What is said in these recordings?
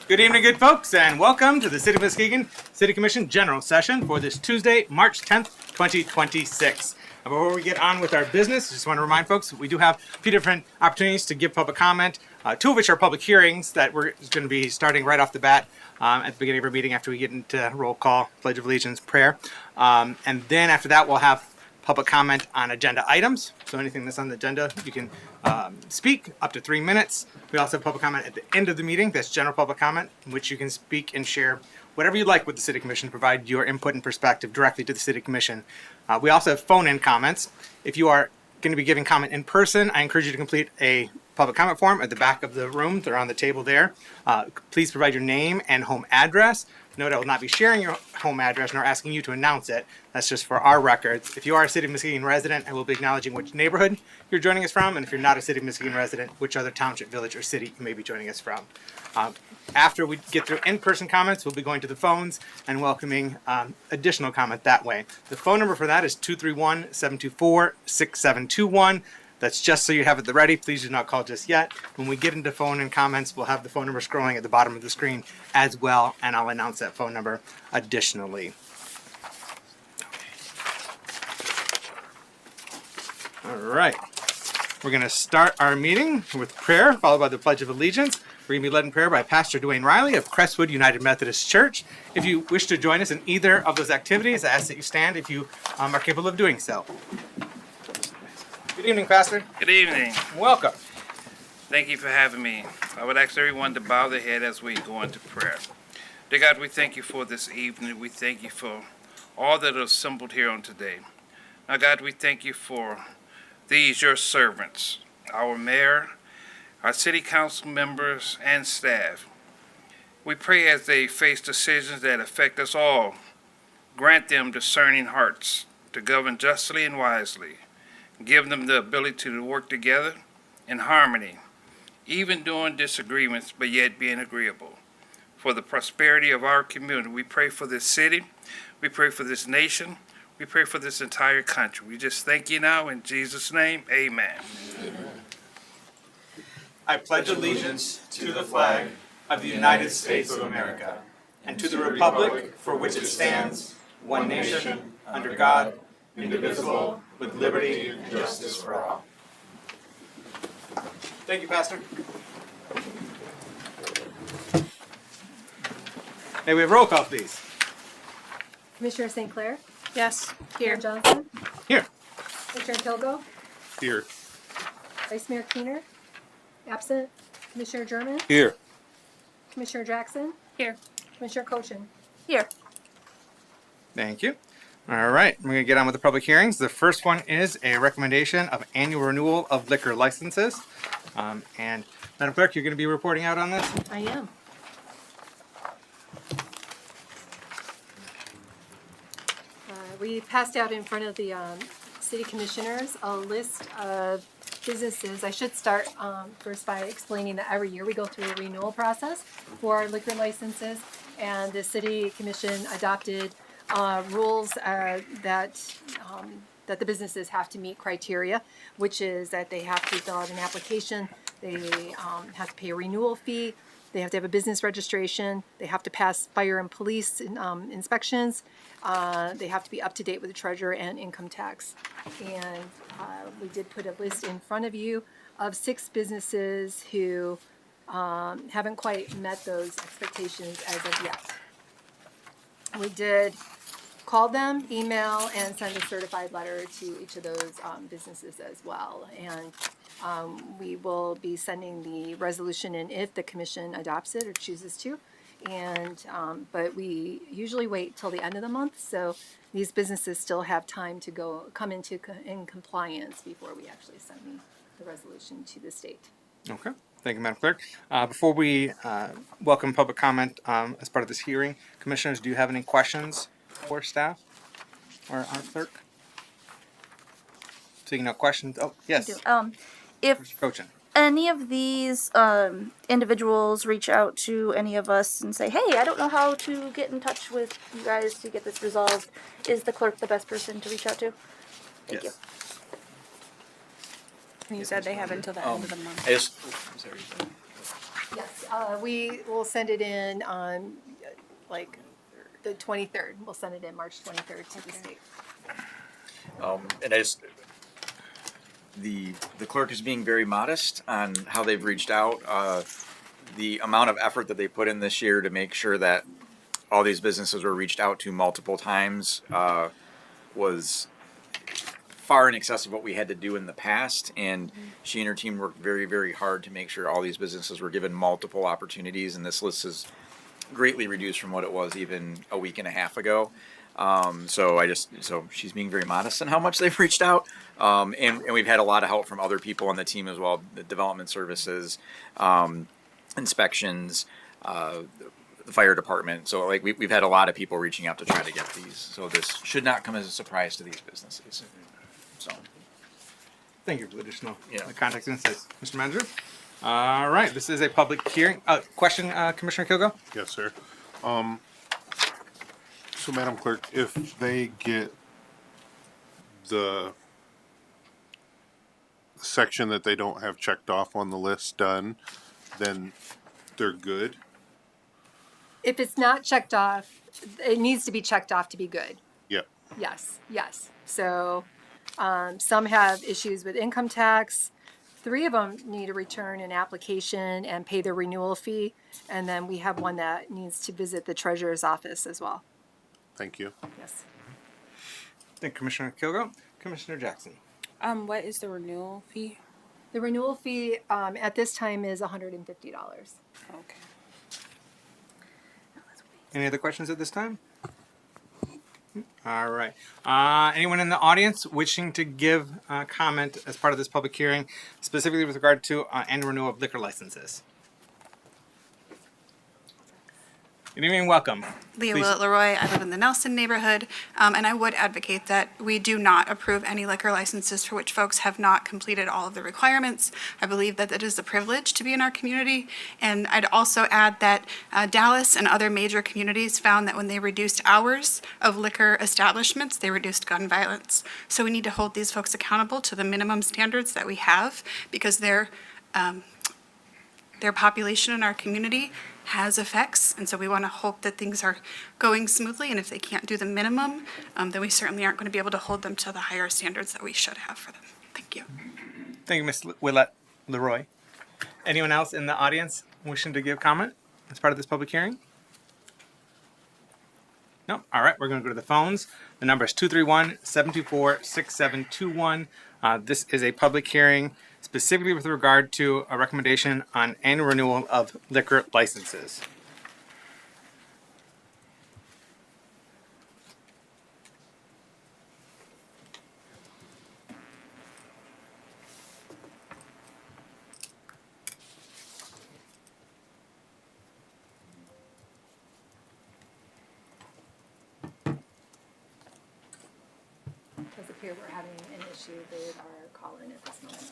Good evening, good folks, and welcome to the City of Muskegon City Commission General Session for this Tuesday, March 10th, 2026. Before we get on with our business, I just want to remind folks we do have a few different opportunities to give public comment, two of which are public hearings that we're going to be starting right off the bat at the beginning of our meeting after we get into roll call, Pledge of Allegiance, prayer. And then after that, we'll have public comment on agenda items. So anything that's on the agenda, you can speak up to 3 minutes. We also have public comment at the end of the meeting. That's general public comment, in which you can speak and share whatever you'd like with the City Commission, provide your input and perspective directly to the City Commission. We also have phone-in comments. If you are going to be giving comment in person, I encourage you to complete a public comment form at the back of the room. They're on the table there. Please provide your name and home address. Note I will not be sharing your home address nor asking you to announce it. That's just for our records. If you are a City of Muskegon resident, I will be acknowledging which neighborhood you're joining us from, and if you're not a City of Muskegon resident, which other township, village, or city you may be joining us from. After we get through in-person comments, we'll be going to the phones and welcoming additional comment that way. The phone number for that is 231-724-6721. That's just so you have it ready. Please do not call just yet. When we get into phone and comments, we'll have the phone number scrolling at the bottom of the screen as well, and I'll announce that phone number additionally. All right. We're going to start our meeting with prayer, followed by the Pledge of Allegiance. We're going to be led in prayer by Pastor Dwayne Riley of Crestwood United Methodist Church. If you wish to join us in either of those activities, I ask that you stand if you are capable of doing so. Good evening, Pastor. Good evening. Welcome. Thank you for having me. I would ask everyone to bow their head as we go into prayer. Dear God, we thank you for this evening. We thank you for all that are assembled here on today. Now, God, we thank you for these, your servants, our mayor, our city council members, and staff. We pray as they face decisions that affect us all, grant them discerning hearts to govern justly and wisely. Give them the ability to work together in harmony, even during disagreements, but yet being agreeable. For the prosperity of our community, we pray for this city, we pray for this nation, we pray for this entire country. We just thank you now in Jesus' name, amen. I pledge allegiance to the flag of the United States of America and to the republic for which it stands, one nation, under God, indivisible, with liberty and justice for all. Thank you, Pastor. May we have roll call, please? Commissioner St. Clair? Yes, Mayor here. Johnson? Here. Commissioner Kilgo? Here. Vice Mayor Keener? Absent. Commissioner German? Here. Commissioner Jackson? Here. Commissioner Cochin? Here. Thank you. All right, we're going to get on with the public hearings. The first one is a recommendation of annual renewal of liquor licenses. And Madam Clerk, you're going to be reporting out on this? I am. We passed out in front of the city commissioners a list of businesses. I should start first by explaining that every year we go through a renewal process for our liquor licenses, and the city commission adopted rules that the businesses have to meet criteria, which is that they have to fill out an application, they have to pay a renewal fee, they have to have a business registration, they have to pass fire and police inspections, they have to be up to date with the treasurer and income tax. And we did put a list in front of you of 6 businesses who haven't quite met those expectations as of yet. We did call them, email, and send a certified letter to each of those businesses as well. And we will be sending the resolution in if the commission adopts it or chooses to. And but we usually wait till the end of the month, so these businesses still have time to come into in compliance before we actually send the resolution to the state. Okay. Thank you, Madam Clerk. Before we welcome public comment as part of this hearing, Commissioners, do you have any questions for staff or our clerk? Seeing no questions. Oh, yes. If Mr. Cochin. any of these individuals reach out to any of us and say, hey, I don't know how to get in touch with you guys to get this resolved, is the clerk the best person to reach out to? Thank you. You said they have until the end of the month. Yes, We will send it in on like the 23rd. We'll send it in March 23rd to the state. And the clerk is being very modest on how they've reached out. The amount of effort that they put in this year to make sure that all these businesses were reached out to multiple times was far in excess of what we had to do in the past. And she and her team worked very, very hard to make sure all these businesses were given multiple opportunities. And this list is greatly reduced from what it was even a week and a half ago. So she's being very modest in how much they've reached out. And we've had a lot of help from other people on the team as well, the development services, inspections, the fire department. So like we've had a lot of people reaching out to try to get these. So this should not come as a surprise to these businesses. So Thank you for the additional Yeah. context and insights, Mr. Manager. All right, this is a public hearing. Question, Commissioner Kilgo? Yes, sir. So, Madam Clerk, if they get the section that they don't have checked off on the list done, then they're good? If it's not checked off, it needs to be checked off to be good. Yep. Yes. So some have issues with income tax. 3 of them need to return an application and pay the renewal fee. And then we have one that needs to visit the treasurer's office as well. Thank you. Yes. Thank you, Commissioner Kilgo. Commissioner Jackson. What is the renewal fee? The renewal fee at this time is $150. Okay. Any other questions at this time? All right. Anyone in the audience wishing to give comment as part of this public hearing, specifically with regard to annual renewal of liquor licenses? Good evening, welcome. Leah Please. Willett Leroy. I live in the Nelson neighborhood, and I would advocate that we do not approve any liquor licenses for which folks have not completed all of the requirements. I believe that it is a privilege to be in our community, and I'd also add that Dallas and other major communities found that when they reduced hours of liquor establishments, they reduced gun violence. So we need to hold these folks accountable to the minimum standards that we have, because their population in our community has effects, and so we want to hope that things are going smoothly, and if they can't do the minimum, then we certainly aren't going to be able to hold them to the higher standards that we should have for them. Thank you. Thank you, Ms. Willett Leroy. Anyone else in the audience wishing to give comment as part of this public hearing? No? All right, we're going to go to the phones. The number is 231-724-6721. This is a public hearing specifically with regard to a recommendation on annual renewal of liquor licenses. Does appear we're having an issue with our call-in at this moment.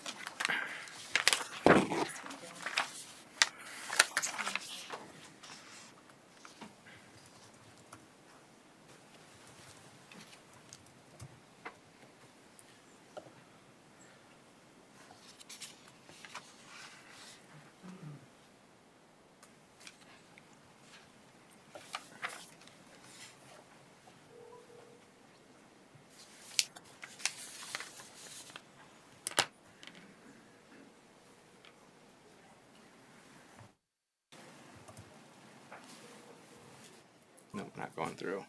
No, not going through.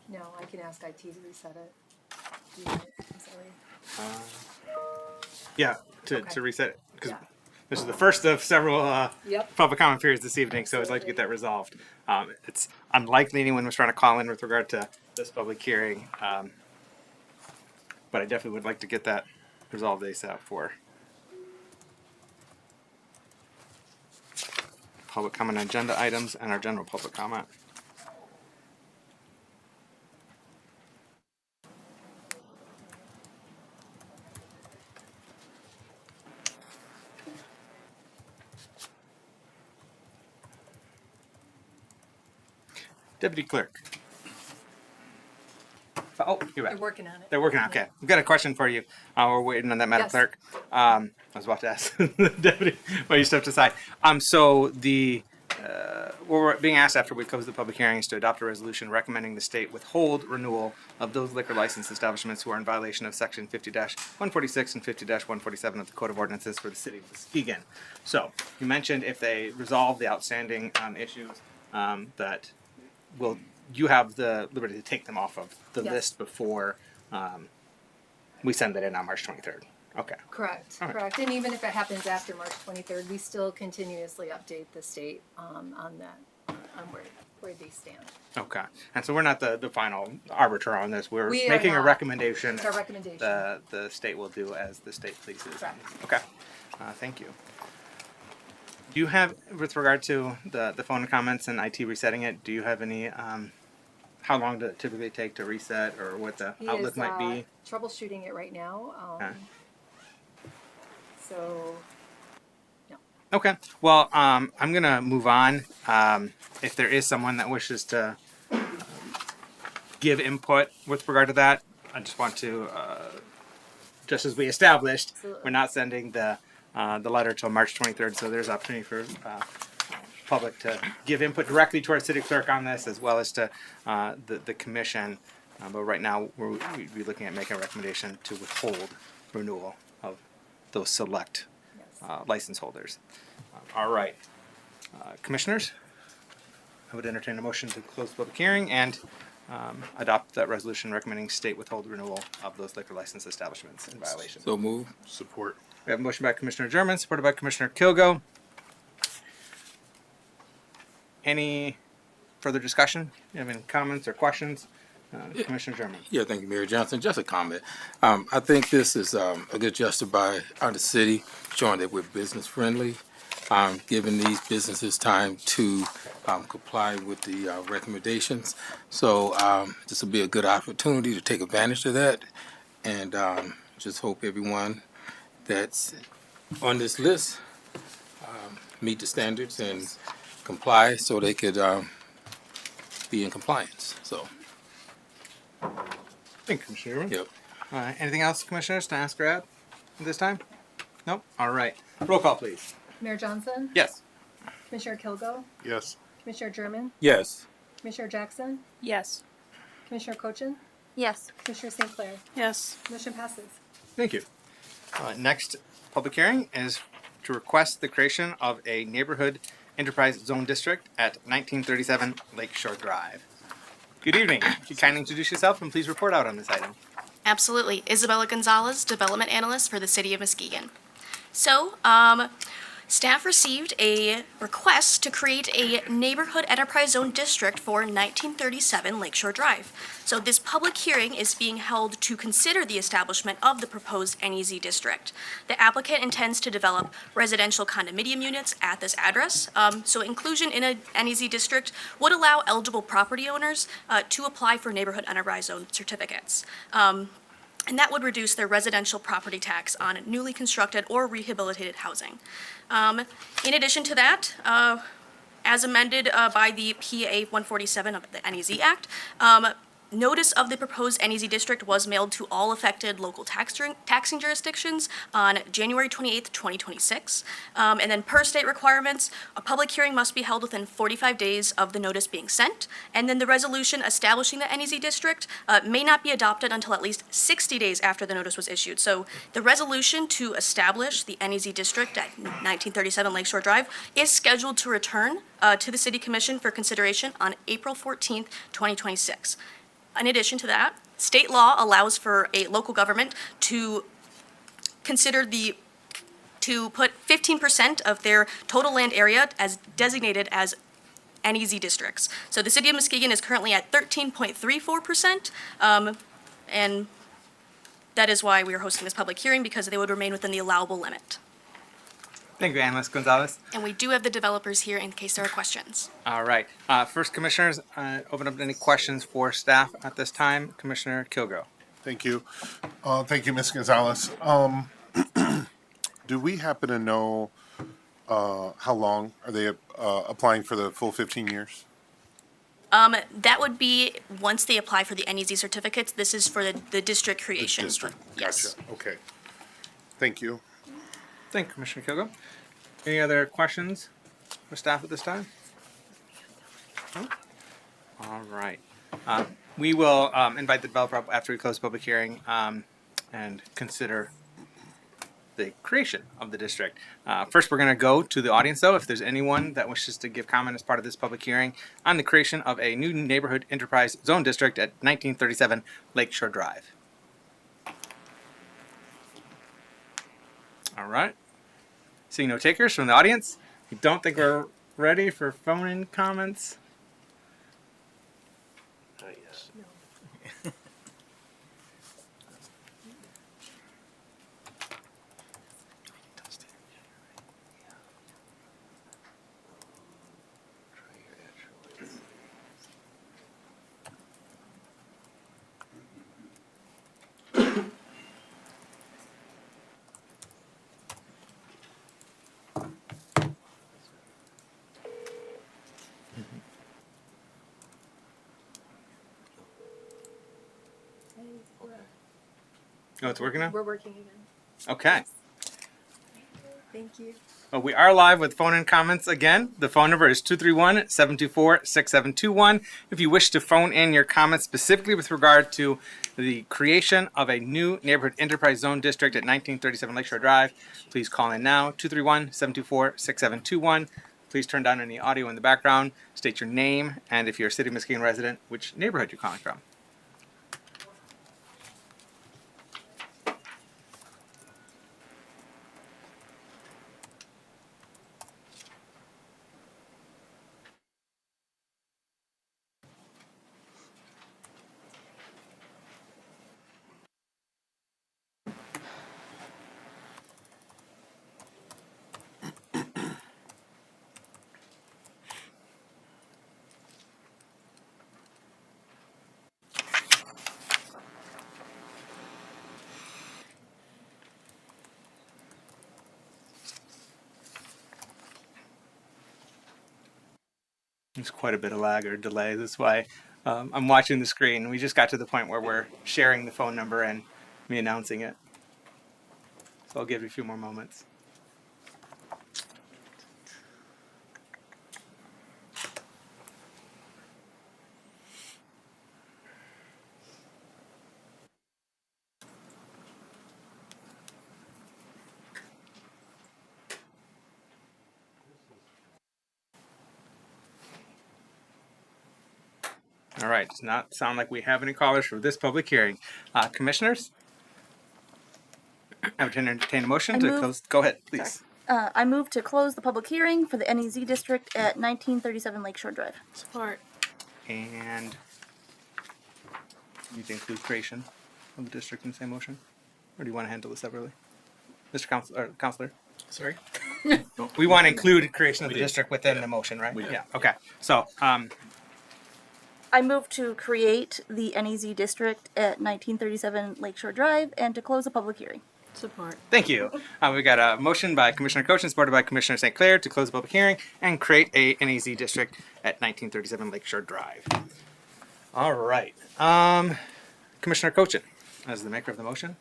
No, I can ask IT to reset it. Do you want it? I'm sorry. Yeah, to Okay. reset it, because Yeah. this is the first of several Yep. public comment periods this evening, so I'd like to get that resolved. It's unlikely anyone was trying to call in with regard to this public hearing, but I definitely would like to get that resolved ASAP for public comment on agenda items and our general public comment. Deputy Clerk. Oh, you're They're back. working on it. They're working on it. Okay. We've got a question for you. We're waiting on that, Madam Yes. Clerk. I was about to ask the deputy, but you stepped aside. So the what we're being asked after we close the public hearing is to adopt a resolution recommending the state withhold renewal of those liquor license establishments who are in violation of section 50-146 and 50-147 of the Code of Ordinances for the city of Muskegon. So you mentioned if they resolve the outstanding issues, that you have the liberty to take them off of the Yes. list before we send it in on March 23rd. Okay. Correct, All right. correct. And even if it happens after March 23rd, we still continuously update the state on that, on where they stand. Okay. And so we're not the final arbiter on this. We're We are making a not. recommendation. It's our recommendation. The state will do as the state pleases. Correct. Okay. Thank you. Do you have, with regard to the phone comments and IT resetting it, do you have any, how long does it typically take to reset or what the He outlook is might be? troubleshooting it right now. Okay. So, Okay. Well, I'm going to move on. If there is someone that wishes to give input with regard to that, I just want to, just as we established, Absolutely. we're not sending the letter till March 23rd, so there's opportunity for public to give input directly to our city clerk on this, as well as to the commission. But right now, we'd be looking at making a recommendation to withhold renewal of those select yes. license holders. All right. Commissioners, I would entertain a motion to close the public hearing and adopt that resolution recommending state withhold renewal of those liquor license establishments in violation. So move. Support. We have a motion by Commissioner German, supported by Commissioner Kilgo. Any further discussion? You have any comments or questions? Commissioner German. Yeah, thank you, Mayor Johnson. Just a comment. I think this is a good gesture by the city, showing that we're business friendly, giving these businesses time to comply with the recommendations. So this will be a good opportunity to take advantage of that, and just hope everyone that's on this list meet the standards and comply, so they could be in compliance. So, Thank you, Commissioner German. yep. Anything else, Commissioners, to ask or add at this time? Nope. All right. Roll call, please. Mayor Johnson, Yes. Commissioner Kilgo, Yes. Commissioner German, Yes. Commissioner Jackson, Yes. Commissioner Cochin, Yes. Commissioner St. Clair. Yes. Motion passes. Thank you. Next public hearing is to request the creation of a neighborhood enterprise zone district at 1937 Lakeshore Drive. Good evening. Could you kindly introduce yourself and please report out on this item? Absolutely. Isabella Gonzalez, Development Analyst for the City of Muskegon. So, staff received a request to create a neighborhood enterprise zone district for 1937 Lakeshore Drive. So this public hearing is being held to consider the establishment of the proposed NEZ district. The applicant intends to develop residential condominium units at this address. So inclusion in a NEZ district would allow eligible property owners to apply for neighborhood enterprise zone certificates. And that would reduce their residential property tax on newly constructed or rehabilitated housing. In addition to that, as amended by the PA 147 of the NEZ Act, notice of the proposed NEZ district was mailed to all affected local taxing jurisdictions on January 28th, 2026. And then per state requirements, a public hearing must be held within 45 days of the notice being sent. And then the resolution establishing the NEZ district may not be adopted until at least 60 days after the notice was issued. So the resolution to establish the NEZ district at 1937 Lakeshore Drive is scheduled to return to the City Commission for consideration on April 14th, 2026. In addition to that, state law allows for a local government to put 15% of their total land area as designated as NEZ districts. So the city of Muskegon is currently at 13.34%, and that is why we are hosting this public hearing, because they would remain within the allowable limit. Thank you, Analyst Gonzalez. And we do have the developers here in case there are questions. All right. First, Commissioners, open up any questions for staff at this time. Commissioner Kilgo. Thank you. Thank you, Ms. Gonzalez. Do we happen to know how long are they applying for the full 15 years? That would be once they apply for the NEZ certificates. This is for the district creation. District. Yes. Gotcha. Okay. Thank you. Thank you, Commissioner Kilgo. Any other questions for staff at this time? All right. We will invite the developer up after we close the public hearing and consider the creation of the district. First, we're going to go to the audience, though. If there's anyone that wishes to give comment as part of this public hearing on the creation of a new neighborhood enterprise zone district at 1937 Lakeshore Drive. All right. Seeing no takers from the audience, I don't think we're ready for phone-in comments. Oh, it's working now? We're working again. Okay. Thank you. Well, we are live with phone-in comments again. The phone number is 231-724-6721. If you wish to phone in your comments specifically with regard to the creation of a new neighborhood enterprise zone district at 1937 Lakeshore Drive, please call in now, 231-724-6721. Please turn down any audio in the background, state your name, and if you're a City of Muskegon resident, which neighborhood you're calling from. There's quite a bit of lag or delay. That's why I'm watching the screen. We just got to the point where we're sharing the phone number and me announcing it. So I'll give you a few more moments. All right, does not sound like we have any callers for this public hearing. Commissioners? I would entertain a motion to close. Go ahead, please. I move to close the public hearing for the NEZ district at 1937 Lakeshore Drive. Support. And you need to include creation of the district in the same motion? Or do you want to handle this separately? Mr. Counselor? Sorry? We want to include creation of the district within the motion, right? Yeah, okay. So, I move to create the NEZ district at 1937 Lakeshore Drive and to close the public hearing. Support. thank you. We got a motion by Commissioner Coach and supported by Commissioner St. Clair to close the public hearing and create a NEZ district at 1937 Lakeshore Drive. All right. Commissioner Cochin, as the maker of the motion,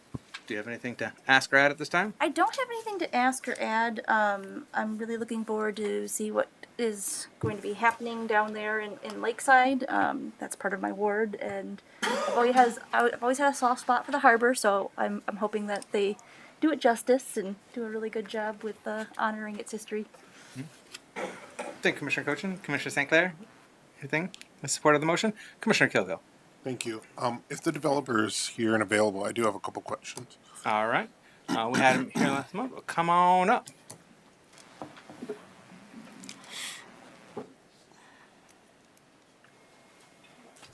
do you have anything to ask or add at this time? I don't have anything to ask or add. I'm really looking forward to see what is going to be happening down there in Lakeside. That's part of my ward, and I've always had a soft spot for the harbor, so I'm hoping that they do it justice and do a really good job with honoring its history. Thank you, Commissioner Cochin. Commissioner St. Clair, anything in support of the motion? Commissioner Kilgill. Thank you. If the developer is here and available, I do have a couple questions. All right. We had him here last month. Well, come on up.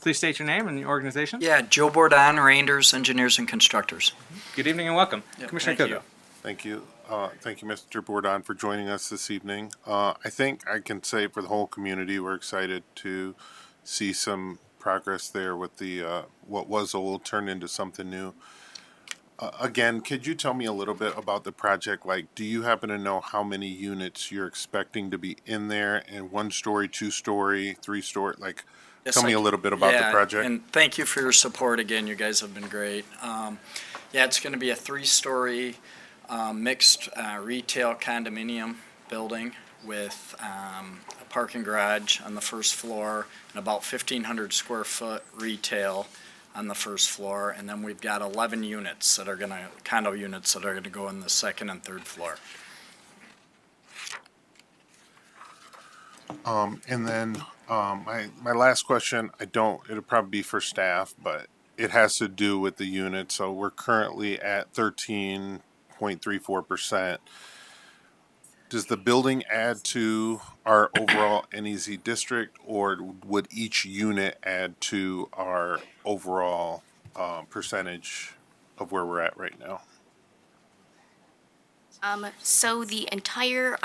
Please state your name and your organization. Yeah, Joe Bordon, Rangers, Engineers and Constructors. Good evening and welcome. Commissioner thank Kilgill. Thank you. Thank you, Mr. Bordon, for joining us this evening. I think I can say for the whole community, we're excited to see some progress there with the what was old turned into something new. Again, could you tell me a little bit about the project? Like, do you happen to know how many units you're expecting to be in there? And 1 story, 2 story, 3 story? Like, Yes, tell me a little bit about the project. And thank you for your support again. You guys have been great. Yeah, it's going to be a 3-story mixed retail condominium building with a parking garage on the first floor and about 1,500 square foot retail on the first floor. And then we've got 11 units that are condo units that are gonna go in the second and third floor. And then my last question, it'll probably be for staff, but it has to do with the unit. So we're currently at 13.34%. Does the building add to our overall NEZ district, or would each unit add to our overall percentage of where we're at right now? So the entire,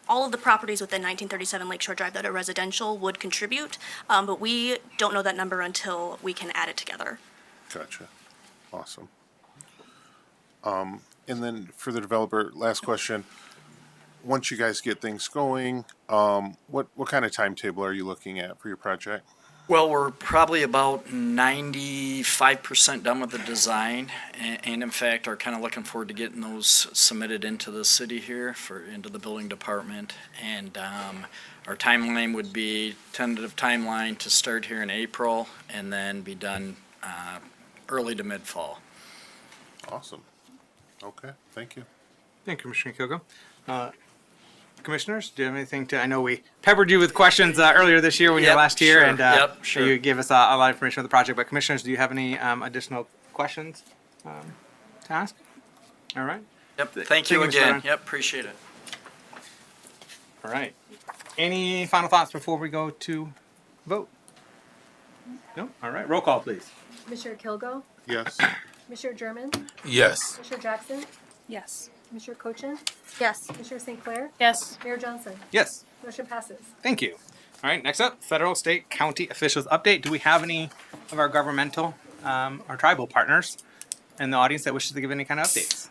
all of the properties within 1937 Lakeshore Drive that are residential would contribute, but we don't know that number until we can add it together. Gotcha. Awesome. And then for the developer, last question. Once you guys get things going, what kind of timetable are you looking at for your project? Well, we're probably about 95% done with the design, and in fact, are kind of looking forward to getting those submitted into the city here, into the building department. And our timeline would be, tentative timeline to start here in April, and then be done early to mid-fall. Awesome. Okay, thank you. Thank you, Commissioner Kilgo. Commissioners, do you have anything to? I know we peppered you with questions earlier this year when you were Yep, last here, sure. and Yep, sure. you gave us a lot of information on the project. But commissioners, do you have any additional questions to ask? All right. Yep, thank you Mr. again. Ryan. Yep, appreciate it. All right. Any final thoughts before we go to vote? No. All right. Roll call, please. Commissioner Kilgo, Yes. Commissioner German, Yes. Commissioner Jackson, Yes. Commissioner Cochin, Yes. Commissioner St. Clair, Yes. Mayor Johnson. Yes. Motion passes. Thank you. All right. Next up, federal, state, county officials update. Do we have any of our governmental or tribal partners in the audience that wishes to give any kind of updates?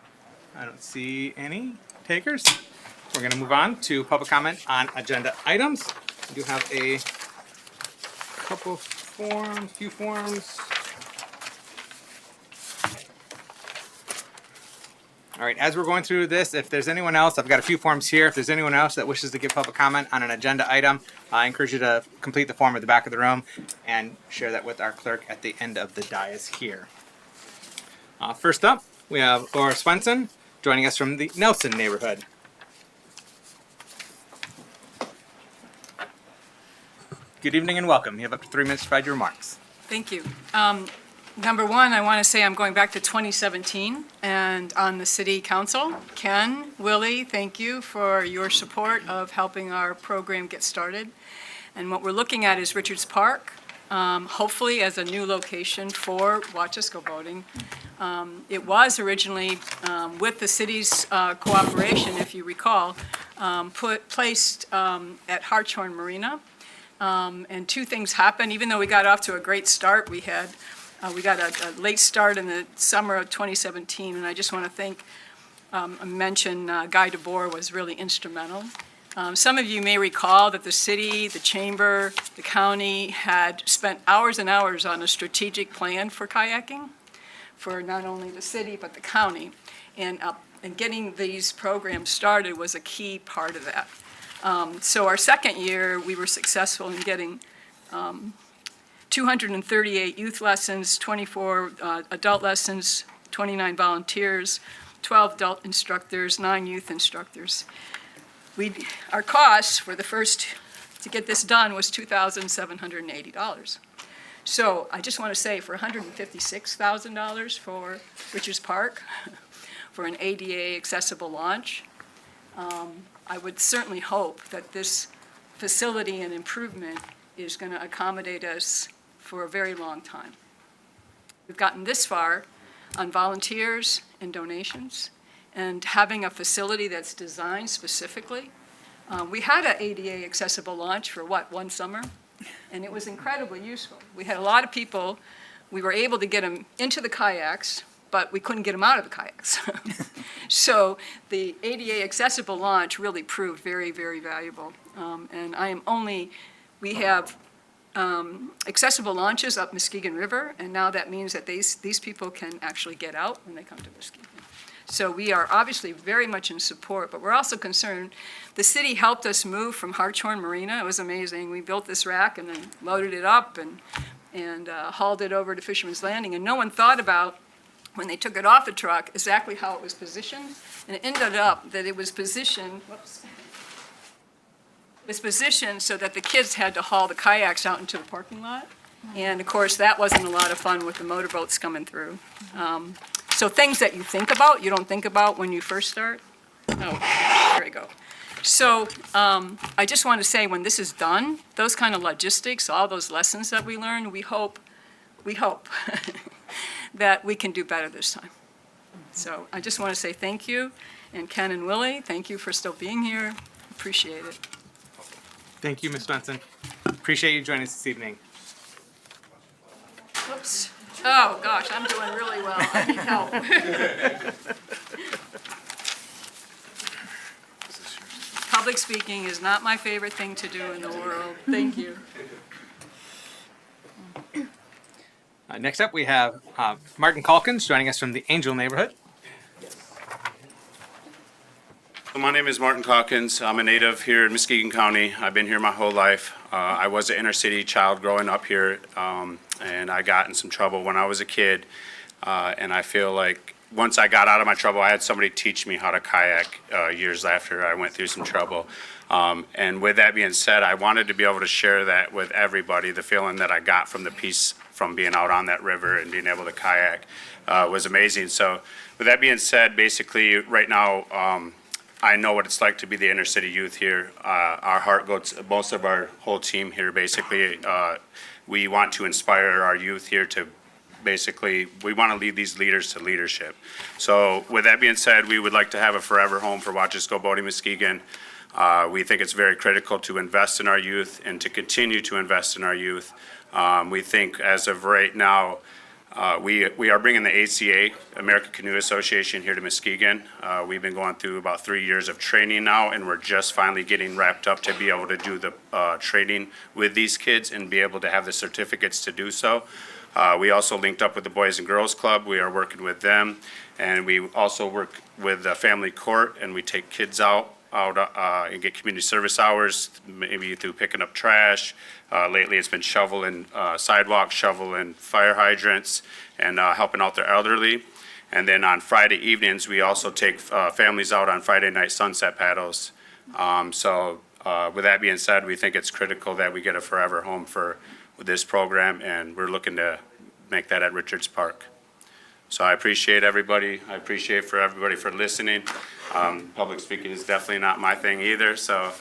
I don't see any takers. We're going to move on to public comment on agenda items. We do have a couple forms, few forms. All right, as we're going through this, if there's anyone else, I've got a few forms here. If there's anyone else that wishes to give public comment on an agenda item, I encourage you to complete the form at the back of the room and share that with our clerk at the end of the dais here. First up, we have Laura Swenson joining us from the Nelson neighborhood. Good evening and welcome. You have up to 3 minutes to provide your remarks. Thank you. Number one, I want to say I'm going back to 2017 and on the city council. Ken, Willie, thank you for your support of helping our program get started. And what we're looking at is Richards Park, hopefully as a new location for Watch Us Go voting. It was originally, with the city's cooperation, if you recall, placed at Hartshorn Marina. And two things happened. Even though we got off to a great start, we got a late start in the summer of 2017, and I just want to mention Guy DeBoer was really instrumental. Some of you may recall that the city, the chamber, the county had spent hours and hours on a strategic plan for kayaking for not only the city but the county, and getting these programs started was a key part of that. So our second year, we were successful in getting 238 youth lessons, 24 adult lessons, 29 volunteers, 12 adult instructors, 9 youth instructors. Our cost for to get this done was $2,780. So I just want to say for $156,000 for Richards Park, for an ADA accessible launch, I would certainly hope that this facility and improvement is going to accommodate us for a very long time. We've gotten this far on volunteers and donations, and having a facility that's designed specifically. We had an ADA accessible launch for one summer, and it was incredibly useful. We had a lot of people, we were able to get them into the kayaks, but we couldn't get them out of the kayaks. So the ADA accessible launch really proved very, very valuable. And we have accessible launches up Muskegon River, and now that means that these people can actually get out when they come to Muskegon. So we are obviously very much in support, but we're also concerned. The city helped us move from Hartshorn Marina. It was amazing. We built this rack and then loaded it up and hauled it over to Fisherman's Landing. And no one thought about, when they took it off the truck, exactly how it was positioned. And it ended up that it was positioned, so that the kids had to haul the kayaks out into the parking lot. And of course, that wasn't a lot of fun with the motorboats coming through. So things that you think about, you don't think about when you first start. Oh, there we go. So I just want to say, when this is done, those kind of logistics, all those lessons that we learned, we hope that we can do better this time. So I just want to say thank you. And Ken and Willie, thank you for still being here. Appreciate it. Thank you, Ms. Benson. Appreciate you joining us this evening. Whoops. Oh, gosh, I'm doing really well. I need help. Public speaking is not my favorite thing to do in the world. Thank you. Next up, we have Martin Calkins joining us from the Angel neighborhood. My name is Martin Calkins. I'm a native here in Muskegon County. I've been here my whole life. I was an inner city child growing up here, and I got in some trouble when I was a kid. And I feel like once I got out of my trouble, I had somebody teach me how to kayak years after I went through some trouble. And with that being said, I wanted to be able to share that with everybody. The feeling that I got from the peace from being out on that river and being able to kayak was amazing. So with that being said, basically right now, I know what it's like to be the inner city youth here. Our heart goes, most of our whole team here basically, we want to inspire our youth here to basically, we want to lead these leaders to leadership. So with that being said, we would like to have a forever home for Watch Us Go Boating Muskegon. We think it's very critical to invest in our youth and to continue to invest in our youth. We think as of right now, we are bringing the ACA, American Canoe Association, here to Muskegon. We've been going through about 3 years of training now, and we're just finally getting wrapped up to be able to do the training with these kids and be able to have the certificates to do so. We also linked up with the Boys and Girls Club. We are working with them, and we also work with the Family Court, and we take kids out and get community service hours, maybe through picking up trash. Lately, it's been shoveling sidewalks, shoveling fire hydrants, and helping out the elderly. And then on Friday evenings, we also take families out on Friday night sunset paddles. So with that being said, we think it's critical that we get a forever home for this program, and we're looking to make that at Richards Park. So I appreciate everybody. I appreciate for everybody for listening. Public speaking is definitely not my thing either. So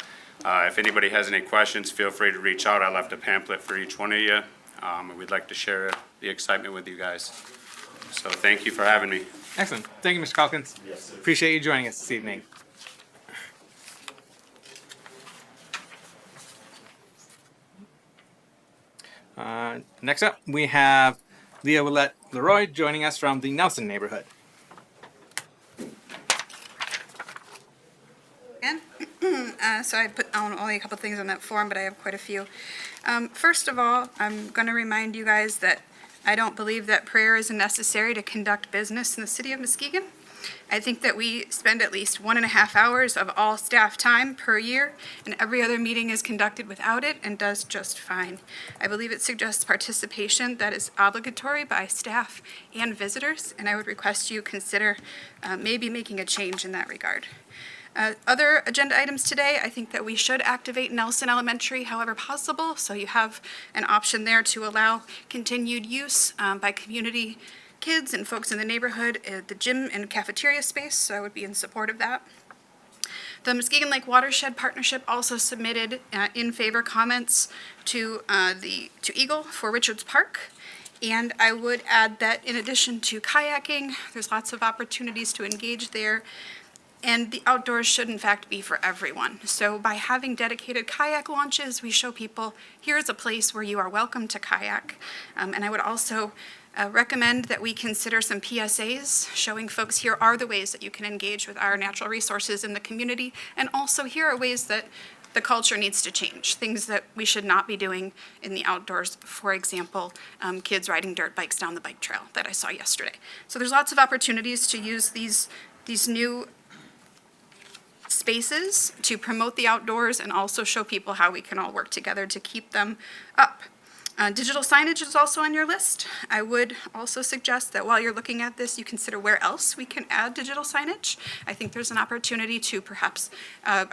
if anybody has any questions, feel free to reach out. I left a pamphlet for each one of you. And we'd like to share the excitement with you guys. So thank you for having me. Excellent. Thank you, Mr. Calkins. Yes, appreciate you joining us this evening. Next up, we have Leah Willette-Leroy joining us from the Nelson neighborhood. So I put on only a couple things on that form, but I have quite a few. First of all, I'm going to remind you guys that I don't believe that prayer is necessary to conduct business in the city of Muskegon. I think that we spend at least 1.5 hours of all staff time per year, and every other meeting is conducted without it and does just fine. I believe it suggests participation that is obligatory by staff and visitors, and I would request you consider maybe making a change in that regard. Other agenda items today, I think that we should activate Nelson Elementary however possible, so you have an option there to allow continued use by community kids and folks in the neighborhood at the gym and cafeteria space, so I would be in support of that. The Muskegon Lake Watershed Partnership also submitted in favor comments to Eagle for Richards Park. And I would add that in addition to kayaking, there's lots of opportunities to engage there. And the outdoors should in fact be for everyone. So by having dedicated kayak launches, we show people here's a place where you are welcome to kayak. And I would also recommend that we consider some PSAs showing folks here are the ways that you can engage with our natural resources in the community. And also here are ways that the culture needs to change, things that we should not be doing in the outdoors. For example, kids riding dirt bikes down the bike trail that I saw yesterday. So there's lots of opportunities to use these these new spaces to promote the outdoors and also show people how we can all work together to keep them up. Digital signage is also on your list. I would also suggest that while you're looking at this, you consider where else we can add digital signage. I think there's an opportunity to perhaps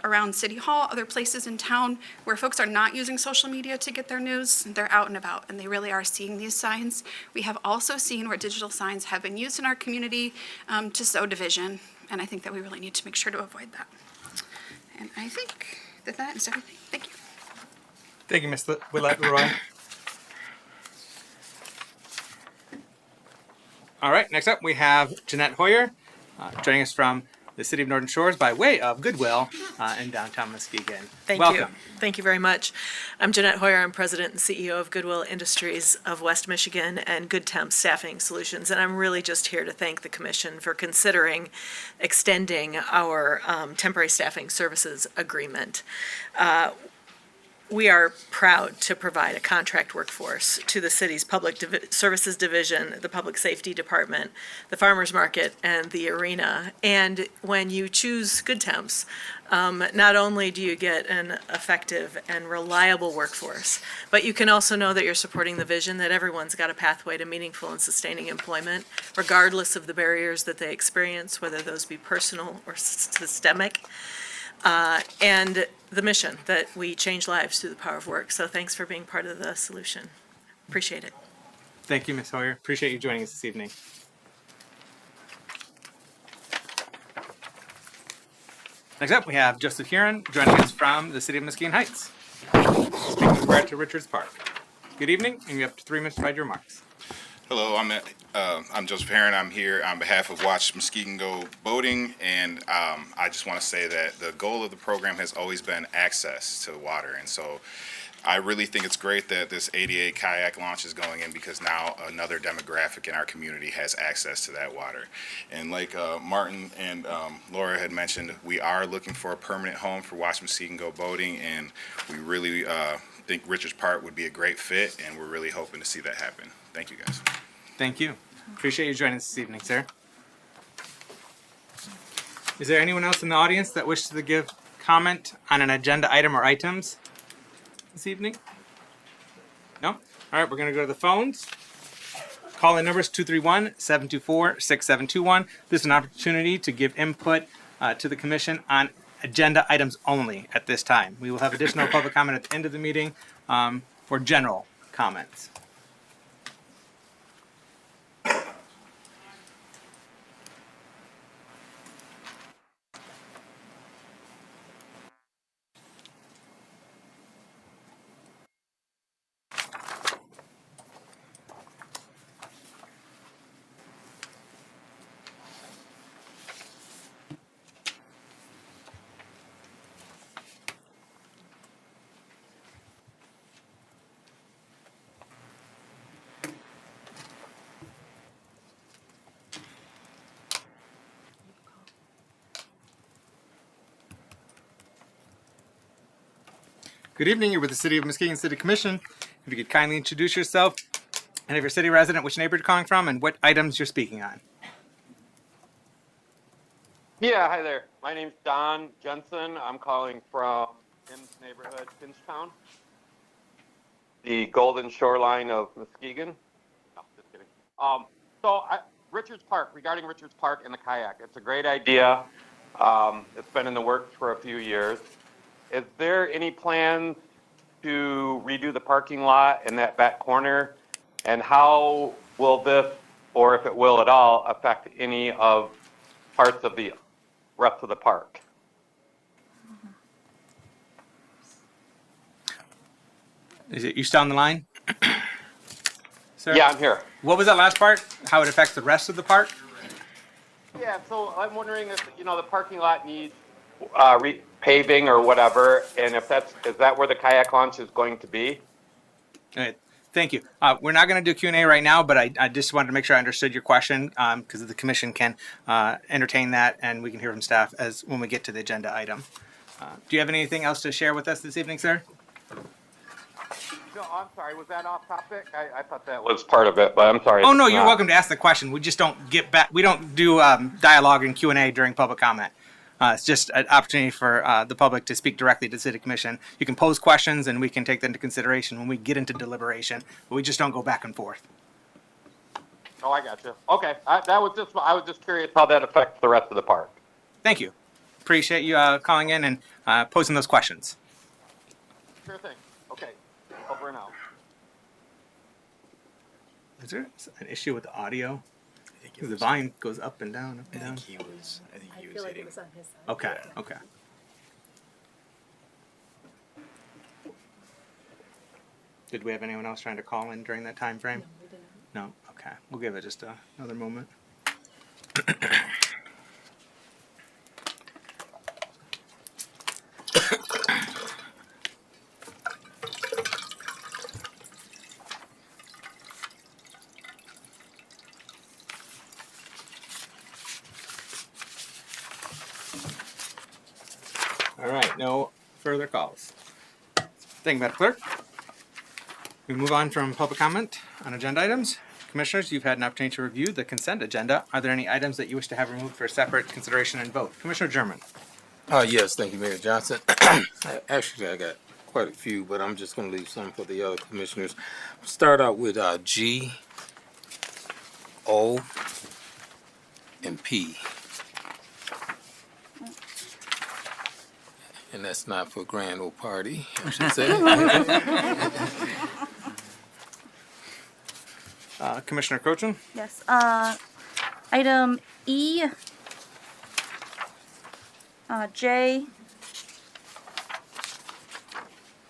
around City Hall, other places in town where folks are not using social media to get their news. They're out and about and they really are seeing these signs. We have also seen where digital signs have been used in our community to sow division, and I think that we really need to make sure to avoid that. And I think that that is everything. Thank you. Thank you, Ms. Willette Leroy. All right, next up we have Jeanette Hoyer joining us from the City of Northern Shores by way of Goodwill in downtown Muskegon. Thank Welcome. you. Thank you very much. I'm Jeanette Hoyer. I'm President and CEO of Goodwill Industries of West Michigan and Good Temp Staffing Solutions. And I'm really just here to thank the Commission for considering extending our temporary staffing services agreement. We are proud to provide a contract workforce to the city's Public Services Division, the Public Safety Department, the Farmers Market, and the Arena. And when you choose Good Temps, not only do you get an effective and reliable workforce, but you can also know that you're supporting the vision that everyone's got a pathway to meaningful and sustaining employment, regardless of the barriers that they experience, whether those be personal or systemic. And the mission that we change lives through the power of work. So thanks for being part of the solution. Appreciate it. Thank you, Ms. Hoyer. Appreciate you joining us this evening. Next up, we have Joseph Huron joining us from the City of Muskegon Heights, speaking with regard to Richards Park. Good evening, and you have 3 minutes to provide your remarks. Hello, I'm Joseph Herron. I'm here on behalf of Watch Muskegon Go Boating, and I just want to say that the goal of the program has always been access to water, and so I really think it's great that this 88 kayak launch is going in because now another demographic in our community has access to that water. And like Martin and Laura had mentioned, we are looking for a permanent home for Watch Muskegon Go Boating, and we really think Richards Park would be a great fit, and we're really hoping to see that happen. Thank you, guys. Thank you. Appreciate you joining us this evening, sir. Is there anyone else in the audience that wishes to give comment on an agenda item or items this evening? No? All right, we're going to go to the phones. Call-in number is 231-724-6721. This is an opportunity to give input to the commission on agenda items only at this time. We will have additional public comment at the end of the meeting for general comments. Good evening, you're with the City of Muskegon City Commission. If you could kindly introduce yourself and if you're a city resident, which neighborhood you're calling from and what items you're speaking on. Yeah, hi there. My name's Don Jensen. I'm calling from Tim's neighborhood, Finchtown, the golden shoreline of Muskegon. No, just kidding. Richards Park, regarding Richards Park and the kayak, it's a great idea. It's been in the works for a few years. Is there any plans to redo the parking lot in that back corner? And how will this, or if it will at all, affect any of parts of the rest of the park? Is it you still on the line? Sir? Yeah, I'm here. What was that last part? How it affects the rest of the park? Yeah, so I'm wondering if, the parking lot needs paving or whatever, and if is that where the kayak launch is going to be? All right. Thank you. We're not going to do Q&A right now, but I just wanted to make sure I understood your question because the commission can entertain that and we can hear from staff as when we get to the agenda item. Do you have anything else to share with us this evening, sir? no, I'm sorry. Was that off topic? I thought that was part of it, but I'm sorry. Oh if no, it's you're not. welcome to ask the question. We just don't get back. We don't do dialogue and Q&A during public comment. It's just an opportunity for the public to speak directly to the City Commission. You can pose questions and we can take them into consideration when we get into deliberation, but we just don't go back and forth. Oh, I got you. Okay, I was just curious how that affects the rest of the park. Thank you. Appreciate you calling in and posing those questions. Sure thing. Okay, over and out. Is there an issue with the audio? The volume goes up and down, up and down. I think he was feel like it was on his side. Okay, okay. Did we have anyone else trying to call in during that time frame? No, we didn't. No? Okay. We'll give it just another moment. All right, no further calls. Thank you, Madam Clerk. We move on from public comment on agenda items. Commissioners, you've had an opportunity to review the consent agenda. Are there any items that you wish to have removed for separate consideration and vote? Commissioner German. Yes, thank you, Mayor Johnson. Actually, I got quite a few, but I'm just going to leave some for the other commissioners. Start out with G, O, and P. And that's not for grand old party, I should say. Commissioner Cochin? Yes. Item E, J,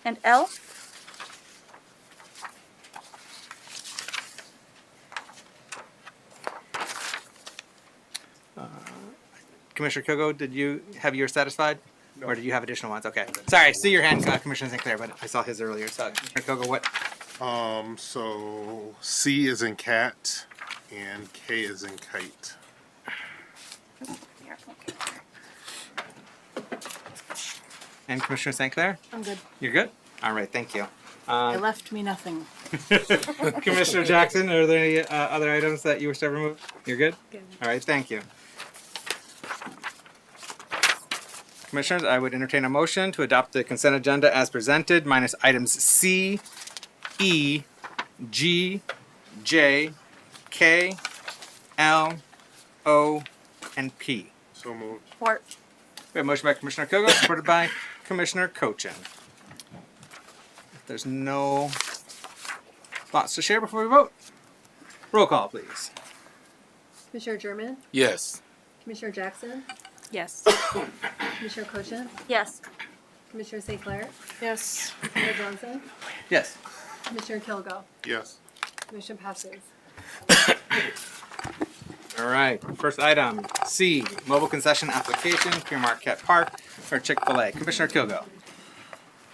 and L. Commissioner Kogo, did you have yours satisfied? No. Or do you have additional ones? Okay. Sorry, I see your hand, Commissioner St. Clair, but I saw his earlier. So, Commissioner Kogo, what? So C is in cat and K is in kite. And Commissioner St. Clair? I'm good. You're good? All right, thank you. It left me nothing. Commissioner Jackson, are there any other items that you wish to remove? You're good? Good. All right, thank you. Commissioners, I would entertain a motion to adopt the consent agenda as presented, minus items C, E, G, J, K, L, O, and P. So moved. Support. We have a motion by Commissioner Kogo, supported by Commissioner Cochin. If there's no thoughts to share before we vote, roll call, please. Commissioner German, Yes. Commissioner Jackson, Yes. Commissioner Cochin, Yes. Commissioner St. Clair, Yes. Mayor Johnson, Yes. Commissioner Kilgo. Yes. Motion passes. All right, first item, C, mobile concession application, Pure Marquette Park for Chick-fil-A. Commissioner Kilgo.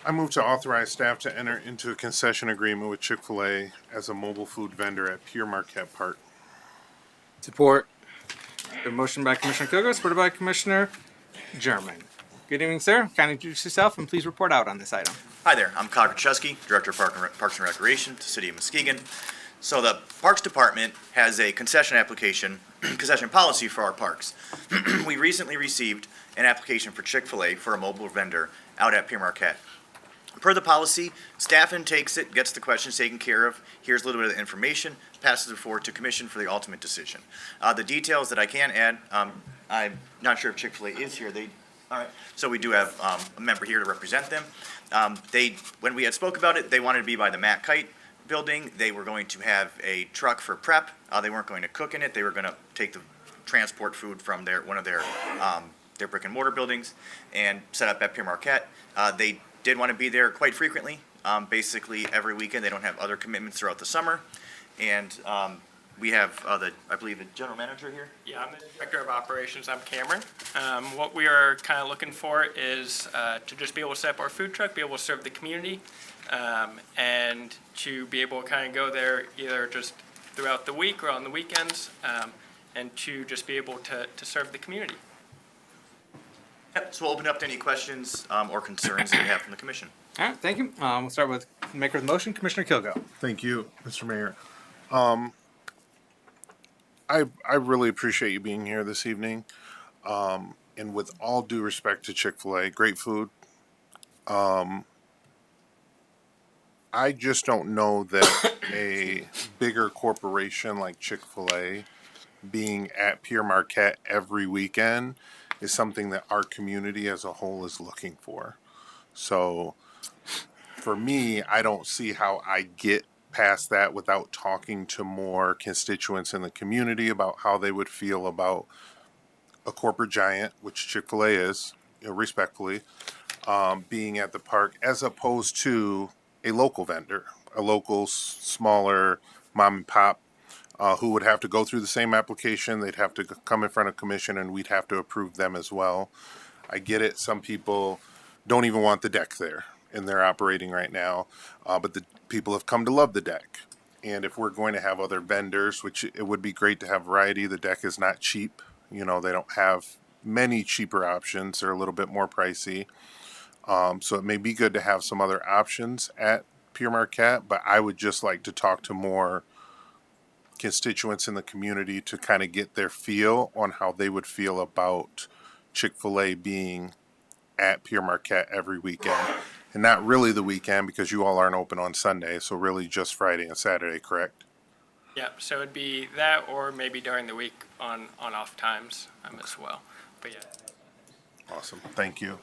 I move to authorize staff to enter into a concession agreement with Chick-fil-A as a mobile food vendor at Pure Marquette Park. Support. A motion by Commissioner Kilgo, supported by Commissioner German. Good evening, sir. Kindly introduce yourself and please report out on this item. Hi there, I'm Connor Chesky, Director of Parks and Recreation to the City of Muskegon. So the Parks Department has a concession application, concession policy for our parks. We recently received an application for Chick-fil-A for a mobile vendor out at Pure Marquette. Per the policy, staff intakes it, gets the questions taken care of, here's a little bit of the information, passes it forward to commission for the ultimate decision. The details that I can add, I'm not sure if Chick-fil-A is here. All right, so we do have a member here to represent them. When we had spoke about it, they wanted to be by the Matt Kite building. They were going to have a truck for prep. They weren't going to cook in it. They were going to transport food from one of their brick and mortar buildings and set up at Pure Marquette. They did want to be there quite frequently, basically every weekend. They don't have other commitments throughout the summer. And we have I believe, the general manager here. Yeah, I'm the Director of Operations. I'm Cameron. What we are kind of looking for is to just be able to set up our food truck, be able to serve the community, and to be able to kind of go there either just throughout the week or on the weekends, and to just be able to serve the community. Yep, so we'll open up to any questions or concerns that you have from the commission. All right, thank you. We'll start with Maker of the motion, Commissioner Kilgo. Thank you, Mr. Mayor. I really appreciate you being here this evening. And with all due respect to Chick-fil-A, great food. I just don't know that a bigger corporation like Chick-fil-A being at Pierre Marquette every weekend is something that our community as a whole is looking for. So for me, I don't see how I get past that without talking to more constituents in the community about how they would feel about a corporate giant, which Chick-fil-A is, respectfully, being at the park as opposed to a local vendor, a local smaller mom and pop who would have to go through the same application. They'd have to come in front of commission and we'd have to approve them as well. I get it. Some people don't even want the deck there and they're operating right now. But the people have come to love the deck. And if we're going to have other vendors, which it would be great to have variety, the deck is not cheap. You know, they don't have many cheaper options. They're a little bit more pricey. So it may be good to have some other options at Pierre Marquette, but I would just like to talk to more constituents in the community to kind of get their feel on how they would feel about Chick-fil-A being at Pierre Marquette every weekend. And not really the weekend because you all aren't open on Sunday, so really just Friday and Saturday, correct? Yeah, so it'd be that or maybe during the week on off times as well. But yeah. Awesome. Thank you.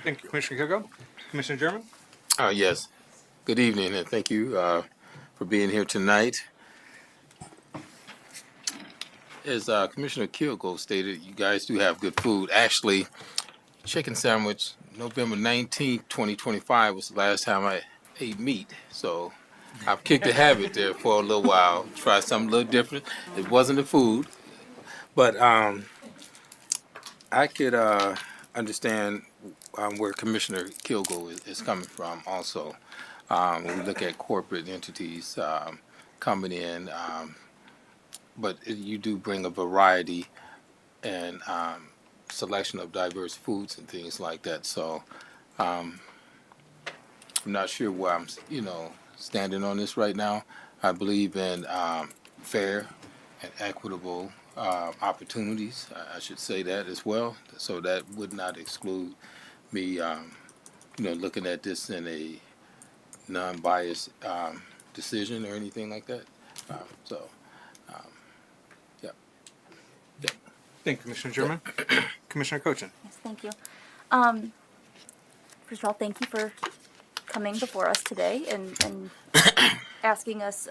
Thank you, Commissioner Kilgo. Commissioner German? Yes. Good evening, and thank you for being here tonight. As Commissioner Kilgo stated, you guys do have good food. Actually, chicken sandwich, November 19th, 2025 was the last time I ate meat. So I've kicked a habit there for a little while. Try something a little different. It wasn't the food, but I could understand where Commissioner Kilgo is coming from also. When we look at corporate entities coming in, but you do bring a variety and selection of diverse foods and things like that. So I'm not sure where I'm, standing on this right now. I believe in fair and equitable opportunities. I should say that as well. So that would not exclude me, looking at this in a non-biased decision or anything like that. Thank you, Commissioner German. Commissioner Cochin? Yes, thank you. First of all, thank you for coming before us today and asking us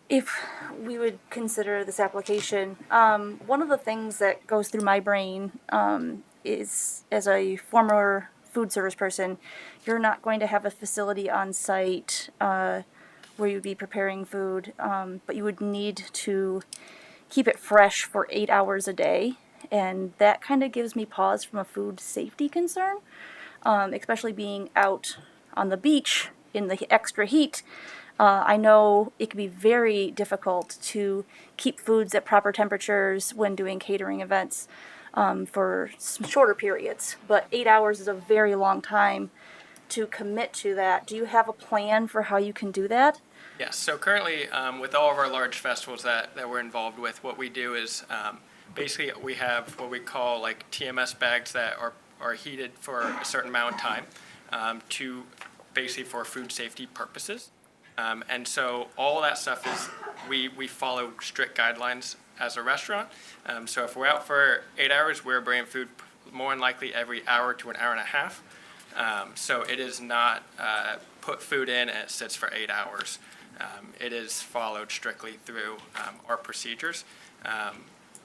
if we would consider this application. One of the things that goes through my brain is, as a former food service person, you're not going to have a facility on site where you'd be preparing food, but you would need to keep it fresh for 8 hours a day, and that kind of gives me pause from a food safety concern, especially being out on the beach in the extra heat. I know it can be very difficult to keep foods at proper temperatures when doing catering events for some shorter periods, but 8 hours is a very long time to commit to that. Do you have a plan for how you can do that? Yes, so currently with all of our large festivals that we're involved with, what we do is basically we have what we call like TMS bags that are heated for a certain amount of time to basically for food safety purposes. And so all that stuff is, we follow strict guidelines as a restaurant. So if we're out for 8 hours, we're bringing food more than likely every hour to an hour and a half. So it is not put food in and it sits for 8 hours. It is followed strictly through our procedures.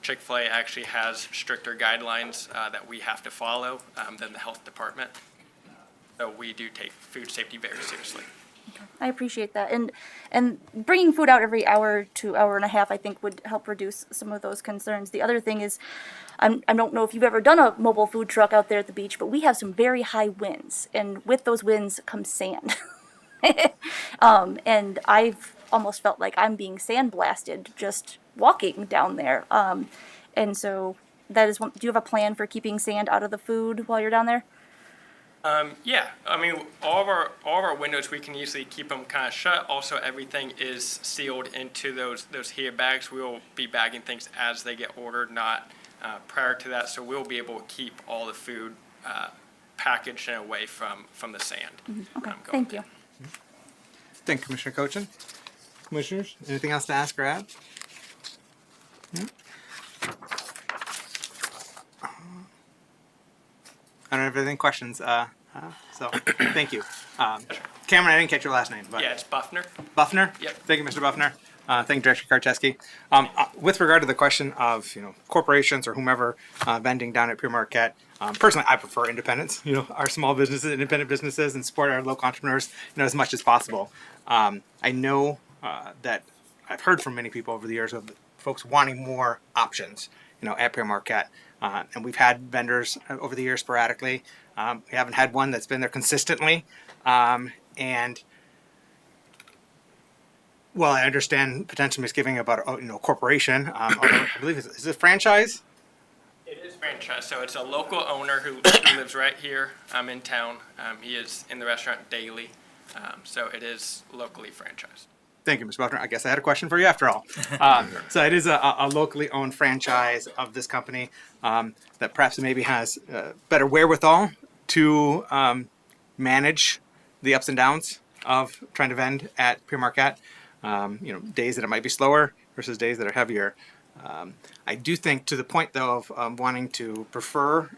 Chick-fil-A actually has stricter guidelines that we have to follow than the health department. So we do take food safety very seriously. I appreciate that, and bringing food out every hour to hour and a half, I think, would help reduce some of those concerns. The other thing is, I don't know if you've ever done a mobile food truck out there at the beach, but we have some very high winds, and with those winds comes sand. And I've almost felt like I'm being sandblasted just walking down there. And so that is one. Do you have a plan for keeping sand out of the food while you're down there? Yeah, I mean, all of our windows, we can easily keep them kind of shut. Also, everything is sealed into those here bags. We'll be bagging things as they get ordered, not prior to that. So we'll be able to keep all the food packaged and away from the sand. Okay, thank you. Thank you, Commissioner Cochin. Commissioners, anything else to ask or add? No? I don't have any questions. So thank you. Cameron, I didn't catch your last name. But Yeah, it's Buffner. Buffner? Yep. Thank you, Mr. Buffner. Thank you, Director Karcheski. With regard to the question of, corporations or whomever vending down at Pure Marquette, personally, I prefer independents, our small businesses, independent businesses, and support our local entrepreneurs, as much as possible. I know that I've heard from many people over the years of folks wanting more options, at Pure Marquette. And we've had vendors over the years sporadically. We haven't had one that's been there consistently. And well, I understand potential misgiving about corporation. Although I believe is it a franchise? It is franchise, so it's a local owner who lives right here in town. He is in the restaurant daily, so it is locally franchised. Thank you, Mr. Buckner. I guess I had a question for you after all. So it is a locally owned franchise of this company that perhaps maybe has better wherewithal to manage the ups and downs of trying to vend at Pure Marquette. Days that it might be slower versus days that are heavier. I do think, to the point though of wanting to prefer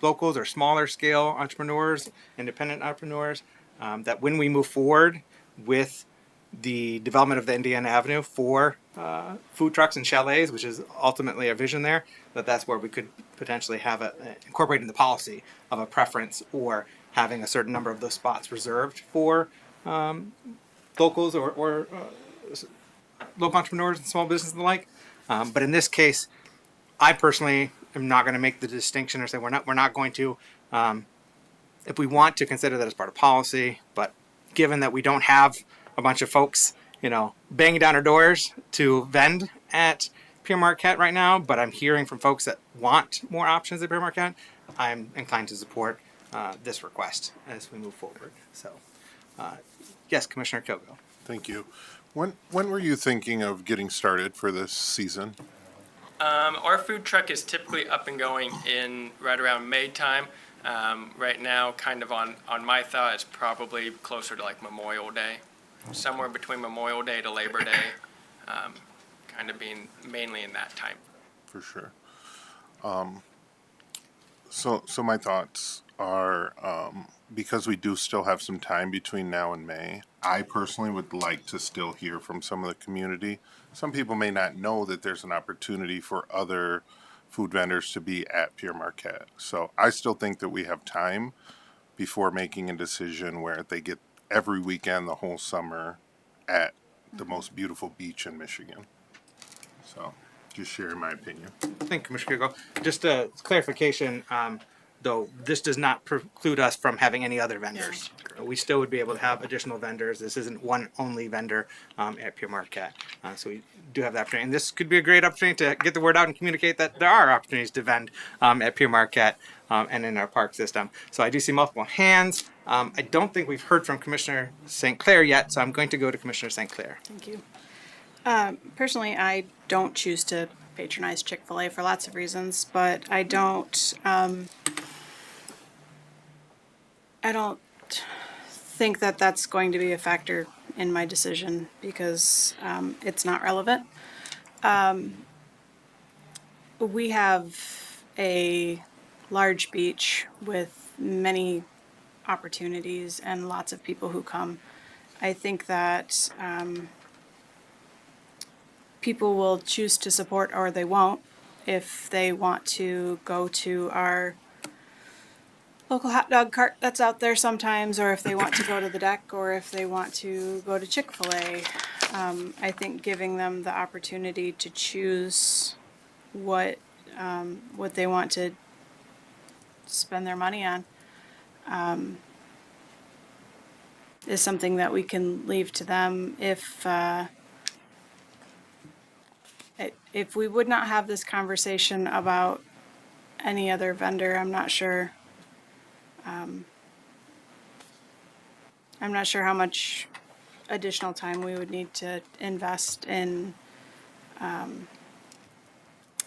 locals or smaller scale entrepreneurs, independent entrepreneurs, that when we move forward with the development of the Indiana Avenue for food trucks and chalets, which is ultimately our vision there, that's where we could potentially have incorporate in the policy of a preference or having a certain number of those spots reserved for locals or local entrepreneurs and small businesses and the like. But in this case, I personally am not going to make the distinction or say we're not going to. If we want to consider that as part of policy, but given that we don't have a bunch of folks, banging down our doors to vend at Pure Marquette right now, but I'm hearing from folks that want more options at Pure Marquette, I'm inclined to support this request as we move forward. So, yes, Commissioner Kilgo. Thank you. When were you thinking of getting started for this season? Our food truck is typically up and going in right around May time. Right now, kind of on my thought, it's probably closer to like Memorial Day, somewhere between Memorial Day to Labor Day, kind of being mainly in that time. For sure. So my thoughts are, because we do still have some time between now and May, I personally would like to still hear from some of the community. Some people may not know that there's an opportunity for other food vendors to be at Pure Marquette. So I still think that we have time before making a decision where they get every weekend the whole summer at the most beautiful beach in Michigan. So just sharing my opinion. Thank you, Commissioner Kilgo. Just a clarification, though, this does not preclude us from having any other vendors. We still would be able to have additional vendors. This isn't one only vendor at Pure Marquette. So we do have that opportunity. And this could be a great opportunity to get the word out and communicate that there are opportunities to vend at Pure Marquette and in our park system. So I do see multiple hands. I don't think we've heard from Commissioner St. Clair yet, so I'm going to go to Commissioner St. Clair. Thank you. Personally, I don't choose to patronize Chick-fil-A for lots of reasons, but I don't think that that's going to be a factor in my decision because it's not relevant. We have a large beach with many opportunities and lots of people who come. I think that people will choose to support or they won't if they want to go to our local hot dog cart that's out there sometimes, or if they want to go to the deck, or if they want to go to Chick-fil-A. I think giving them the opportunity to choose what they want to spend their money on is something that we can leave to them. If we would not have this conversation about any other vendor, I'm not sure I'm not sure how much additional time we would need to invest in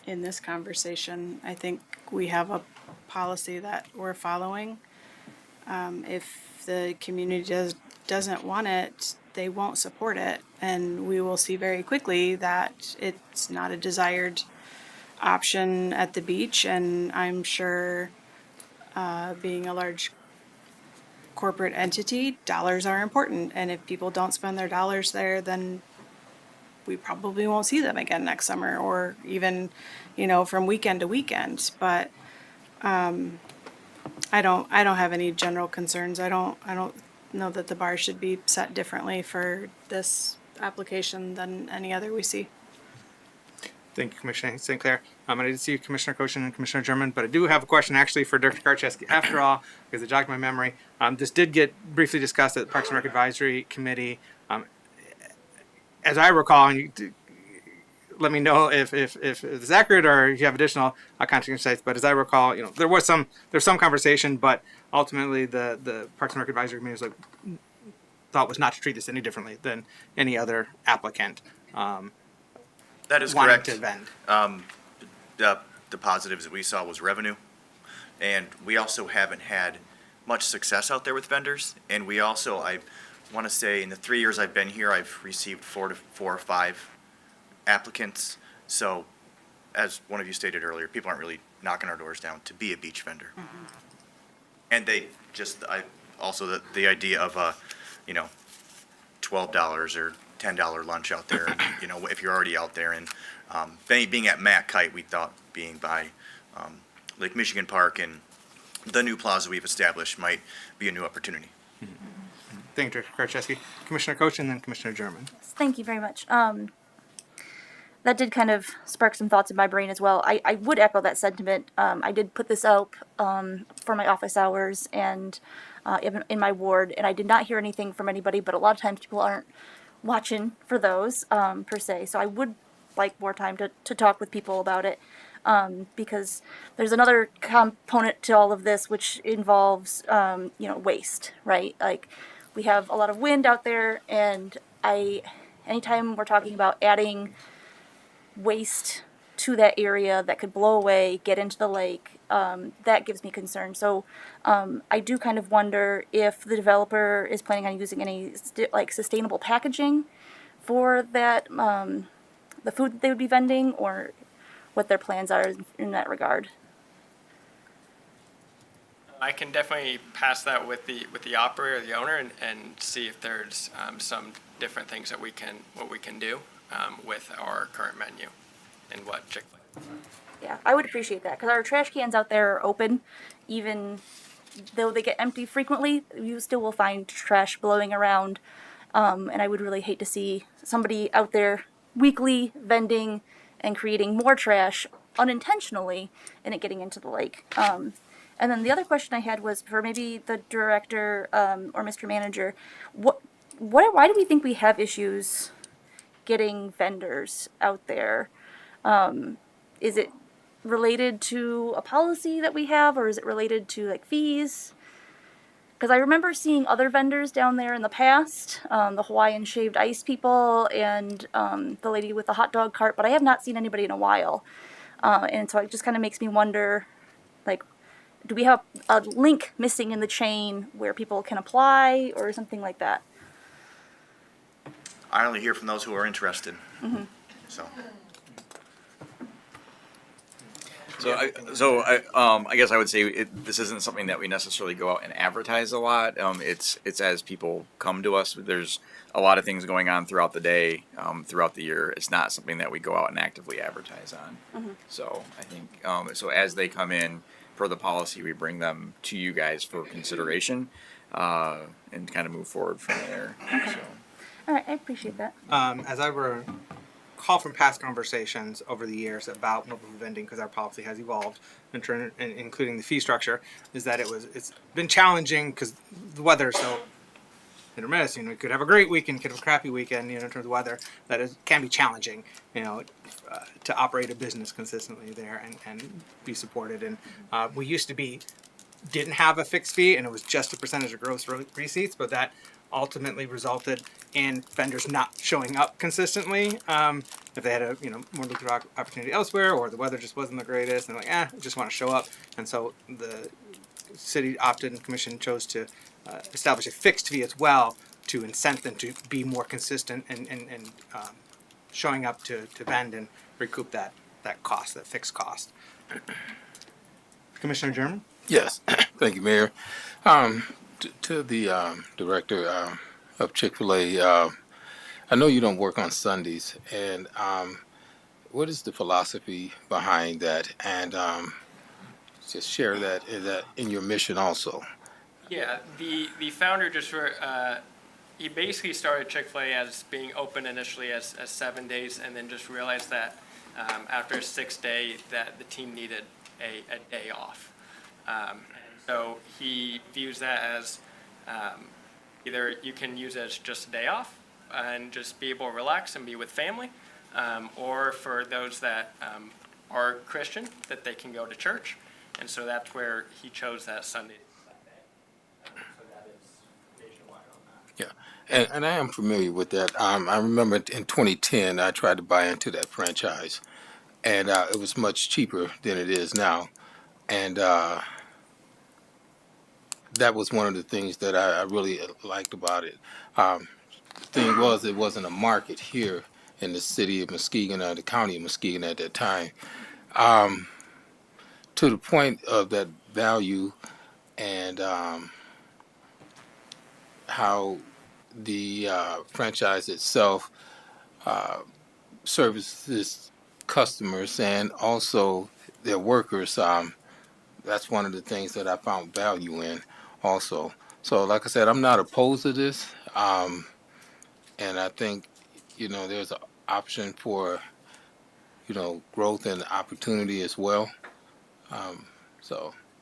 this conversation. I think we have a policy that we're following. If the community doesn't want it, they won't support it, and we will see very quickly that it's not a desired option at the beach. And I'm sure, being a large corporate entity, dollars are important, and if people don't spend their dollars there, then we probably won't see them again next summer, or even, from weekend to weekend. But I don't have any general concerns. I don't know that the bar should be set differently for this application than any other we see. Thank you, Commissioner St. Clair. I did see Commissioner Koshin and Commissioner German, but I do have a question actually for Director Karcheski. After all, because it jogged my memory, this did get briefly discussed at the Parks and Rec Advisory Committee. As I recall, and you let me know if it's accurate or if you have additional contact insights. But as I recall, there's some conversation, but ultimately the Parks and Rec Advisory Committee thought was not to treat this any differently than any other applicant. That is wanting correct. To vend. The positives that we saw was revenue, and we also haven't had much success out there with vendors. And we also, I want to say, in the 3 years I've been here, I've received 4 or 5 applicants. So, as one of you stated earlier, people aren't really knocking our doors down to be a beach vendor. Mm-hmm. And they just, also the idea of $12 or $10 lunch out there, if you're already out there. And being at Matt Kite, we thought being by Lake Michigan Park and the new plaza we've established might be a new opportunity. Thank you, Director Karcheski. Commissioner Coach and then Commissioner German. Thank you very much. That did kind of spark some thoughts in my brain as well. I would echo that sentiment. I did put this up for my office hours and in my ward, and I did not hear anything from anybody, but a lot of times people aren't watching for those per se. So I would like more time to talk with people about it, because there's another component to all of this, which involves waste, right? Like, we have a lot of wind out there, and anytime we're talking about adding waste to that area that could blow away, get into the lake, that gives me concern. So I do kind of wonder if the developer is planning on using any sustainable packaging for that, the food that they would be vending, or what their plans are in that regard. I can definitely pass that with the operator, the owner, and see if there's some different things that we can do with our current menu and what Chick-fil-A. Yeah, I would appreciate that, because our trash cans out there are open. Even though they get empty frequently, you still will find trash blowing around, and I would really hate to see somebody out there weekly vending and creating more trash unintentionally and it getting into the lake. And then the other question I had was for maybe the director or Mr. Manager. Why do we think we have issues getting vendors out there? Is it related to a policy that we have, or is it related to fees? Because I remember seeing other vendors down there in the past, the Hawaiian shaved ice people and the lady with the hot dog cart, but I have not seen anybody in a while. And so it just kind of makes me wonder, do we have a link missing in the chain where people can apply or something like that? I only hear from those who are interested. Mm-hmm. So I guess I would say this isn't something that we necessarily go out and advertise a lot. It's as people come to us. There's a lot of things going on throughout the day, throughout the year. It's not something that we go out and actively advertise on. Mm-hmm. So I think so as they come in, per the policy, we bring them to you guys for consideration, and kind of move forward from there. Okay. So. All right, I appreciate that. As I recall from past conversations over the years about mobile vending, because our policy has evolved, including the fee structure, is that it's been challenging because the weather is so hit or miss. We could have a great weekend, could have a crappy weekend, in terms of weather. That can be challenging, to operate a business consistently there and be supported. And we used to be didn't have a fixed fee and it was just a percentage of gross receipts, but that ultimately resulted in vendors not showing up consistently. If they had a more lucrative opportunity elsewhere, or the weather just wasn't the greatest, and like, I just want to show up. And so the city opted and commission chose to establish a fixed fee as well to incent them to be more consistent and showing up to vend and recoup that cost, that fixed cost. Commissioner German? Yes, thank you, Mayor. To the director of Chick-fil-A, I know you don't work on Sundays, and what is the philosophy behind that? And just share that in your mission also. Yeah, the founder just he basically started Chick-fil-A as being open initially as 7 days, and then just realized that after a 6th day that the team needed a day off. And so he views that as either you can use it as just a day off and just be able to relax and be with family, or for those that are Christian, that they can go to church. And so that's where he chose that Sunday. So that is nationwide on that. Yeah, and I am familiar with that. I remember in 2010, I tried to buy into that franchise, and it was much cheaper than it is now. And that was one of the things that I really liked about it. The thing was, it wasn't a market here in the city of Muskegon or the county of Muskegon at that time. To the point of that value and how the franchise itself services customers and also their workers, that's one of the things that I found value in also. So like I said, I'm not opposed to this. And I think, there's an option for, growth and opportunity as well. And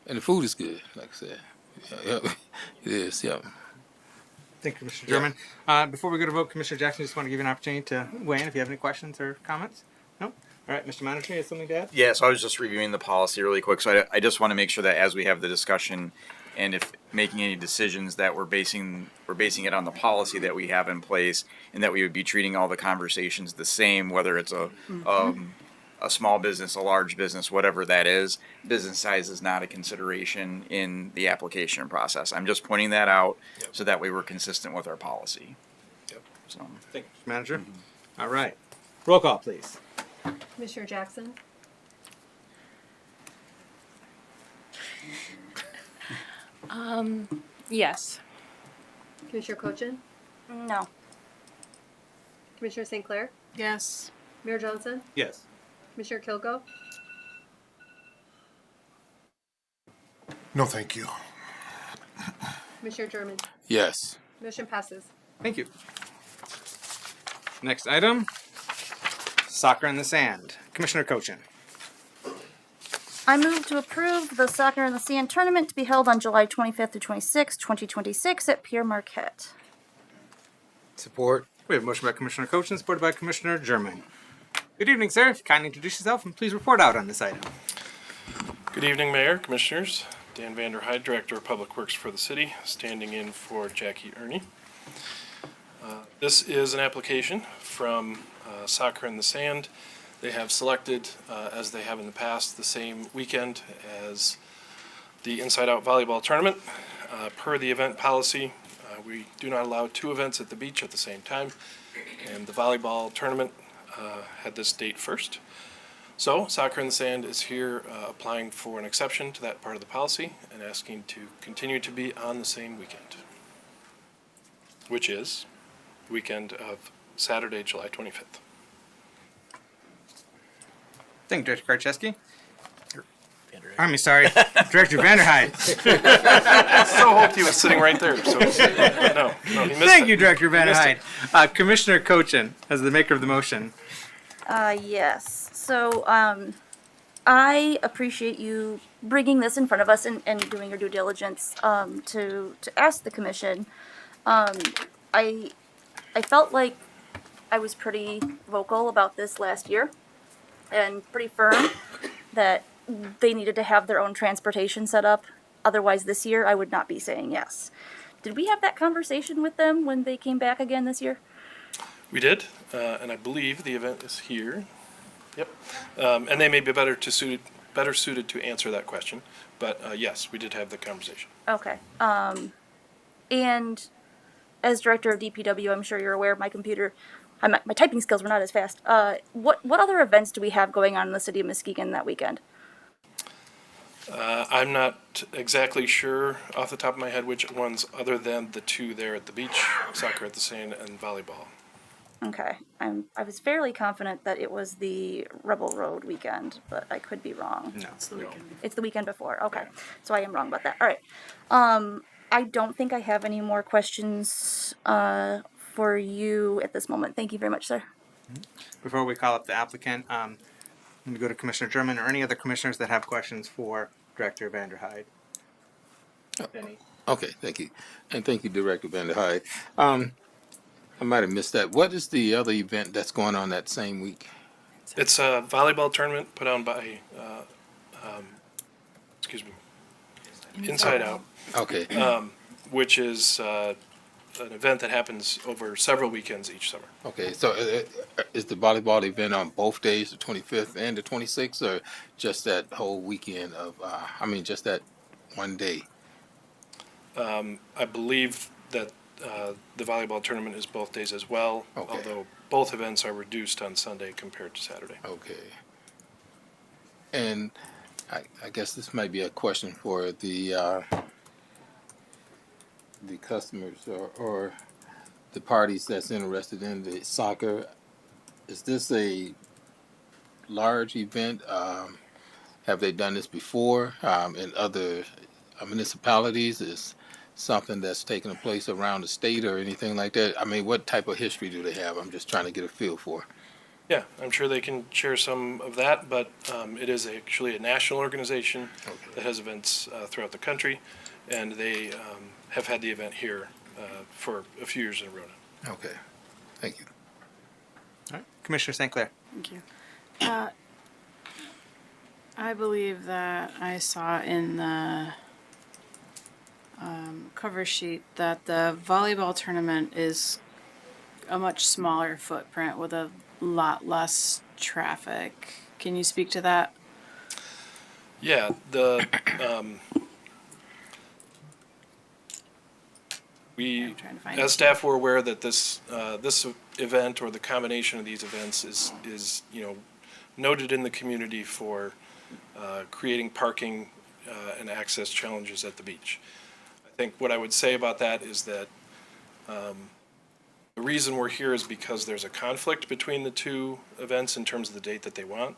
the food is good, like I said. Yeah, it is, yeah. Thank you, Commissioner German. Before we go to vote, Commissioner Jackson, just want to give you an opportunity to weigh in if you have any questions or comments. No? All right, Mr. Manager, you have something to add? Yeah, so I was just reviewing the policy really quick. So I just want to make sure that as we have the discussion and if making any decisions that we're basing it on the policy that we have in place, and that we would be treating all the conversations the same, whether it's a small business, a large business, whatever that is. Business size is not a consideration in the application process. I'm just pointing that out so that way we're consistent with our policy. Yep. So. Thank you, Mr. Manager. All right. Roll call, please. Commissioner Jackson? Yes. Commissioner Cochin? No. Commissioner St. Clair? Yes. Mayor Johnson? Yes. Commissioner Kilgo? No, thank you. Commissioner German? Yes. Motion passes. Thank you. Next item, soccer in the sand. Commissioner Cochin. I move to approve the Soccer in the Sand tournament to be held on July 25th through 26th, 2026 at Pierre Marquette. Support. We have a motion by Commissioner Cochin, supported by Commissioner German. Good evening, sir. If you kindly introduce yourself and please report out on this item. Good evening, Mayor, Commissioners. Dan Vanderhyde, Director of Public Works for the city, standing in for Jackie Ernie. This is an application from Soccer in the Sand. They have selected, as they have in the past, the same weekend as the Inside Out Volleyball Tournament. Per the event policy, we do not allow 2 events at the beach at the same time, and the volleyball tournament had this date first. So Soccer in the Sand is here applying for an exception to that part of the policy and asking to continue to be on the same weekend, which is the weekend of Saturday, July 25th. Thank you, Director Karczewski. Sorry, Director Vanderhyde. I so hoped he was sitting right there. So, no, he missed Thank it. you, Director He missed Vanderhyde. it. Commissioner Cochin, as the maker of the motion. Yes. So, I appreciate you bringing this in front of us and doing your due diligence to ask the commission. I felt like I was pretty vocal about this last year and pretty firm that they needed to have their own transportation set up. Otherwise, this year, I would not be saying yes. Did we have that conversation with them when they came back again this year? We did, and I believe the event is here. Yep. And they may be better suited to answer that question. But yes, we did have the conversation. Okay. And as director of DPW, I'm sure you're aware of my computer. My typing skills were not as fast. What other events do we have going on in the city of Muskegon that weekend? I'm not exactly sure off the top of my head which ones, other than the two there at the beach, soccer at the sand and volleyball. Okay. I was fairly confident that it was the Rebel Road weekend, but I could be wrong. No, it's the weekend. It's the weekend before. Okay. So I am wrong about that. All right. I don't think I have any more questions for you at this moment. Thank you very much, sir. Before we call up the applicant, let me go to Commissioner German or any other commissioners that have questions for Director Vanderhyde. Any? Okay, thank you. And thank you, Director Vanderhyde. I might have missed that. What is the other event that's going on that same week? It's a volleyball tournament put on by, Inside Out. Okay. Which is an event that happens over several weekends each summer. Okay, so is the volleyball event on both days, the 25th and the 26th, or just that whole weekend of, just that one day? I believe that the volleyball tournament is both days as well, although both events are reduced on Sunday compared to Saturday. Okay. And I guess this might be a question for the customers or the parties that's interested in the soccer. Is this a large event? Have they done this before in other municipalities? Is something that's taken place around the state or anything like that? I mean, what type of history do they have? I'm just trying to get a feel for. Yeah, I'm sure they can share some of that, but it is actually a national organization that has events throughout the country, and they have had the event here for a few years in a row now. Okay, thank you. All right, Commissioner St. Clair. Thank you. I believe that I saw in the cover sheet that the volleyball tournament is a much smaller footprint with a lot less traffic. Can you speak to that? Yeah, we, as staff, were aware that this event or the combination of these events is noted in the community for creating parking and access challenges at the beach. I think what I would say about that is that the reason we're here is because there's a conflict between the two events in terms of the date that they want.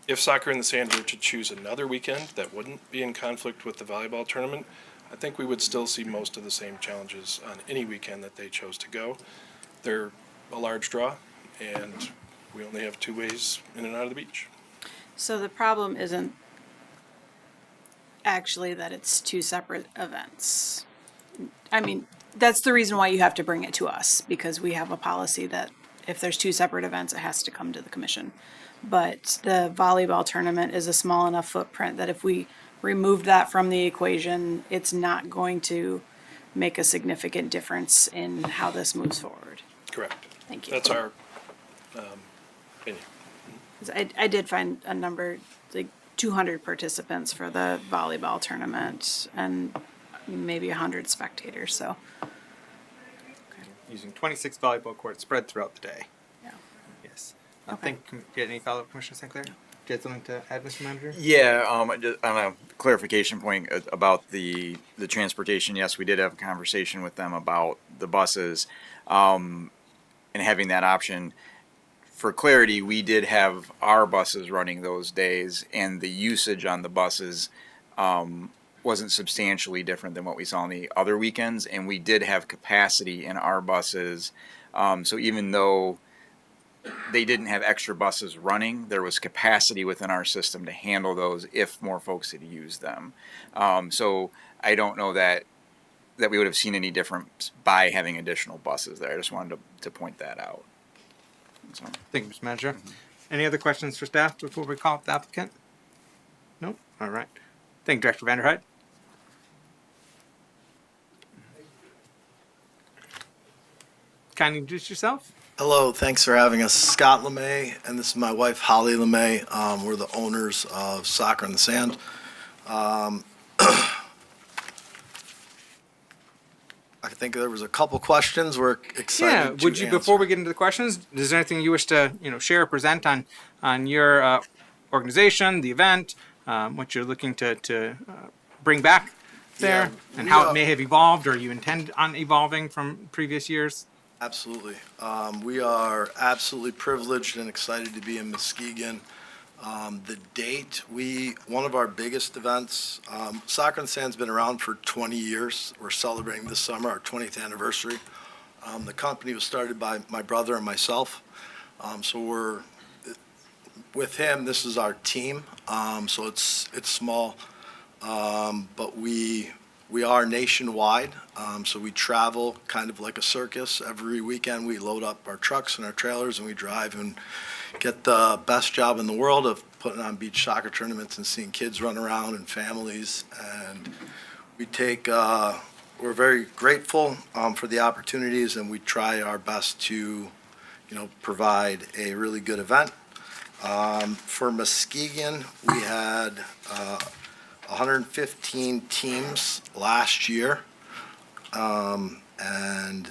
If Soccer in the Sand were to choose another weekend that wouldn't be in conflict with the volleyball tournament, I think we would still see most of the same challenges on any weekend that they chose to go. They're a large draw, and we only have 2 ways in and out of the beach. So the problem isn't actually that it's 2 separate events. I mean, that's the reason why you have to bring it to us, because we have a policy that if there's 2 separate events, it has to come to the commission. But the volleyball tournament is a small enough footprint that if we removed that from the equation, it's not going to make a significant difference in how this moves forward. Correct. Thank you. That's our opinion. I did find a number, like 200 participants for the volleyball tournament and maybe 100 spectators, so. Using 26 volleyball courts spread throughout the day. Yeah. Yes. I think, do you have any follow-up, Commissioner St. Clair? Do you have something to add, Mr. Manager? Yeah, just on a clarification point about the transportation, yes, we did have a conversation with them about the buses and having that option. For clarity, we did have our buses running those days, and the usage on the buses wasn't substantially different than what we saw on the other weekends, and we did have capacity in our buses. So even though they didn't have extra buses running, there was capacity within our system to handle those if more folks had used them. So I don't know that we would have seen any difference by having additional buses there. I just wanted to point that out. So. Thank you, Mr. Manager. Any other questions for staff before we call up the applicant? Nope. All right. Thank you, Director Vanderhyde. Kindly introduce yourself. Hello, thanks for having us. Scott LeMay, and this is my wife, Holly LeMay. We're the owners of Soccer on the Sand. I think there was a couple questions. We're excited Yeah, to would you, answer. before we get into the questions, is there anything you wish to, share or present on your organization, the event, what you're looking to bring back there, Yeah, and we how it are- may have evolved or you intend on evolving from previous years? Absolutely. We are absolutely privileged and excited to be in Muskegon. The date, one of our biggest events, Soccer on the Sand's been around for 20 years. We're celebrating this summer our 20th anniversary. The company was started by my brother and myself. So with him, this is our team. So it's small, but we are nationwide. So we travel kind of like a circus. Every weekend, we load up our trucks and our trailers and we drive and get the best job in the world of putting on beach soccer tournaments and seeing kids run around and families. And we're very grateful for the opportunities, and we try our best to, provide a really good event. For Muskegon, we had 115 teams last year, and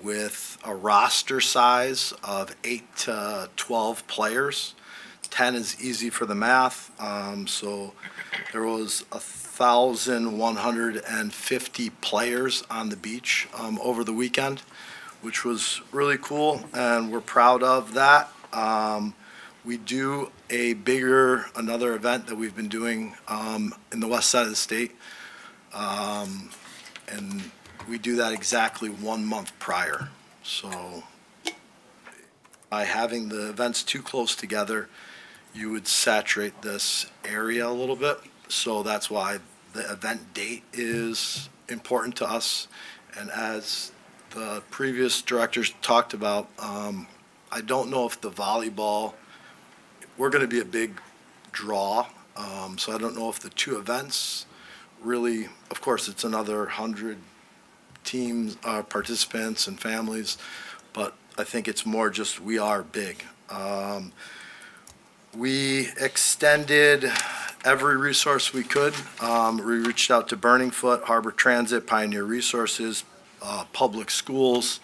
with a roster size of 8 to 12 players. 10 is easy for the math. So there was 1,150 players on the beach over the weekend, which was really cool, and we're proud of that. We do another event that we've been doing in the west side of the state, and we do that exactly 1 month prior. So by having the events too close together, you would saturate this area a little bit. So that's why the event date is important to us. And as the previous directors talked about, I don't know if the volleyball, we're going to be a big draw. So I don't know if the two events really, of course, it's another 100 teams, participants and families, but I think it's more just we are big. We extended every resource we could. We reached out to Burning Foot, Harbor Transit, Pioneer Resources, public schools,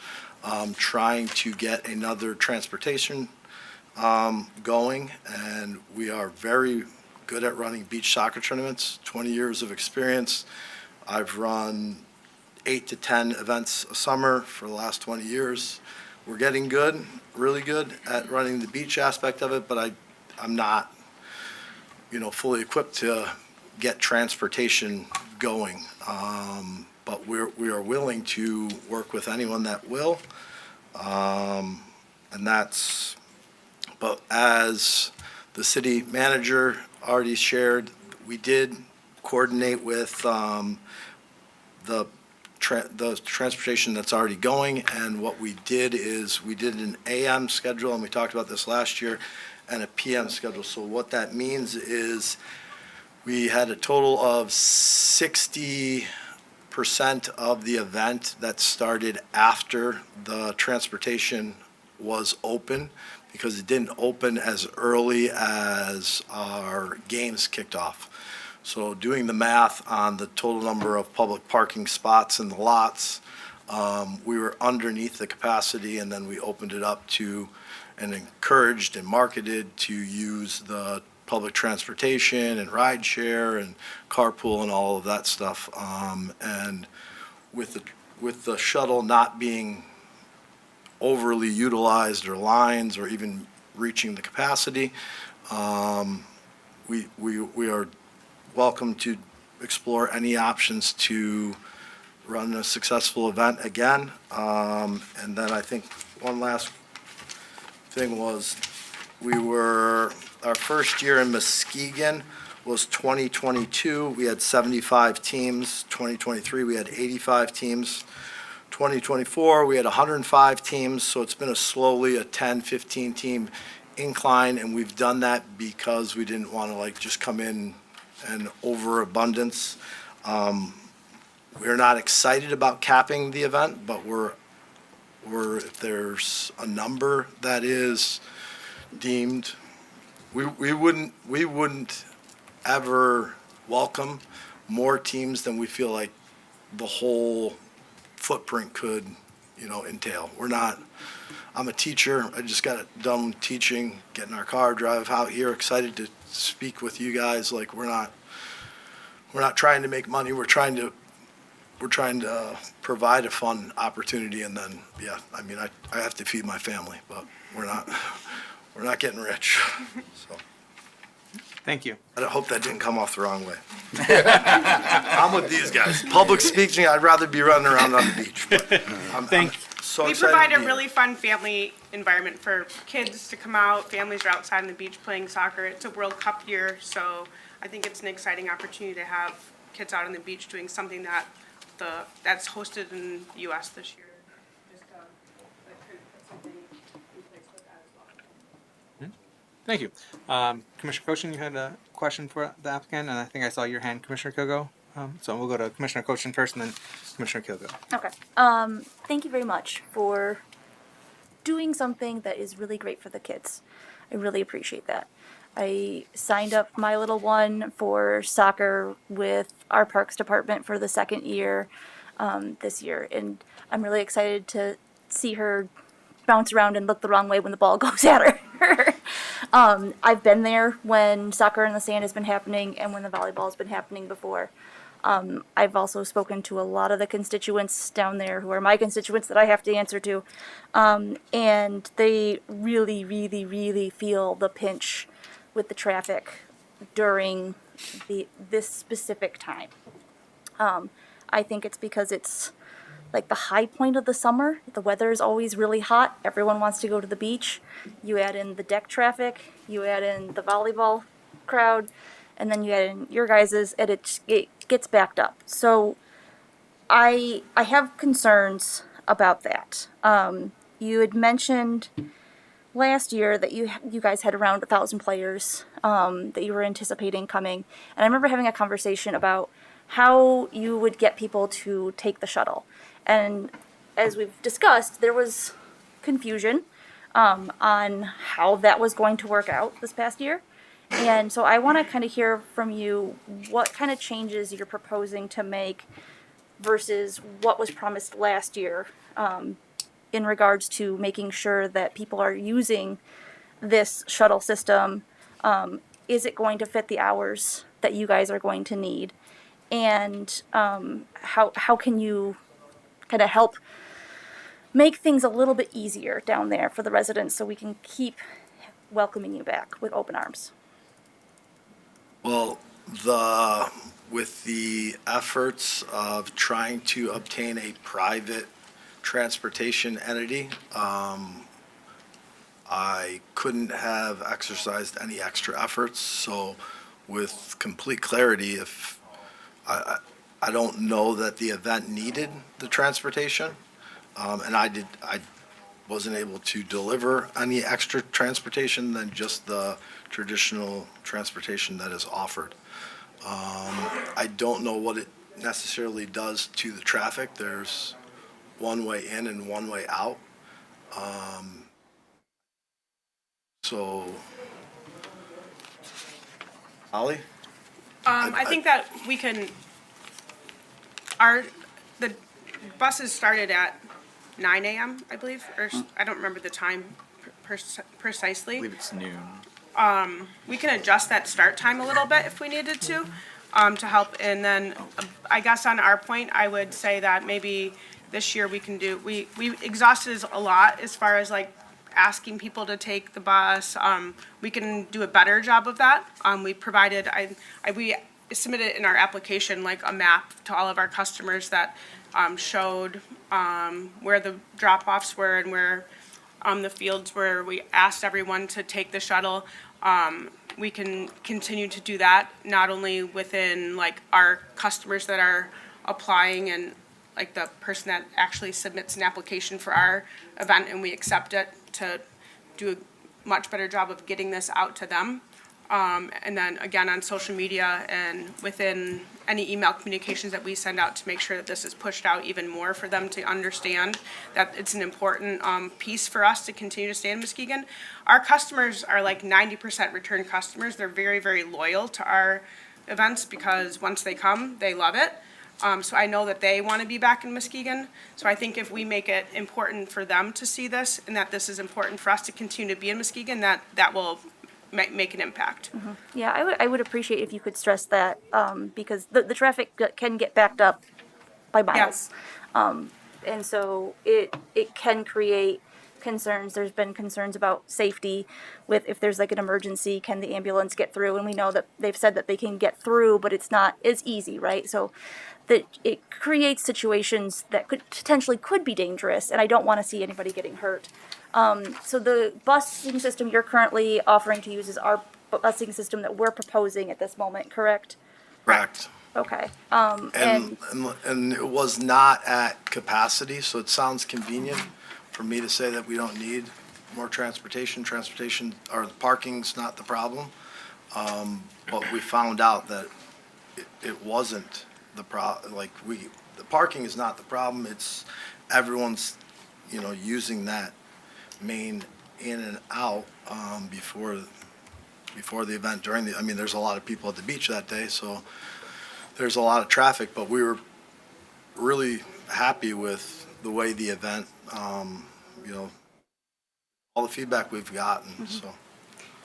trying to get another transportation going, and we are very good at running beach soccer tournaments, 20 years of experience. I've run 8 to 10 events a summer for the last 20 years. We're getting good, really good at running the beach aspect of it, but I'm not, fully equipped to get transportation going. But we are willing to work with anyone that will. But as the city manager already shared, we did coordinate with the transportation that's already going, and what we did is we did an AM schedule, and we talked about this last year, and a PM schedule. So what that means is we had a total of 60% of the event that started after the transportation was open, because it didn't open as early as our games kicked off. So doing the math on the total number of public parking spots in the lots, we were underneath the capacity, and then we opened it up to and encouraged and marketed to use the public transportation and ride share and carpool and all of that stuff. And with the shuttle not being overly utilized, or lines, or even reaching the capacity, we are welcome to explore any options to run a successful event again. And then I think one last thing was, our first year in Muskegon was 2022. We had 75 teams. 2023, we had 85 teams. 2024, we had 105 teams, so it's been slowly a 10, 15 team incline, and we've done that because we didn't want to just come in and overabundance. We're not excited about capping the event, but if there's a number that is deemed, we wouldn't ever welcome more teams than we feel like the whole footprint could, entail. I'm a teacher. I just got done teaching, get in our car, drive out here, excited to speak with you guys. Like, we're not trying to make money. We're trying to provide a fun opportunity, and then, I have to feed my family, but we're not getting rich. So Thank you. I hope that didn't come off the wrong way. I'm with these guys. Public speaking, I'd rather be running around on the beach. But I'm so We excited provide to a be really here. fun family environment for kids to come out. Families are outside on the beach playing soccer. It's a World Cup year, so I think it's an exciting opportunity to have kids out on the beach doing something that's hosted in the U.S. this year. Just to put something in place with that as well. Thank you. Commissioner Cochin, you had a question for the applicant, and I think I saw your hand, Commissioner Kilgo. So we'll go to Commissioner Cochin first, and then Commissioner Kilgo. Okay. Thank you very much for doing something that is really great for the kids. I really appreciate that. I signed up my little one for soccer with our Parks Department for the second year this year, and I'm really excited to see her bounce around and look the wrong way when the ball goes at her. I've been there when soccer in the sand has been happening and when the volleyball has been happening before. I've also spoken to a lot of the constituents down there who are my constituents that I have to answer to, and they really, really, really feel the pinch with the traffic during this specific time. I think it's because it's like the high point of the summer. The weather is always really hot. Everyone wants to go to the beach. You add in the deck traffic, you add in the volleyball crowd, and then you add in your guys's, and it gets backed up. So I have concerns about that. You had mentioned last year that you guys had around 1,000 players that you were anticipating coming, and I remember having a conversation about how you would get people to take the shuttle. And as we've discussed, there was confusion on how that was going to work out this past year. And so I want to kind of hear from you what kind of changes you're proposing to make versus what was promised last year in regards to making sure that people are using this shuttle system. Is it going to fit the hours that you guys are going to need? And how can you kind of help make things a little bit easier down there for the residents so we can keep welcoming you back with open arms? Well, with the efforts of trying to obtain a private transportation entity, I couldn't have exercised any extra efforts. So with complete clarity, if I don't know that the event needed the transportation, and I wasn't able to deliver any extra transportation than just the traditional transportation that is offered. I don't know what it necessarily does to the traffic. There's one way in and one way out. So, Holly? I think that we can, the buses started at 9 a.m., I believe, or I don't remember the time precisely. I believe it's noon. We can adjust that start time a little bit if we needed to help. And then I guess on our point, I would say that maybe this year we can we exhausted a lot as far as like asking people to take the bus. We can do a better job of that. We provided, we submitted in our application like a map to all of our customers that showed where the drop-offs were and where the fields were. We asked everyone to take the shuttle. We can continue to do that, not only within like our customers that are applying and like the person that actually submits an application for our event and we accept it, to do a much better job of getting this out to them. And then again on social media and within any email communications that we send out to make sure that this is pushed out even more for them to understand that it's an important piece for us to continue to stay in Muskegon. Our customers are like 90% return customers. They're very, very loyal to our events because once they come, they love it. So I know that they want to be back in Muskegon. So I think if we make it important for them to see this and that this is important for us to continue to be in Muskegon, that will make an impact. Yeah, I would appreciate if you could stress that, because the traffic can get backed up by miles. And so it can create concerns. There's been concerns about safety with if there's like an emergency, can the ambulance get through? And we know that they've said that they can get through, but it's not as easy, right? So that it creates situations that could be dangerous, and I don't want to see anybody getting hurt. So the busing system you're currently offering to use is our busing system that we're proposing at this moment, correct? Correct. Okay. And it was not at capacity, so it sounds convenient for me to say that we don't need more transportation. Transportation, or the parking's not the problem. But we found out that it wasn't the the parking is not the problem. It's everyone's, using that main in and out before the event. There's a lot of people at the beach that day, so there's a lot of traffic, but we were really happy with the way the event, all the feedback we've gotten, so.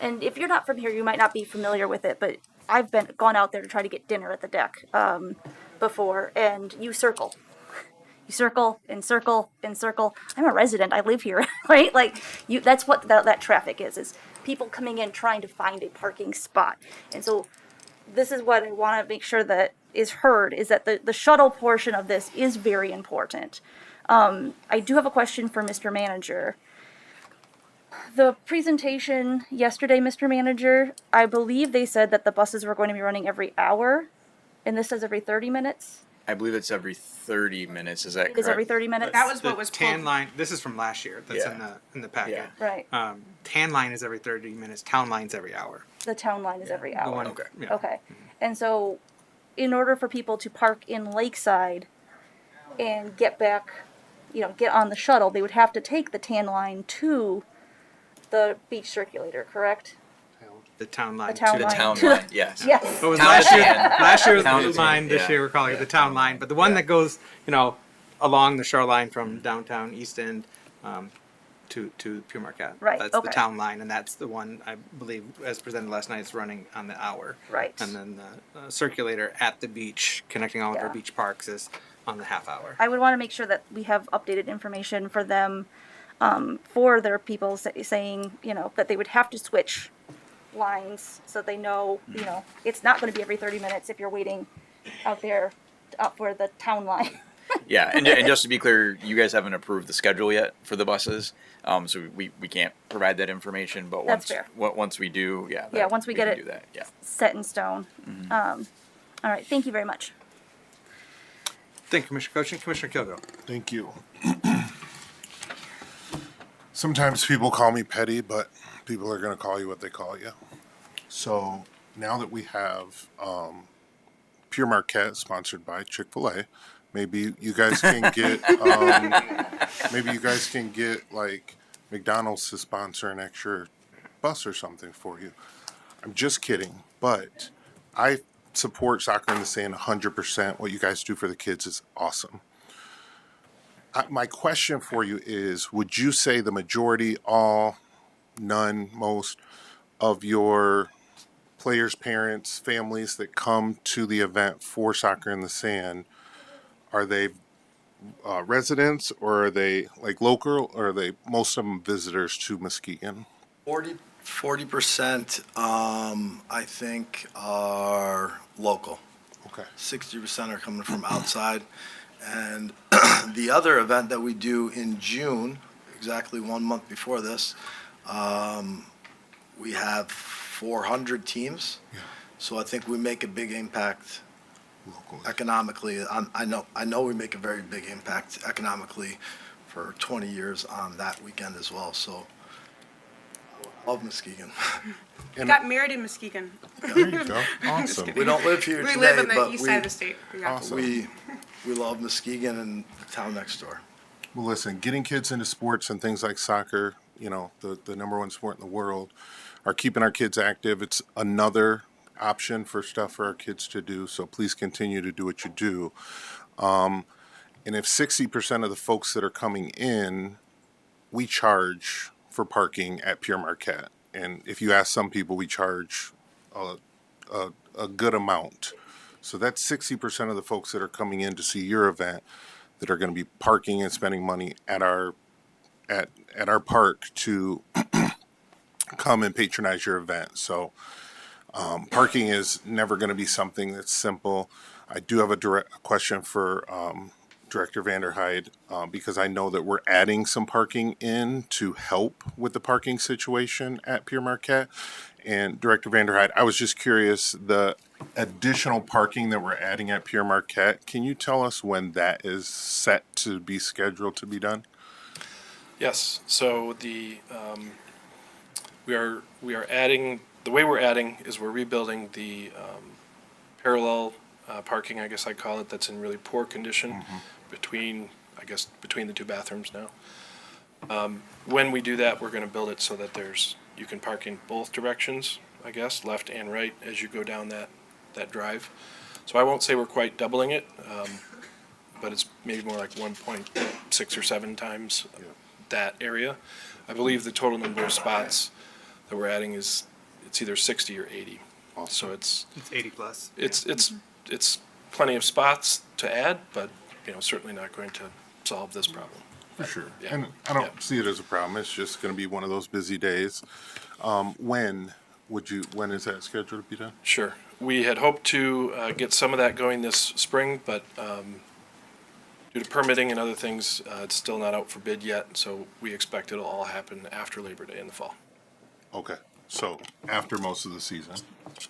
And if you're not from here, you might not be familiar with it, but I've gone out there to try to get dinner at the deck before, and you circle. You circle and circle and circle. I'm a resident. I live here, right? That's what that traffic is people coming in trying to find a parking spot. And so this is what I want to make sure that is heard, is that the shuttle portion of this is very important. I do have a question for Mr. Manager. The presentation yesterday, Mr. Manager, I believe they said that the buses were going to be running every hour, and this says every 30 minutes? I believe it's every 30 minutes. Is that correct? It is every 30 minutes? That was what The was tan pulled. line, this is from last year, that's Yeah. in the packet. Right. Tan line is every 30 minutes, town line's every hour. The town line is every The hour. one- Okay. yeah. Okay. And so, in order for people to park in Lakeside and get back, get on the shuttle, they would have to take the tan line to the beach circulator, correct? The town line. The town to The line. town line, yes. Yes. What was Town last to year? tan. Last year was Town the to line. tan, This yeah. year we're calling it the town line. But the one that goes, along the shoreline from downtown East End to Pure Marquette. Right, That's okay. the town line, and that's the one I believe, as presented last night, is running on the hour. Right. And then the circulator at the beach, connecting all of our Yeah. beach parks, is on the half hour. I would want to make sure that we have updated information for them, for their people saying, that they would have to switch lines so they know, it's not going to be every 30 minutes if you're waiting out there for the town line. Yeah, and just to be clear, you guys haven't approved the schedule yet for the buses, so we can't provide that information. But That's once fair. once we do, Once we get can it do that. Yeah. set in stone. All right, thank you very much. Thank you, Commissioner Coaching. Commissioner Kilgo. Thank you. Sometimes people call me petty, but people are going to call you what they call you. So now that we have Pure Marquette sponsored by Chick-fil-A, maybe you guys can get like McDonald's to sponsor an extra bus or something for you. I'm just kidding, but I support Soccer in the Sand 100%. What you guys do for the kids is awesome. My question for you is, would you say the majority, all, none, most of your players' parents, families that come to the event for Soccer in the Sand, are they residents, or are they like local, or are they most of them visitors to Muskegon? 40%, I think, are local. Okay. 60% are coming from outside. And the other event that we do in June, exactly 1 month before this, we have 400 teams. Yeah. So I think we make a big impact Locally. economically. I know we make a very big impact economically for 20 years on that weekend as well. So Love Muskegon. Got married in Muskegon. There you go. Awesome. We don't live here We today, live in the but east we- side of the state. Yeah. Awesome. We love Muskegon and the town next door. Well, listen, getting kids into sports and things like soccer, the number one sport in the world, are keeping our kids active. It's another option for stuff for our kids to do. So please continue to do what you do. And if 60% of the folks that are coming in, we charge for parking at Pure Marquette. And if you ask some people, we charge a good amount. So that's 60% of the folks that are coming in to see your event that are going to be parking and spending money at our park to come and patronize your event. So parking is never going to be something that's simple. I do have a direct question for Director Vanderhyde, because I know that we're adding some parking in to help with the parking situation at Pure Marquette. And Director Vanderhyde, I was just curious, the additional parking that we're adding at Pure Marquette, can you tell us when that is set to be scheduled to be done? Yes, so we are adding, the way we're adding is we're rebuilding the parallel parking, I guess I call it, that's in really poor condition between the two bathrooms now. When we do that, we're going to build it so that you can park in both directions, I guess, left and right as you go down that drive. So I won't say we're quite doubling it, but it's maybe more like 1.6 or 7 times that area. I believe the total number of spots that we're adding it's either 60 or 80. So it's 80 plus. It's plenty of spots to add, but certainly not going to solve this problem. For sure. Yeah. And I don't see it as a problem. It's just going to be one of those busy days. When is that scheduled to be done? Sure. We had hoped to get some of that going this spring, but due to permitting and other things, it's still not out for bid yet. So we expect it'll all happen after Labor Day in the fall. Okay. So after most of the season.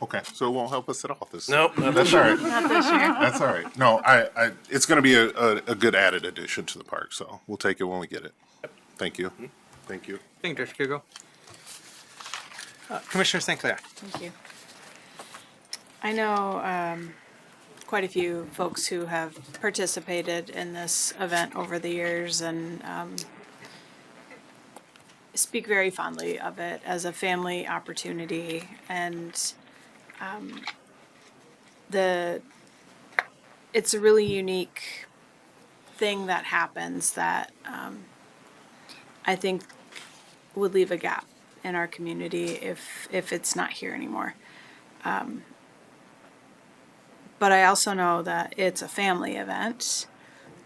Okay. So it won't help us at all. Nope, not That's this all year. right. Not this year. That's all right. No, it's going to be a good added addition to the park. So we'll take it when we get it. Thank you. Thank you. Thank you, Director Kugel. Commissioner St. Clair. Thank you. I know quite a few folks who have participated in this event over the years and speak very fondly of it as a family opportunity. And it's a really unique thing that happens that I think would leave a gap in our community if it's not here anymore. But I also know that it's a family event,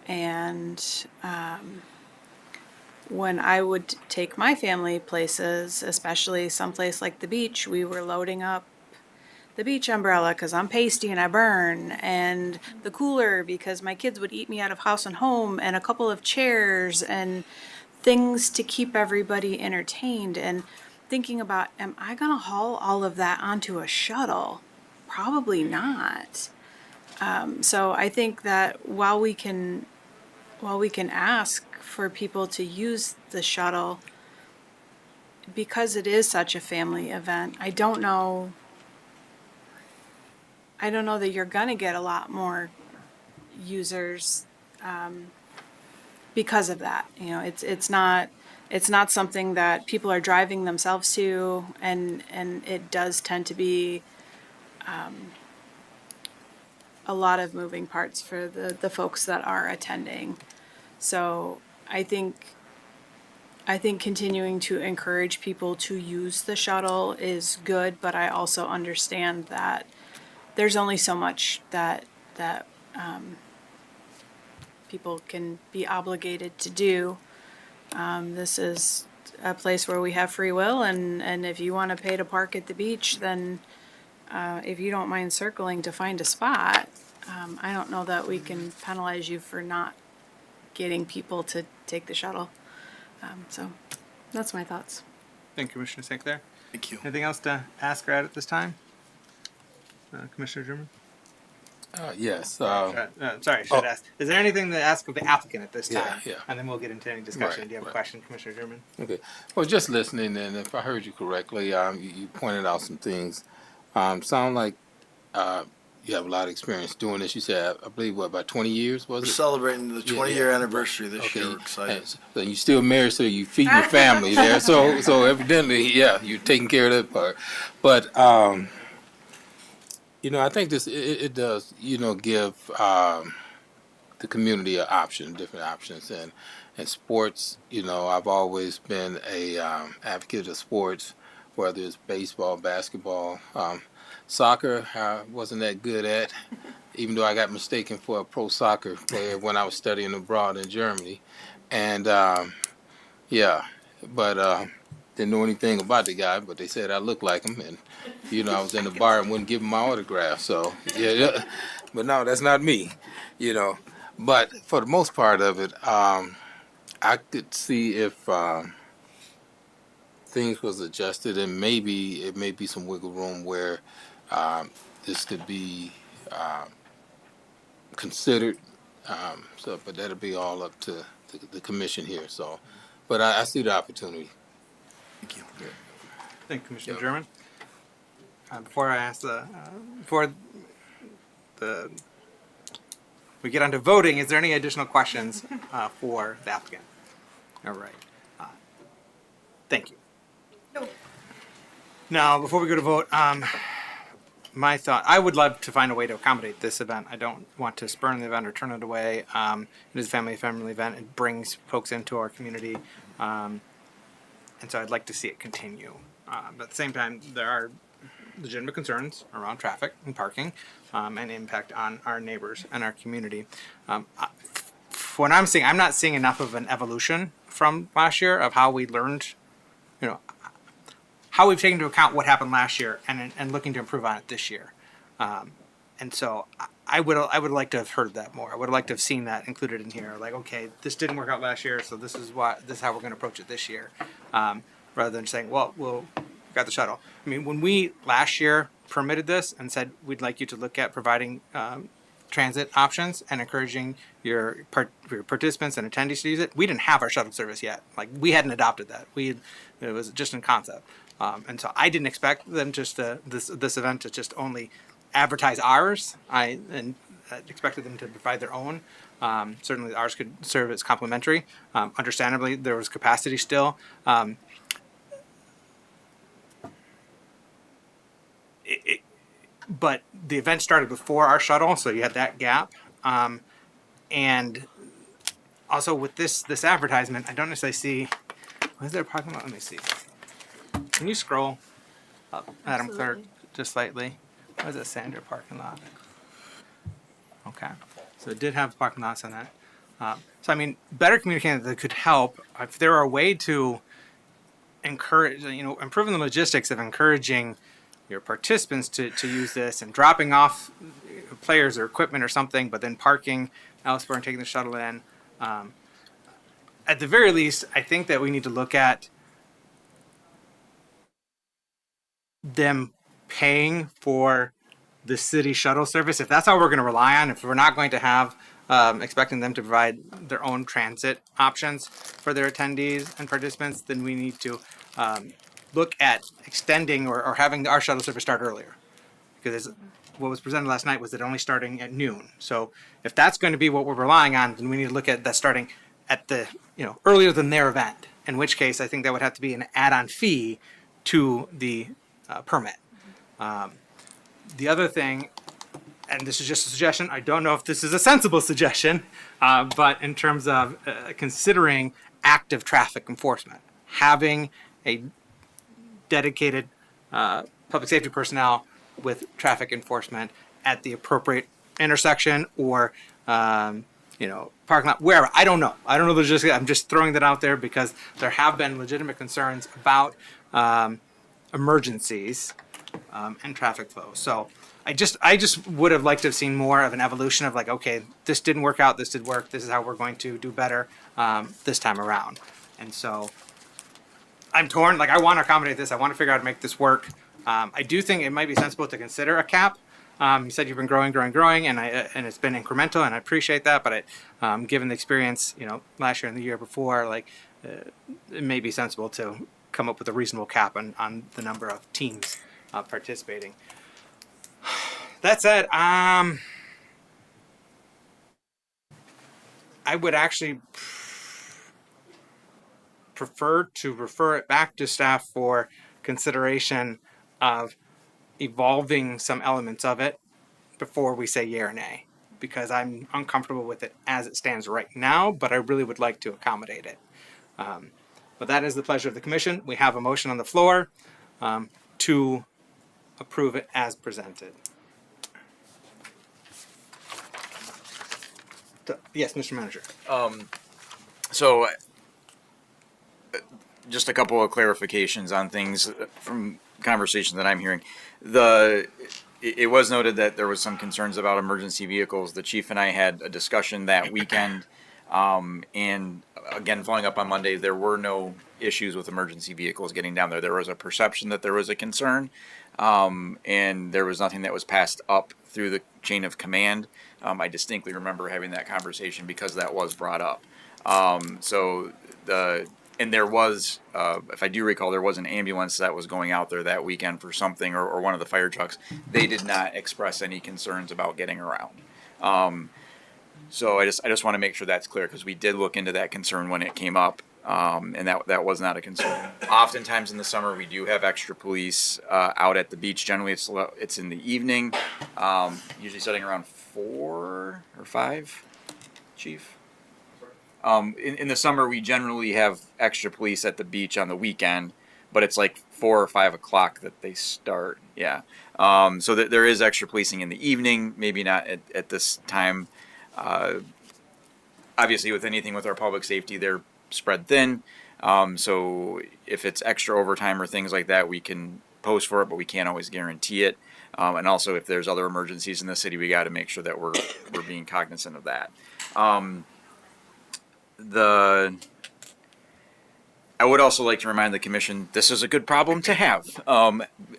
and when I would take my family places, especially someplace like the beach, we were loading up the beach umbrella because I'm pasty and I burn, and the cooler because my kids would eat me out of house and home, and a couple of chairs and things to keep everybody entertained. And thinking about, am I going to haul all of that onto a shuttle? Probably not. So I think that while we can ask for people to use the shuttle, because it is such a family event, I don't know that you're gonna get a lot more users because of that. It's not something that people are driving themselves to, and it does tend to be a lot of moving parts for the folks that are attending. So I think continuing to encourage people to use the shuttle is good, but I also understand that there's only so much that people can be obligated to do. This is a place where we have free will, and if you want to pay to park at the beach, then if you don't mind circling to find a spot, I don't know that we can penalize you for not getting people to take the shuttle. So that's my thoughts. Thank you, Commissioner St. Clair. Thank you. Anything else to ask or add at this time? Commissioner German? Yes. Sorry, I should ask. Is there anything to ask of the applicant at this Yeah, time? yeah. And then we'll get into any discussion. Right, Do you have a right. question, Commissioner German? Okay. Well, just listening, and if I heard you correctly, you pointed out some things. Sound like you have a lot of experience doing this. You said, I believe, what, about 20 years, was We're it? celebrating the Yeah, 20-year yeah. anniversary this Okay. year. We're excited. And so you still married, so you feed your family there. So evidently, yeah, you're taking care of that part. But I think it does, give the community an option, different options, and sports. I've always been a advocate of sports, whether it's baseball, basketball, soccer. I wasn't that good at, even though I got mistaken for a pro soccer player when I was studying abroad in Germany, and yeah, but didn't know anything about the guy, but they said I looked like him, and I was in the bar and wouldn't give him my autograph. So yeah, but no, that's not me. But for the most part of it, I could see if things was adjusted, and maybe it may be some wiggle room where this could be considered. But that'll be all up to the commission here. So, but I see the opportunity. Thank you. Thank you, Commissioner Yep. German. Before I ask before we get on to voting, is there any additional questions for the applicant? All right. Thank you. Now, before we go to vote, my thought, I would love to find a way to accommodate this event. I don't want to spurn the event or turn it away. It is a family event. It brings folks into our community. And so I'd like to see it continue. But at the same time, there are legitimate concerns around traffic and parking and impact on our neighbors and our community. What I'm seeing, I'm not seeing enough of an evolution from last year of how we learned, how we've taken into account what happened last year and looking to improve on it this year. And so I would like to have heard that more. I would like to have seen that included in here. Like, okay, this didn't work out last year, so this is how we're going to approach it this year, rather than saying, well, we'll got the shuttle. I mean, when we last year permitted this and said we'd like you to look at providing transit options and encouraging your participants and attendees to use it, we didn't have our shuttle service yet. Like, we hadn't adopted that. It was just in concept. And so I didn't expect them this event to just only advertise ours. I expected them to provide their own. Certainly ours could serve as complimentary. Understandably, there was capacity still. But the event started before our shuttle, so you had that gap. And also with this advertisement, I don't necessarily see, is there a parking lot? Let me see. Can you scroll up, Madam Clerk, just slightly? What is it, Sander parking lot? Okay, so it did have parking lots on that. So I mean, better communicating that could help. If there were a way to encourage, improving the logistics of encouraging your participants to use this and dropping off players or equipment or something, but then parking elsewhere and taking the shuttle in. At the very least, I think that we need to look at them paying for the city shuttle service. If that's all we're going to rely on, if we're not going to have expecting them to provide their own transit options for their attendees and participants, then we need to look at extending or having our shuttle service start earlier. Because what was presented last night was that only starting at noon. So if that's going to be what we're relying on, then we need to look at that starting at the earlier than their event. In which case, I think that would have to be an add-on fee to the permit. The other thing, and this is just a suggestion, I don't know if this is a sensible suggestion, but in terms of considering active traffic enforcement, having a dedicated public safety personnel with traffic enforcement at the appropriate intersection or parking lot, wherever. I don't know the logistics. I'm just throwing that out there because there have been legitimate concerns about emergencies and traffic flow. So I just would have liked to have seen more of an evolution of like, okay, this didn't work out, this did work, this is how we're going to do better this time around. And so I'm torn. Like, I want to accommodate this. I want to figure out how to make this work. I do think it might be sensible to consider a cap You said you've been growing, and it's been incremental, and I appreciate that. But given the experience, last year and the year before, it may be sensible to come up with a reasonable cap on the number of teams participating. That said, I would actually prefer to refer it back to staff for consideration of evolving some elements of it before we say yea or nay, because I'm uncomfortable with it as it stands right now, but I really would like to accommodate it. But that is the pleasure of the commission. We have a motion on the floor to approve it as presented. Yes, Mr. Manager. So just a couple of clarifications on things from conversations that I'm hearing. It was noted that there was some concerns about emergency vehicles. The chief and I had a discussion that weekend, and again, following up on Monday, there were no issues with emergency vehicles getting down there. There was a perception that there was a concern, and there was nothing that was passed up through the chain of command. I distinctly remember having that conversation because that was brought up. And there was, if I do recall, there was an ambulance that was going out there that weekend for something, or one of the fire trucks. They did not express any concerns about getting around. So I just want to make sure that's clear, because we did look into that concern when it came up, and that was not a concern. Oftentimes in the summer, we do have extra police out at the beach. Generally, it's in the evening, usually starting around 4 or 5, Chief? In the summer, we generally have extra police at the beach on the weekend, but it's like 4 or 5 o'clock that they start. Yeah. So there is extra policing in the evening, maybe not at this time. Obviously, with anything with our public safety, they're spread thin. So if it's extra overtime or things like that, we can post for it, but we can't always guarantee it. And also, if there's other emergencies in the city, we got to make sure that we're being cognizant of that. I would also like to remind the commission, this is a good problem to have.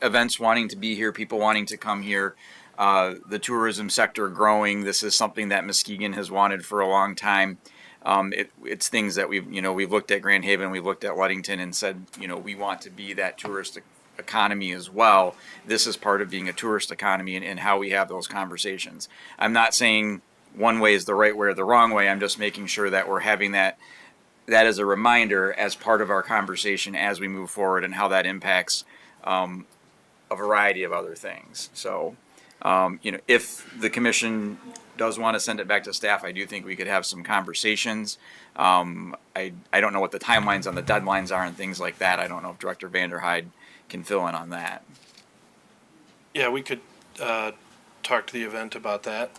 Events wanting to be here, people wanting to come here, the tourism sector growing. This is something that Muskegon has wanted for a long time. It's things that we've looked at Grand Haven, we've looked at Ludington and said, we want to be that touristic economy as well. This is part of being a tourist economy and how we have those conversations. I'm not saying one way is the right way or the wrong way. I'm just making sure that we're having that as a reminder as part of our conversation as we move forward, and how that impacts a variety of other things. So, if the commission does want to send it back to staff, I do think we could have some conversations. I don't know what the timelines on the deadlines are and things like that. I don't know if Director Vanderhyde can fill in on that. Yeah, we could talk to the event about that.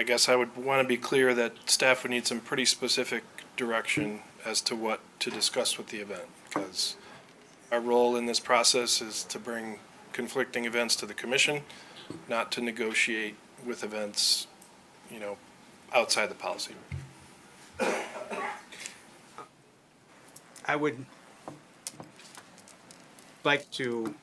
I guess I would want to be clear that staff would need some pretty specific direction as to what to discuss with the event, because our role in this process is to bring conflicting events to the commission, not to negotiate with events, outside the policy. I would like to,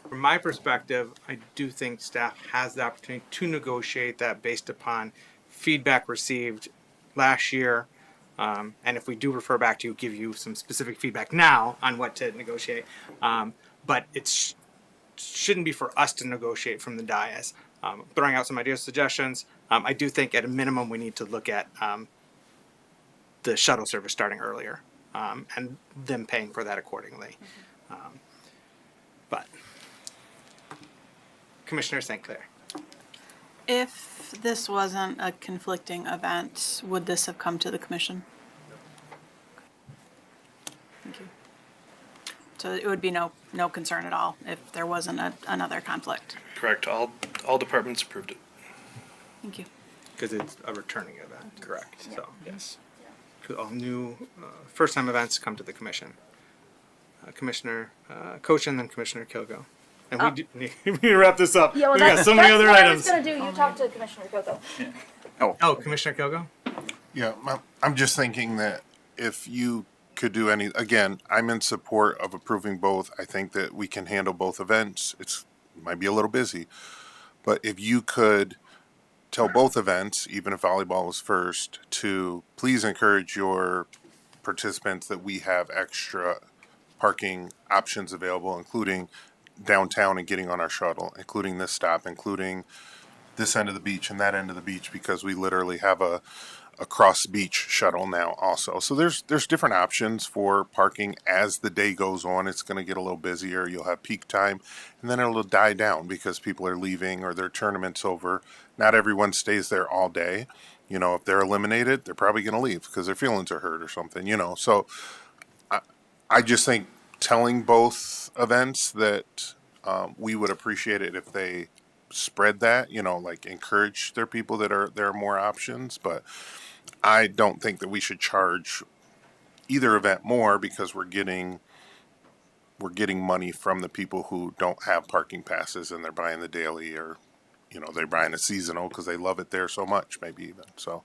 from my perspective, I do think staff has the opportunity to negotiate that based upon feedback received last year. And if we do refer back to you, give you some specific feedback now on what to negotiate. But it shouldn't be for us to negotiate from the dais. Throwing out some ideas, suggestions. I do think at a minimum we need to look at the shuttle service starting earlier, and them paying for that accordingly. But Commissioner St. Clair. If this wasn't a conflicting event, would this have come to the commission? Thank you. So it would be no concern at all if there wasn't another conflict. Correct. All departments approved it. Thank you. Because it's a returning event. Correct. So, yes. All new first-time events come to the commission. Commissioner Koshin, then Commissioner Kilgo. And we need to wrap this up. Yeah, well, we got so many other items. That's what I was going to do. You talk to Commissioner Coco. Oh, Commissioner Kilgo? Yeah, I'm just thinking that if you could do any, again, I'm in support of approving both. I think that we can handle both events. It might be a little busy, but if you could tell both events, even if volleyball was first, to please encourage your participants that we have extra parking options available, including downtown and getting on our shuttle, including this stop, including this end of the beach and that end of the beach, because we literally have a cross beach shuttle now also. So there's different options for parking as the day goes on. It's going to get a little busier. You'll have peak time, and then it'll die down because people are leaving or their tournament's over. Not everyone stays there all day. You know, if they're eliminated, they're probably going to leave because their feelings are hurt or something, you know. So I just think telling both events that we would appreciate it if they spread that, you know, like encourage their people that there are more options. But I don't think that we should charge either event more because we're getting money from the people who don't have parking passes and they're buying the daily, or you know, they're buying a seasonal because they love it there so much, maybe even. So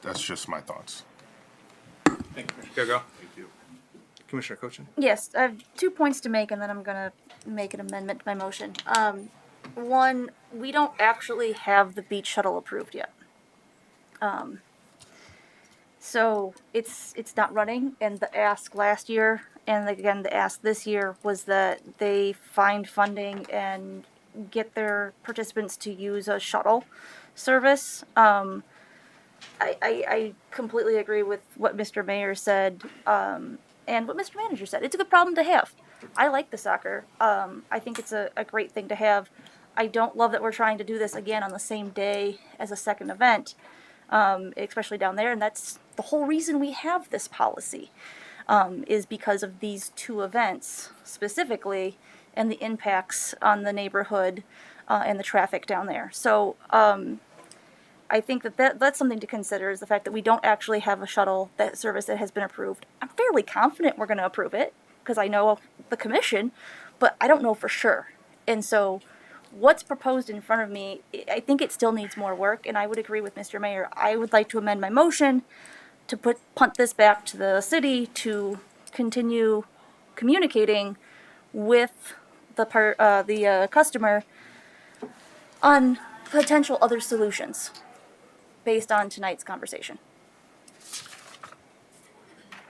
that's just my thoughts. Thank you, Go. Thank you. Commissioner Cochin. Yes, I have 2 points to make, and then I'm gonna make an amendment to my motion. One, we don't actually have the beach shuttle approved yet. So it's not running, and the ask last year, and again the ask this year, was that they find funding and get their participants to use a shuttle service. I completely agree with what Mr. Mayor said, and what Mr. Manager said. It's a good problem to have. I like the soccer. I think it's a great thing to have. I don't love that we're trying to do this again on the same day as a second event, especially down there, and that's the whole reason we have this policy, is because of these two events specifically and the impacts on the neighborhood and the traffic down there. So I think that's something to consider, is the fact that we don't actually have a shuttle service that has been approved. I'm fairly confident we're going to approve it because I know the commission, but I don't know for sure. And so what's proposed in front of me, I think it still needs more work, and I would agree with Mr. Mayor. I would like to amend my motion to punt this back to the city to continue communicating with the customer on potential other solutions based on tonight's conversation.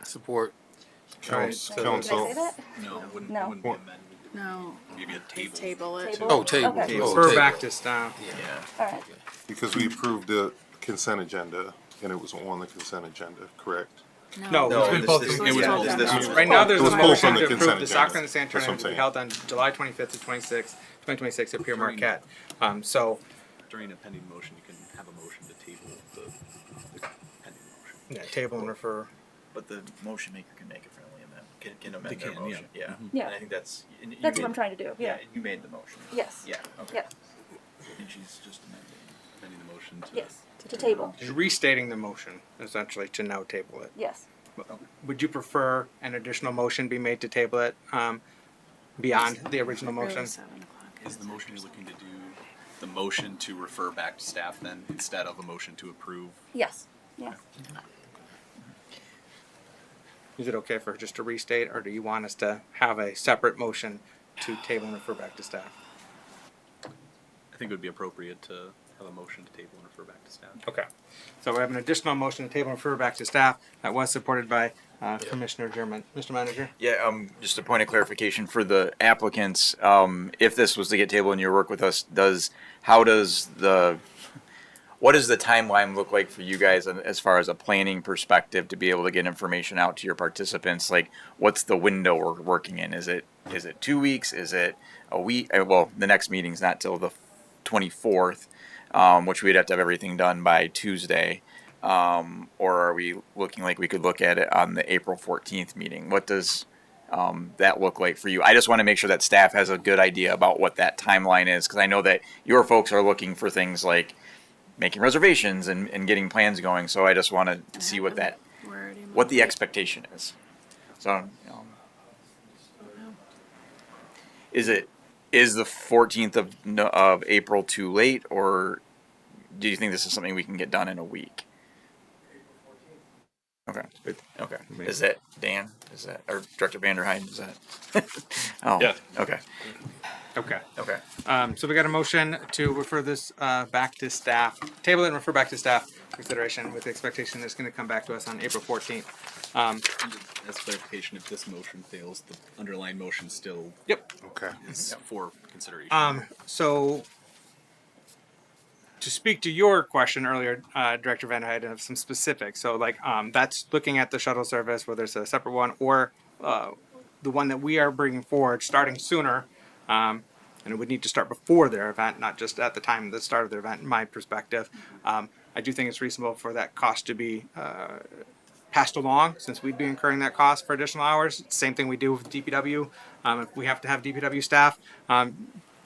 Support. Council. Did I say that? No, wouldn't No. be amendment. No. Maybe a table. Table it. Table? Oh, table. Okay. Oh, Refer table. back to staff. Yeah. All right. Because we approved the consent agenda and it was on the consent agenda, correct? No, No, it's been this- pulled this- from it was the pulled- agenda. this was- Right now, there's It a was pulled motion from the to approve consent the soccer agenda. and sand That's what I'm tournament to be saying. held on July 25th to 2026 at Pier Marquette. So, During a pending motion, you can have a motion to table the pending motion. yeah, table and refer. But the motion maker can make a friendly amendment, can amend They their can, yeah. motion, yeah. Yeah. And I think that's. and you That's made- what I'm trying to do, yeah. You made the motion. Yes. Yeah, okay. Yep. And she's just amending the motion to. Yes. To table. Just restating the motion, essentially, to now table it. Yes. Would you prefer an additional motion be made to table it beyond the original motion? Is the motion you're looking to do the motion to refer back to staff then, instead of a motion to approve? Yes. Yes. Is it okay for just to restate, or do you want us to have a separate motion to table and refer back to staff? I think it would be appropriate to have a motion to table and refer back to staff. Okay. So we have an additional motion to table and refer back to staff that was supported by Commissioner German. Mr. Manager? Yeah, just a point of clarification for the applicants. If this was to get tabled and you work with us, what does the timeline look like for you guys as far as a planning perspective to be able to get information out to your participants? Like, what's the window we're working in? Is it 2 weeks? Is it a week? Well, the next meeting's not till the 24th, which we'd have to have everything done by Tuesday. Or are we looking like we could look at it on the April 14th meeting? What does that look like for you? I just want to make sure that staff has a good idea about what that timeline is, because I know that your folks are looking for things like making reservations and getting plans going. So I just want to see what the expectation is. So, is the 14th of April too late, or do you think this is something we can get done in a week? Okay. Okay. Is that Dan? Is that, or Director Vanderheiden? Is that? Oh, Yeah. okay. Okay. Okay. So we got a motion to refer this back to staff, table it and refer back to staff consideration with the expectation that it's going to come back to us on April 14th. As clarification, if this motion fails, the underlying motion still Okay. is for consideration. So to speak to your question earlier, Director Van Heiden, of some specifics. So like that's looking at the shuttle service, whether it's a separate one or the one that we are bringing forward, starting sooner. And it would need to start before their event, not just at the time of the start of their event, in my perspective. I do think it's reasonable for that cost to be passed along, since we'd be incurring that cost for additional hours. Same thing we do with DPW. If we have to have DPW staff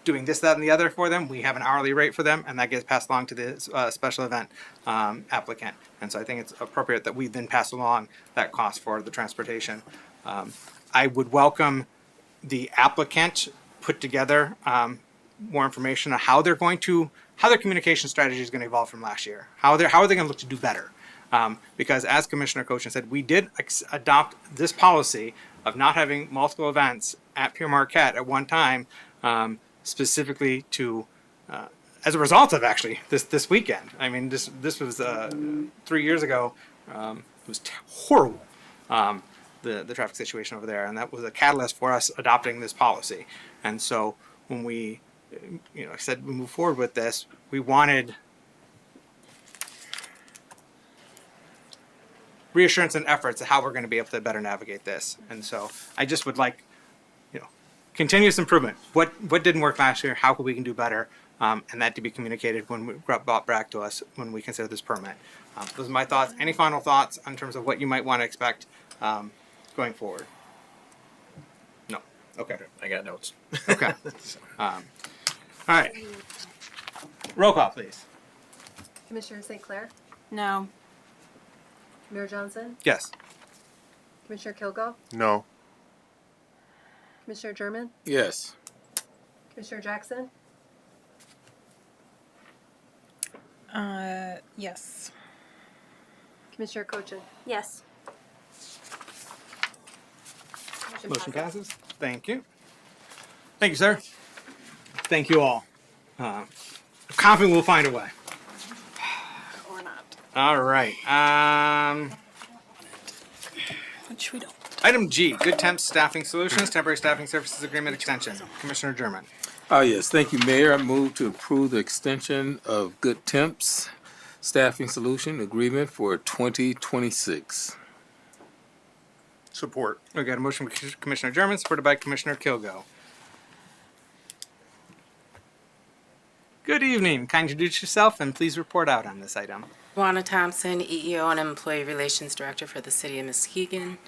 doing this, that, and the other for them, we have an hourly rate for them, and that gets passed along to the special event applicant. And so I think it's appropriate that we then pass along that cost for the transportation. I would welcome the applicant put together more information on how their communication strategy is going to evolve from last year. How are they going to look to do better? Because as Commissioner Cochin said, we did adopt this policy of not having multiple events at Pure Marquette at one time, specifically to as a result of actually this weekend. I mean, this was 3 years ago. It was horrible. The traffic situation over there, and that was a catalyst for us adopting this policy. And so when we, said we move forward with this, we wanted reassurance and efforts of how we're going to be able to better navigate this. And so I just would like, continuous improvement. What didn't work last year? How we can do better? And that to be communicated when we brought back to us when we consider this permit. Those are my thoughts. Any final thoughts in terms of what you might want to expect going forward? No. Okay. I got notes. Okay. All right. Roll call, please. Commissioner St. Clair, No. Mayor Johnson, Yes. Commissioner Kilgo, No. Commissioner German, Yes. Commissioner Jackson, Yes. Commissioner Cochin. Yes. Motion passes. Thank you. Thank you, sir. Thank you all. I'm confident we'll find a way. Or not. All right. Which we don't. Item G, Good Temps Staffing Solutions, Temporary Staffing Services Agreement Extension. Commissioner German. Yes, thank you, Mayor. I move to approve the extension of Good Temps Staffing Solution Agreement for 2026. Support. We got a motion by Commissioner German, supported by Commissioner Kilgo. Good evening. Kind of introduce yourself and please report out on this item. Juana Thompson, EEO and Employee Relations Director for the City of Muskegon.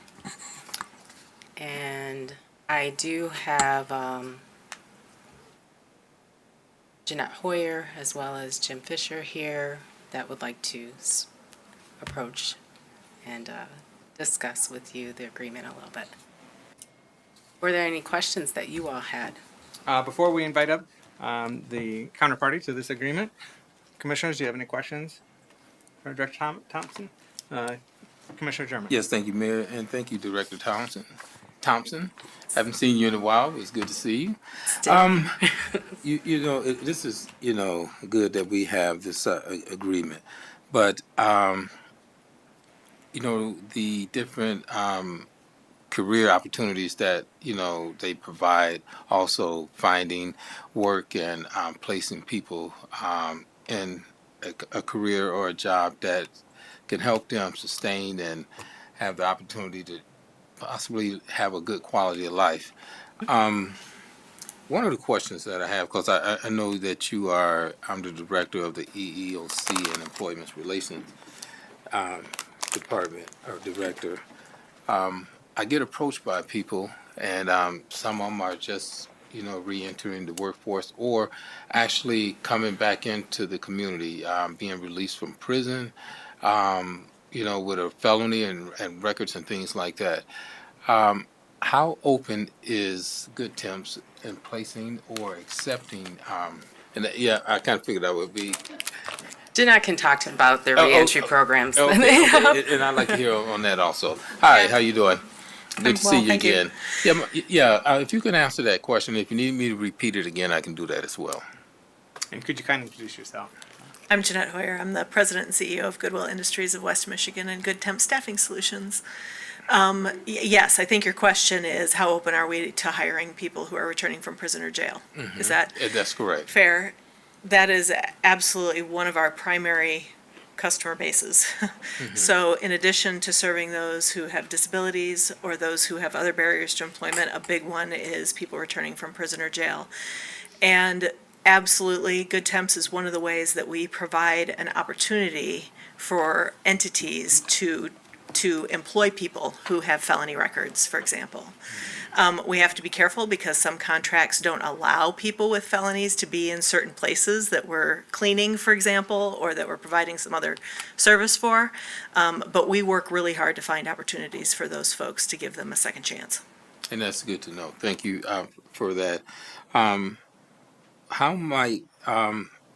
And I do have Jeanette Hoyer as well as Jim Fisher here that would like to approach and discuss with you the agreement a little bit. Were there any questions that you all had? Before we invite up the counterparty to this agreement, Commissioners, do you have any questions for Director Thompson? Commissioner German. Yes, thank you, Mayor, and thank you, Director Thompson. Haven't seen you in a while. It's good to see you. This is good that we have this agreement, but the different career opportunities that they provide, also finding work and placing people in a career or a job that can help them sustain and have the opportunity to possibly have a good quality of life. One of the questions that I have, because I know that I'm the director of the EEOC and Employment Relations Department, or director. I get approached by people, and some of them are just re-entering the workforce or actually coming back into the community, being released from prison, with a felony and records and things like that. How open is Good Temps in placing or accepting, I kind of figured that would be, Jeanette can talk about their reentry programs. Okay, okay. And I'd like to hear on that also. Hi, how you doing? Good to see you thank you. again. If you can answer that question, if you need me to repeat it again, I can do that as well. And could you kindly introduce yourself? I'm Jeanette Hoyer. I'm the president and CEO of Goodwill Industries of West Michigan and Good Temp Staffing Solutions. Yes, I think your question is how open are we to hiring people who are returning from prison or jail? Is that That's correct. fair? That is absolutely one of our primary customer bases. So in addition to serving those who have disabilities or those who have other barriers to employment, a big one is people returning from prison or jail. And absolutely, Good Temps is one of the ways that we provide an opportunity for entities to employ people who have felony records, for example. We have to be careful because some contracts don't allow people with felonies to be in certain places that we're cleaning, for example, or that we're providing some other service for. But we work really hard to find opportunities for those folks to give them a second chance. And that's good to know. Thank you for that. How might,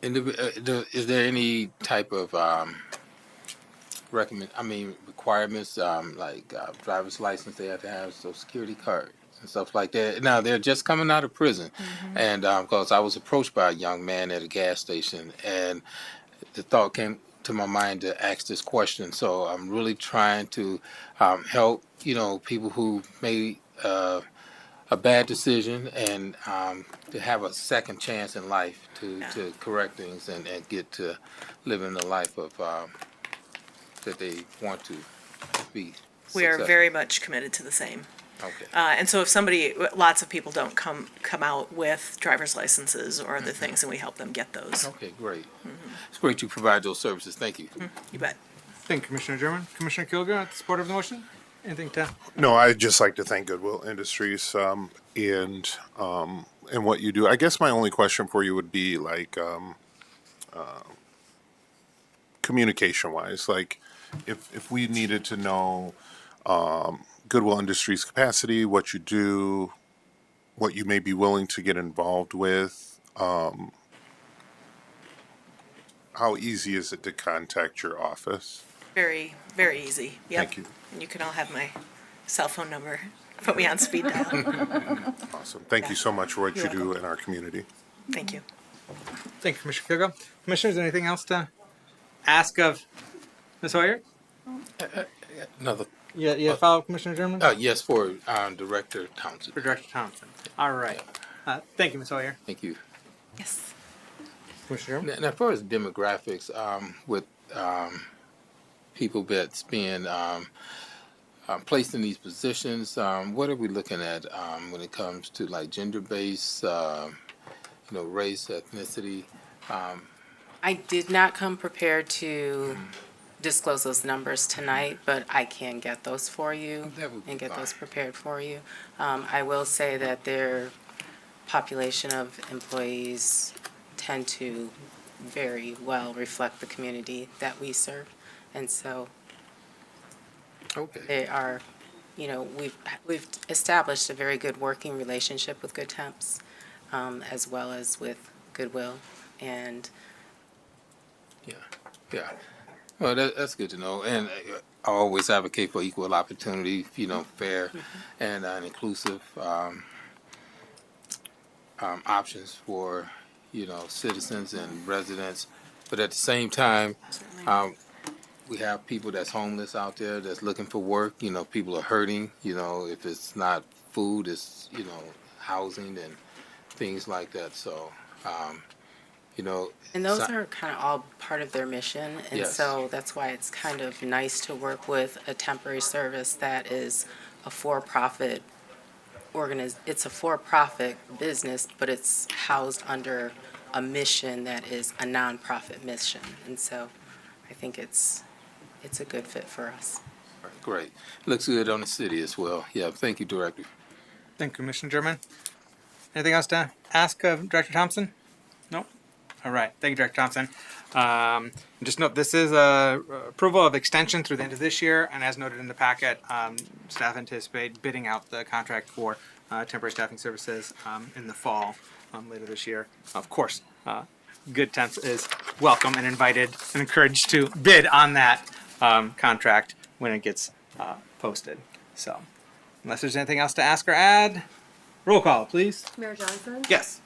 is there any type of requirements, like driver's license they have to have, Social Security card and stuff like that? Now, they're just coming out of prison. And because I was approached by a young man at a gas station, and the thought came to my mind to ask this question. So I'm really trying to help, people who made a bad decision and to have a second chance in life to correct things and get to living the life of that they want to be We are successful. very much committed to the same. Okay. And so if lots of people don't come out with driver's licenses or other things, and we help them get those. Okay, great. It's great you provide those services. Thank you. You bet. Thank you, Commissioner German. Commissioner Kilgore, support of the motion? Anything to? No, I'd just like to thank Goodwill Industries and what you do. I guess my only question for you would be like communication wise, like if we needed to know Goodwill Industries capacity, what you do, what you may be willing to get involved with, how easy is it to contact your office? Very, very easy. Yep. Thank you. And you can all have my cell phone number. Put me on speed dial. Awesome. Thank you so much for what You're you do in our community. Thank you. Thank you, Commissioner Kilgore. Commissioners, anything else to ask of Ms. Hoyer? Another. You follow Commissioner German? Yes, for Director Townsend. For Director Thompson. All right. Thank you, Ms. Hoyer. Thank you. Yes. Commissioner German? Now, as far as demographics, with people that's being placed in these positions, what are we looking at when it comes to like gender-based, race, ethnicity? I did not come prepared to disclose those numbers tonight, but I can get those for you and get those prepared for you. I will say that their population of employees tend to very well reflect the community that we serve. And so they are, we've established a very good working relationship with Good Temps, as well as with Goodwill. And Yeah. Well, that's good to know. And I always advocate for equal opportunity, fair and inclusive options for, citizens and residents. But at the same time, we have people that's homeless out there that's looking for work. People are hurting. If it's not food, it's, housing and things like that. So, and those are kind of all part of their mission, and Yes. so that's why it's kind of nice to work with a temporary service that is a for-profit it's a for-profit business, but it's housed under a mission that is a nonprofit mission, and so I think it's a good fit for us. Great. Looks good on the city as well. Yeah, thank you, Director. Thank you, Commissioner German. Anything else to ask of Director Thompson? No? All right. Thank you, Director Thompson. Just note, this is approval of extension through the end of this year, and as noted in the packet, staff anticipate bidding out the contract for temporary staffing services in the fall later this year. Of course, Good Temps is welcome and invited and encouraged to bid on that contract when it gets posted. So, unless there's anything else to ask or add, roll call, please. Mayor Johnson? Yes.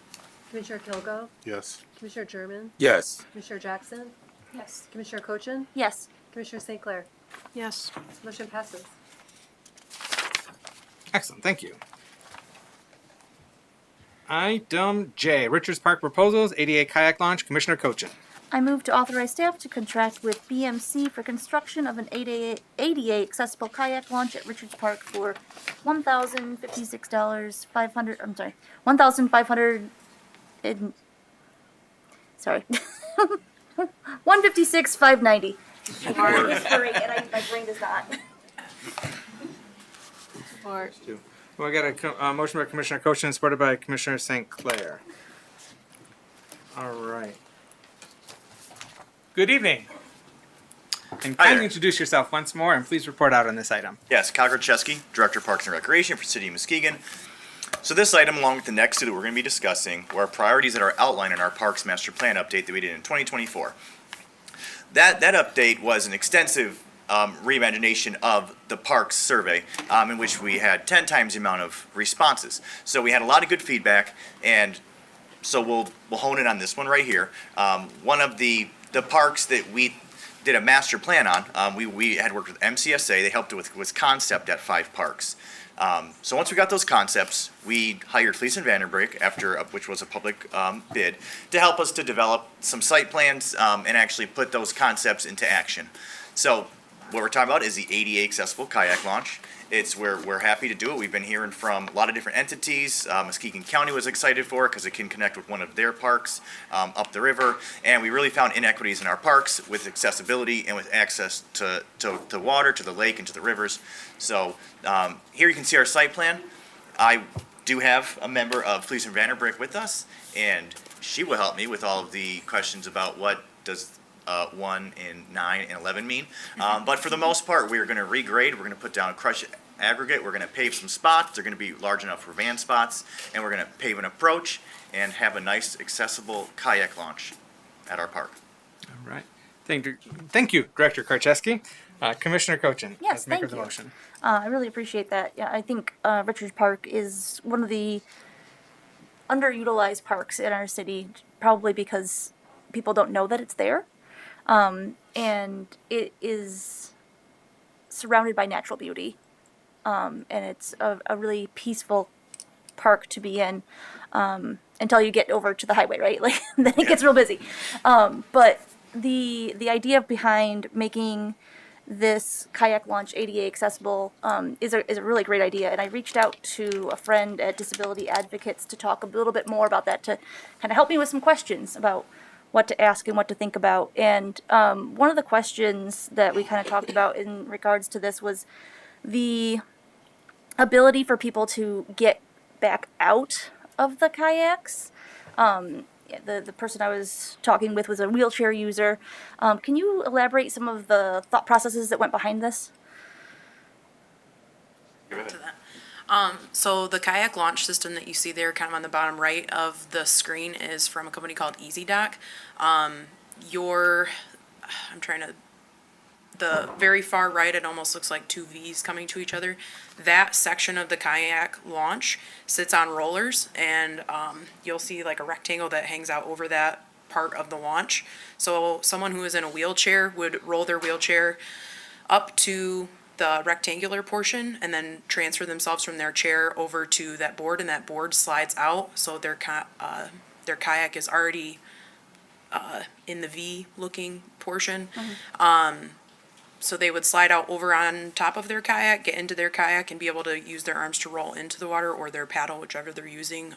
Commissioner Kilgo? Yes. Commissioner German? Yes. Commissioner Jackson? Yes. Commissioner Cochin? Yes. Commissioner St. Clair? Yes. Motion passes. Excellent, thank you. Item J, Richards Park proposals, ADA kayak launch, Commissioner Cochin. I move to authorize staff to contract with BMC for construction of an ADA accessible kayak launch at Richards Park for $1,056, 500, I'm sorry, 1,500, sorry, 156, 590. I'm whispering and my brain does not. Support. Well, I got a motion by Commissioner Cochin, supported by Commissioner St. Clair. All right. Good evening. And Hi kindly there. introduce yourself once more, and please report out on this item. Yes, Kyle Gruchewski, Director of Parks and Recreation for City of Muskegon. So this item, along with the next two that we're going to be discussing, were our priorities that are outlined in our Parks Master Plan update that we did in 2024. That update was an extensive reimagination of the parks survey, in which we had 10 times the amount of responses. So we had a lot of good feedback, and so we'll hone in on this one right here. One of the parks that we did a master plan on, we had worked with MCSA. They helped with concept at 5 parks. So once we got those concepts, we hired Fleece and Vanderbrink, which was a public bid, to help us to develop some site plans and actually put those concepts into action. So what we're talking about is the ADA accessible kayak launch. It's where we're happy to do it. We've been hearing from a lot of different entities. Muskegon County was excited for it because it can connect with one of their parks up the river. And we really found inequities in our parks with accessibility and with access to water, to the lake, and to the rivers. So here you can see our site plan. I do have a member of Fleece and Vanderbrink with us, and she will help me with all of the questions about what does 1 and 9 and 11 mean. But for the most part, we're going to regrade. We're going to put down crush aggregate. We're going to pave some spots. They're going to be large enough for van spots. And we're going to pave an approach and have a nice accessible kayak launch at our park. All right. Thank you, Director Karcheski. Commissioner Cochin, Yes, as maker thank of the you. motion. I really appreciate that. Yeah, I think Richards Park is one of the underutilized parks in our city, probably because people don't know that it's there. And it is surrounded by natural beauty. And it's a really peaceful park to be in until you get over to the highway, right? Like then it gets real busy. But the idea behind making this kayak launch ADA accessible is a really great idea. And I reached out to a friend at Disability Advocates to talk a little bit more about that, to kind of help me with some questions about what to ask and what to think about. And one of the questions that we kind of talked about in regards to this was the ability for people to get back out of the kayaks. The person I was talking with was a wheelchair user. Can you elaborate some of the thought processes that went behind this? So the kayak launch system that you see there kind of on the bottom right of the screen is from a company called EasyDock. The very far right, it almost looks like 2 V's coming to each other. That section of the kayak launch sits on rollers, and you'll see like a rectangle that hangs out over that part of the launch. So someone who is in a wheelchair would roll their wheelchair up to the rectangular portion and then transfer themselves from their chair over to that board, and that board slides out, so their kayak is already in the V looking portion. So they would slide out over on top of their kayak, get into their kayak, and be able to use their arms to roll into the water, or their paddle, whichever they're using.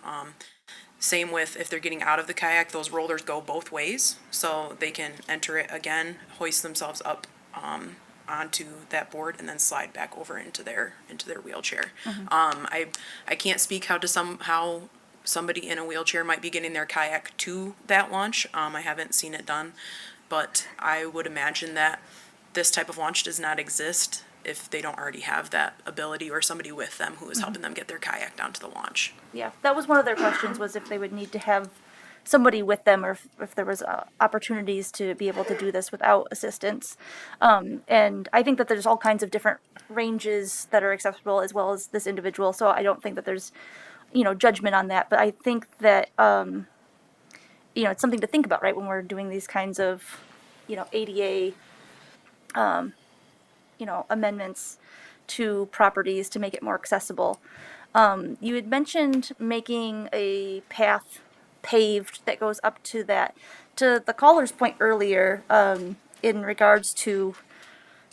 Same with if they're getting out of the kayak, those rollers go both ways, so they can enter it again, hoist themselves up onto that board, and then slide back over into their wheelchair. I can't speak how somebody in a wheelchair might be getting their kayak to that launch. I haven't seen it done, but I would imagine that this type of launch does not exist if they don't already have that ability or somebody with them who is helping them get their kayak down to the launch. Yeah, that was one of their questions, was if they would need to have somebody with them, or if there was opportunities to be able to do this without assistance. And I think that there's all kinds of different ranges that are accessible as well as this individual. So I don't think that there's, judgment on that. But I think that, it's something to think about, right, when we're doing these kinds of, ADA, amendments to properties to make it more accessible. You had mentioned making a path paved that goes up to that. To the caller's point earlier, in regards to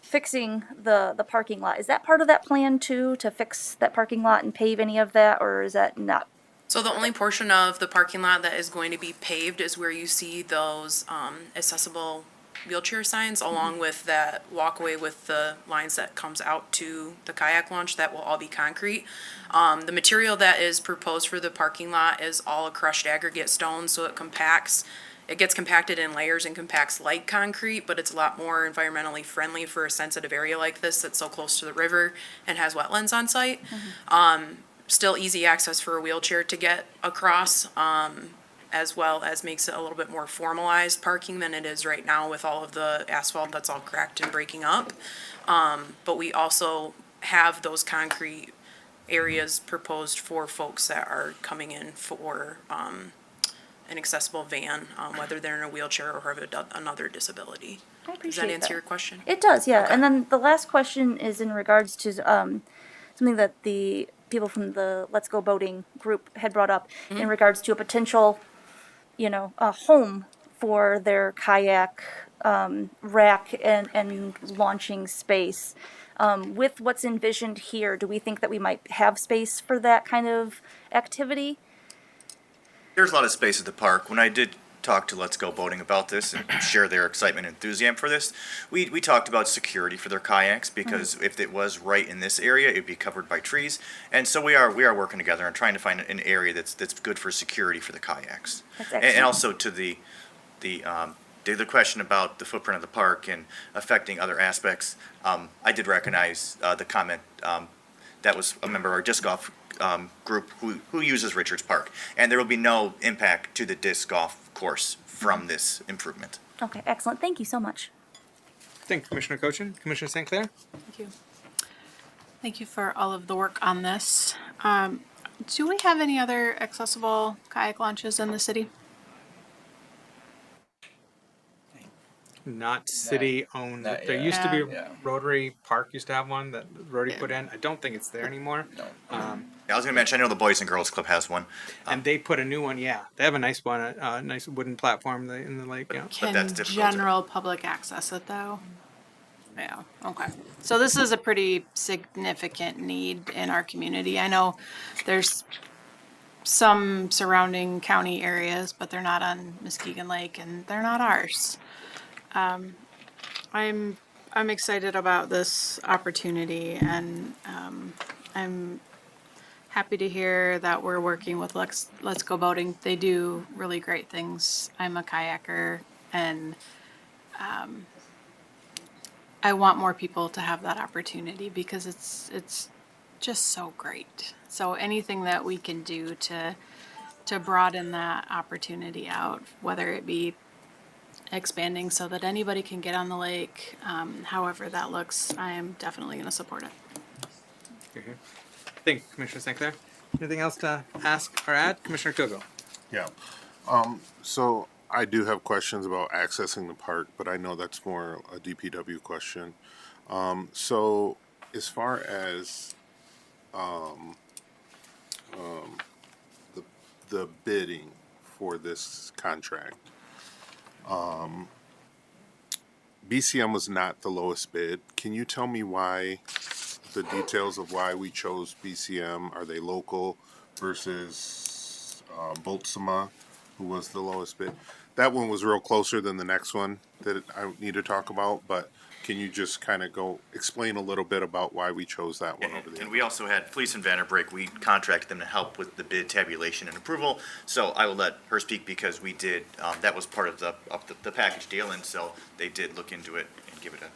fixing the parking lot, is that part of that plan too, to fix that parking lot and pave any of that, or is that not? So the only portion of the parking lot that is going to be paved is where you see those accessible wheelchair signs, along with that walkway with the lines that comes out to the kayak launch. That will all be concrete. The material that is proposed for the parking lot is all a crushed aggregate stone, so it compacts. It gets compacted in layers and compacts like concrete, but it's a lot more environmentally friendly for a sensitive area like this that's so close to the river and has wetlands on site. Still easy access for a wheelchair to get across, as well as makes it a little bit more formalized parking than it is right now with all of the asphalt that's all cracked and breaking up. But we also have those concrete areas proposed for folks that are coming in for an accessible van, whether they're in a wheelchair or have another disability. I appreciate Does that answer your question? It does, yeah. Okay. And then the last question is in regards to something that the people from the Let's Go Boating group had brought up in regards to a potential, a home for their kayak rack and launching space. With what's envisioned here, do we think that we might have space for that kind of activity? There's a lot of space at the park. When I did talk to Let's Go Boating about this and share their excitement and enthusiasm for this, we talked about security for their kayaks, because if it was right in this area, it'd be covered by trees. And so we are working together and trying to find an area that's good for security for the kayaks. That's And excellent. also to the question about the footprint of the park and affecting other aspects, I did recognize the comment that was a member of our disc golf group who uses Richards Park, and there will be no impact to the disc golf course from this improvement. Okay, excellent. Thank you so much. Thank you, Commissioner Cochin. Commissioner St. Clair? Thank you. Thank you for all of the work on this. Do we have any other accessible kayak launches in the city? Not city-owned. not There yet. used to be Yeah. Rotary Park used to have one that Rotary put in. I don't think it's there anymore. Yeah, I was going to mention, I know the Boys and Girls Club has one. And they put a new one. Yeah, they have a nice one, a nice wooden platform in the lake. Yeah. Can that's difficult to- general public access it though? Yeah, okay. So this is a pretty significant need in our community. I know there's some surrounding county areas, but they're not on Muskegon Lake and they're not ours. I'm excited about this opportunity, and I'm happy to hear that we're working with Let's Go Boating. They do really great things. I'm a kayaker, and I want more people to have that opportunity because it's just so great. So anything that we can do to broaden that opportunity out, whether it be expanding so that anybody can get on the lake, however that looks, I am definitely going to support it. Here. Thank you, Commissioner St. Clair. Anything else to ask or add? Commissioner Kogo? Yeah. So I do have questions about accessing the park, but I know that's more a DPW question. So as far as the bidding for this contract, BCM was not the lowest bid. Can you tell me why, the details of why we chose BCM? Are they local versus Boltzema, who was the lowest bid? That one was real closer than the next one that I need to talk about, but can you just kind of explain a little bit about why we chose that one over the And other? we also had Police and Vanderbrake. We contracted them to help with the bid tabulation and approval. So I will let her speak because we did, that was part of the package deal, and so they did look into it and give it a.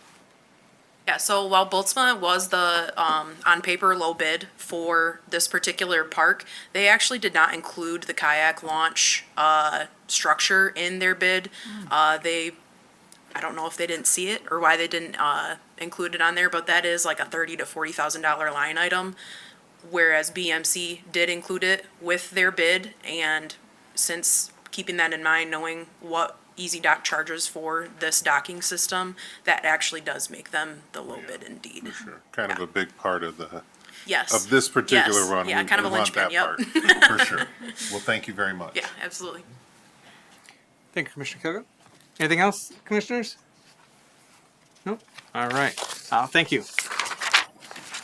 Yeah, so while Boltzmann was the, on paper, low bid for this particular park, they actually did not include the kayak launch, structure in their bid. I don't know if they didn't see it or why they didn't include it on there, but that is like a $30,000 to $40,000 line item, whereas BMC did include it with their bid. And since keeping that in mind, knowing what Easy Dock charges for this docking system, that actually does make them the low bid indeed. For sure. Kind of a big part of the Yes. of this particular Yes. run. Yeah, kind of a want linchpin, that yep. part. For sure. Well, thank you very much. Yeah, absolutely. Thank you, Commissioner Kogo. Anything else, commissioners? Nope. All right. Thank you.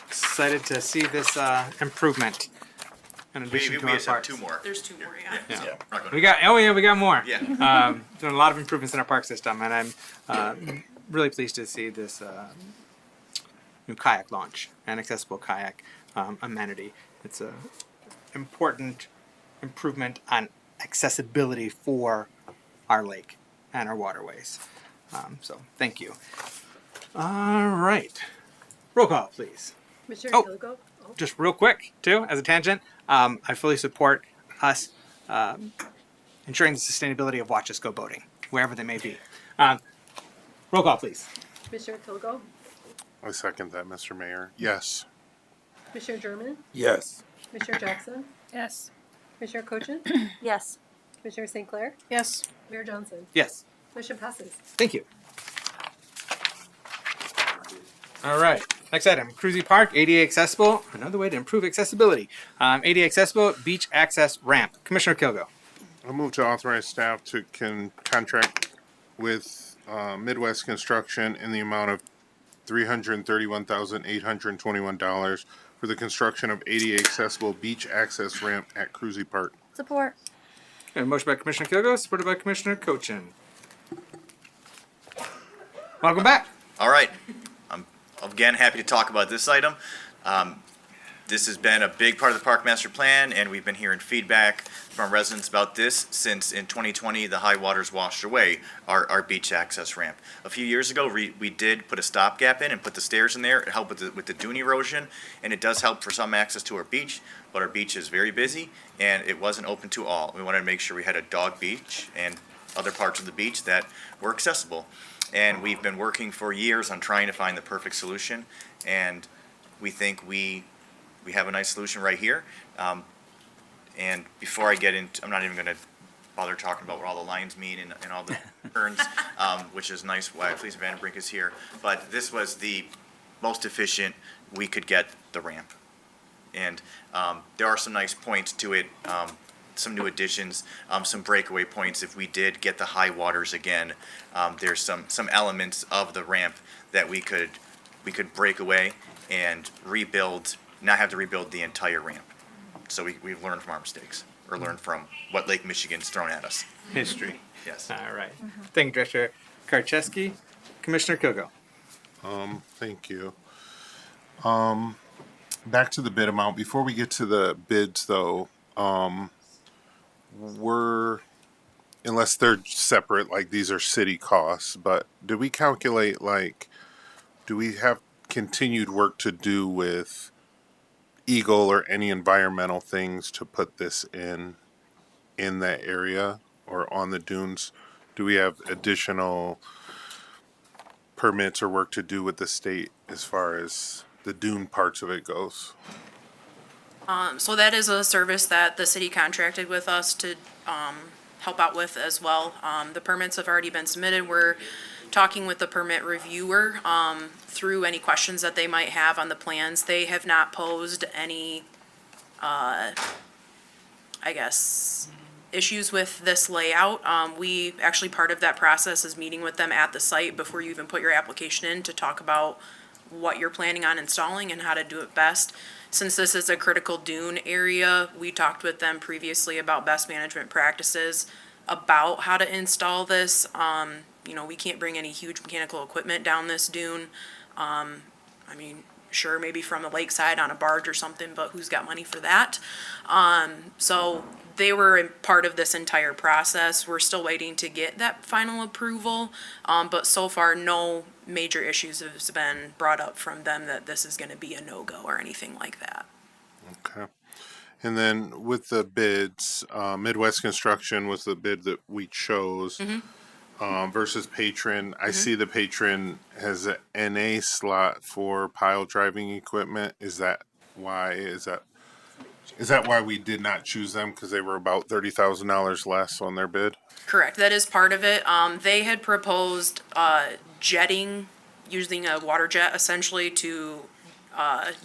Excited to see this improvement. In addition to We our just have parks. 2 more. There's 2 more, yeah. Yeah. We're not gonna- We got more. Yeah. Doing a lot of improvements in our park system, and I'm really pleased to see this new kayak launch and accessible kayak amenity. It's a important improvement on accessibility for our lake and our waterways. So thank you. All right. Roll call, please. Commissioner Oh. Kilgo? Oh, Just real quick, too, as a tangent, I fully support us ensuring the sustainability of Watch Us Go boating, wherever they may be. Roll call, please. Commissioner Kilgo? I second that, Mr. Mayor. Yes. Commissioner German? Yes. Commissioner Jackson? Yes. Commissioner Cochin? Yes. Commissioner St. Clair? Yes. Mayor Johnson? Yes. Motion passes. Thank you. All right. Next item, Cruzy Park, ADA accessible. Another way to improve accessibility. ADA accessible beach access ramp. Commissioner Kilgo. I move to authorize staff to contract with Midwest Construction in the amount of $331,821 for the construction of ADA accessible beach access ramp at Cruzy Park. Support. Okay, motion by Commissioner Kilgo, supported by Commissioner Cochin. Welcome back. All right. I'm again happy to talk about this item. This has been a big part of the park master plan, and we've been hearing feedback from residents about this since in 2020 the high waters washed away our beach access ramp. A few years ago we did put a stopgap in and put the stairs in there. It helped with the dune erosion, and it does help for some access to our beach, but our beach is very busy and it wasn't open to all. We wanted to make sure we had a dog beach and other parts of the beach that were accessible. And we've been working for years on trying to find the perfect solution, and we think we have a nice solution right here. And before I get into, I'm not even gonna bother talking about what all the lines mean and all the turns, which is nice, why Felicia Vanderbrink is here. But this was the most efficient we could get the ramp. And there are some nice points to it, some new additions, some breakaway points. If we did get the high waters again, there's some elements of the ramp that we could break away and rebuild, not have to rebuild the entire ramp. So we've learned from our mistakes, or learned from what Lake Michigan's thrown at us. History. Yes. All right. Thank you, Director Karcheski. Commissioner Kilgo. Thank you. Back to the bid amount. Before we get to the bids, though, unless they're separate, like these are city costs, but do we calculate, like, do we have continued work to do with Eagle or any environmental things to put this in that area or on the dunes? Do we have additional permits or work to do with the state as far as the dune parts of it goes? So that is a service that the city contracted with us to help out with as well. The permits have already been submitted. We're talking with the permit reviewer through any questions that they might have on the plans. They have not posed any, I guess, issues with this layout. We actually, part of that process is meeting with them at the site before you even put your application in to talk about what you're planning on installing and how to do it best. Since this is a critical dune area, we talked with them previously about best management practices about how to install this. You know, we can't bring any huge mechanical equipment down this dune. I mean, sure, maybe from the lakeside on a barge or something, but who's got money for that? So they were in part of this entire process. We're still waiting to get that final approval, but so far no major issues have been brought up from them that this is going to be a no-go or anything like that. Okay. And then with the bids, Midwest Construction was the bid that we chose. Versus Patron, I see the Patron has an NA slot for pile driving equipment. Is that why? Is that why we did not choose them? Because they were about $30,000 less on their bid. Correct, that is part of it. They had proposed jetting, using a water jet essentially to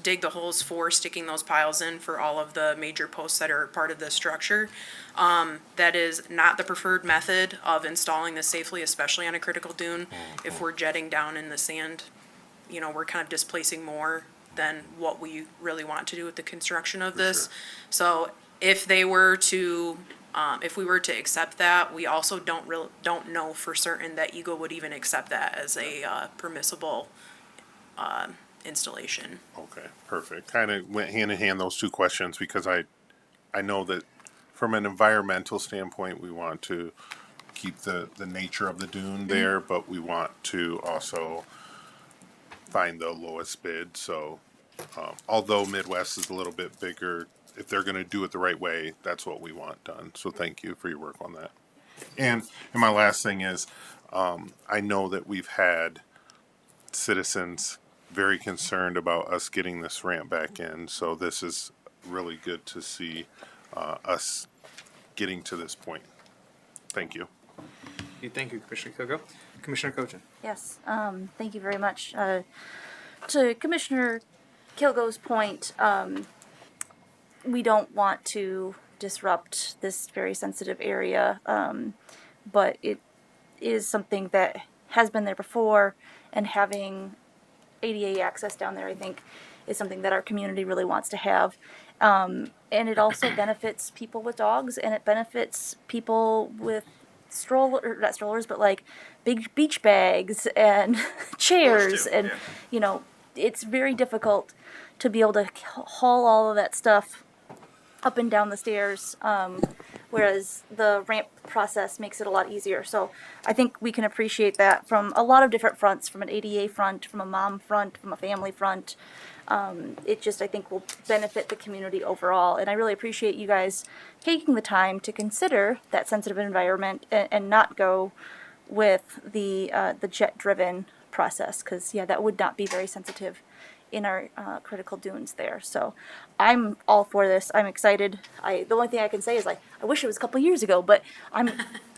dig the holes for sticking those piles in for all of the major posts that are part of the structure. That is not the preferred method of installing this safely, especially on a critical dune. If we're jetting down in the sand, you know, we're kind of displacing more than what we really want to do with the construction of this. So if they were to, if we were to accept that, we also don't know for certain that Eagle would even accept that as a permissible installation. Okay, perfect. Kind of went hand in hand, those two questions, because I know that from an environmental standpoint, we want to keep the nature of the dune there, but we want to also find the lowest bid. So although Midwest is a little bit bigger, if they're going to do it the right way, that's what we want done. So thank you for your work on that. And my last thing is, I know that we've had citizens very concerned about us getting this ramp back in. So this is really good to see us getting to this point. Thank you. Thank you, Commissioner Kilgo. Commissioner Cochin. Yes, thank you very much. To Commissioner Kilgo's point, we don't want to disrupt this very sensitive area, but it is something that has been there before, and having ADA access down there, I think, is something that our community really wants to have. And it also benefits people with dogs, and it benefits people with not strollers, but like big beach bags and chairs. And, you know, it's very difficult to be able to haul all of that stuff up and down the stairs, whereas the ramp process makes it a lot easier. So I think we can appreciate that from a lot of different fronts, from an ADA front, from a mom front, from a family front. It just, I think, will benefit the community overall. And I really appreciate you guys taking the time to consider that sensitive environment and not go with the jet-driven process, because, yeah, that would not be very sensitive in our critical dunes there. So I'm all for this. I'm excited. The only thing I can say is, like, I wish it was a couple years ago, but I'm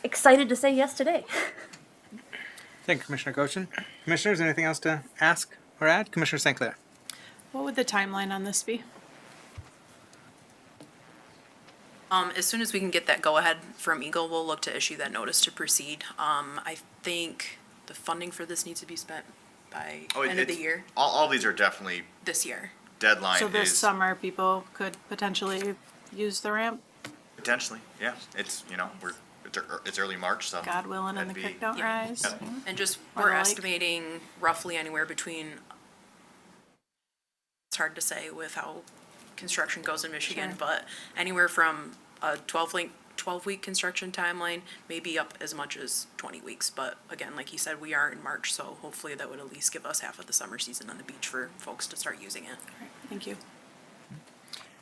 excited to say yes today. Thank you, Commissioner Cochin. Commissioners, anything else to ask or add? Commissioner St. Clair. What would the timeline on this be? As soon as we can get that go-ahead from Eagle, we'll look to issue that notice to proceed. I think the funding for this needs to be spent by end of the year, All these are definitely this year. deadline So this is summer, people could potentially use the ramp, potentially, yeah. It's, you know, it's early March, so. God willing, and the that'd creek be- don't rise. And just, Or we're the lake. estimating roughly anywhere between, it's hard to say with how construction goes in Michigan, Sure. but anywhere from a 12-week construction timeline, maybe up as much as 20 weeks. But again, like you said, we are in March, so hopefully that would at least give us half of the summer season on the beach for folks to start using it. Thank you.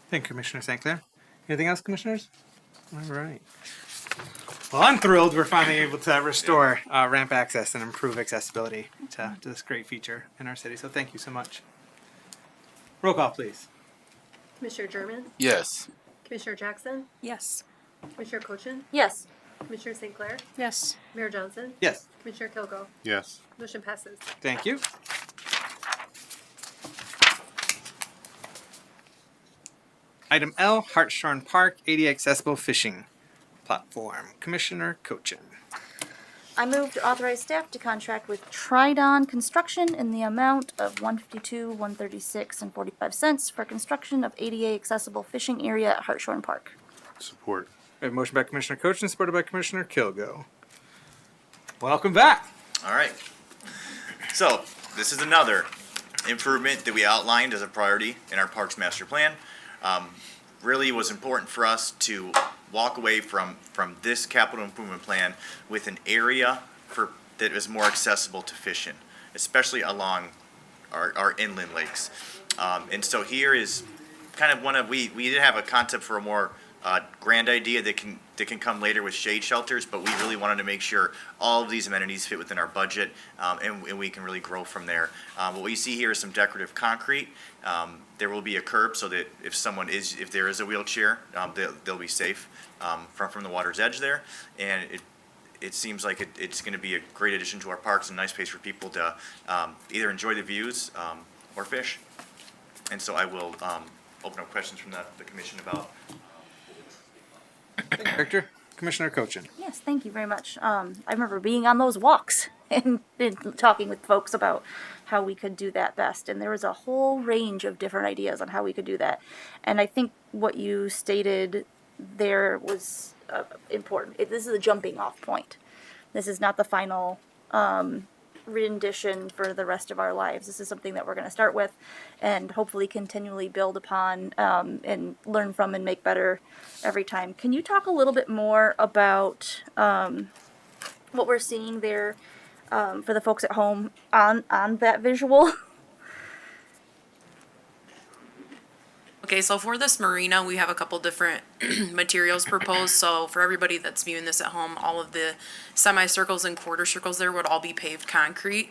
Thank you, Commissioner St. Clair. Anything else, Commissioners? All right. Well, I'm thrilled we're finally able to restore ramp access and improve accessibility to this great feature in our city. So thank you so much. Roll call, please. Commissioner German, Yes. Commissioner Jackson, Yes. Commissioner Cochin, Yes. Commissioner St. Clair, Yes. Mayor Johnson, Yes. Commissioner Kilgo. Yes. Motion passes. Thank you. Item L, Hartshorn Park, ADA accessible fishing platform. Commissioner Cochin. I move to authorize staff to contract with Tridon Construction in the amount of $152,136.45 for construction of ADA accessible fishing area at Hartshorn Park. Support. We have a motion by Commissioner Cochin, supported by Commissioner Kilgo. Welcome back. All right. So this is another improvement that we outlined as a priority in our Parks Master Plan. Really was important for us to walk away from this capital improvement plan with an area that is more accessible to fishing, especially along our inland lakes. And so here is kind of we did have a concept for a more grand idea that can come later with shade shelters, but we really wanted to make sure all of these amenities fit within our budget, and we can really grow from there. What you see here is some decorative concrete. There will be a curb so that if there is a wheelchair, they'll be safe from the water's edge there, and it seems like it's going to be a great addition to our parks and a nice place for people to either enjoy the views or fish. And so I will open up questions from the commission about. Director, Commissioner Cochin. Yes, thank you very much. I remember being on those walks and talking with folks about how we could do that best. And there was a whole range of different ideas on how we could do that. And I think what you stated there was important. This is a jumping off point. This is not the final rendition for the rest of our lives. This is something that we're going to start with and hopefully continually build upon and learn from and make better every time. Can you talk a little bit more about what we're seeing there for the folks at home on that visual? Okay, so for this marina, we have a couple different materials proposed. So for everybody that's viewing this at home, all of the semicircles and quarter circles there would all be paved concrete.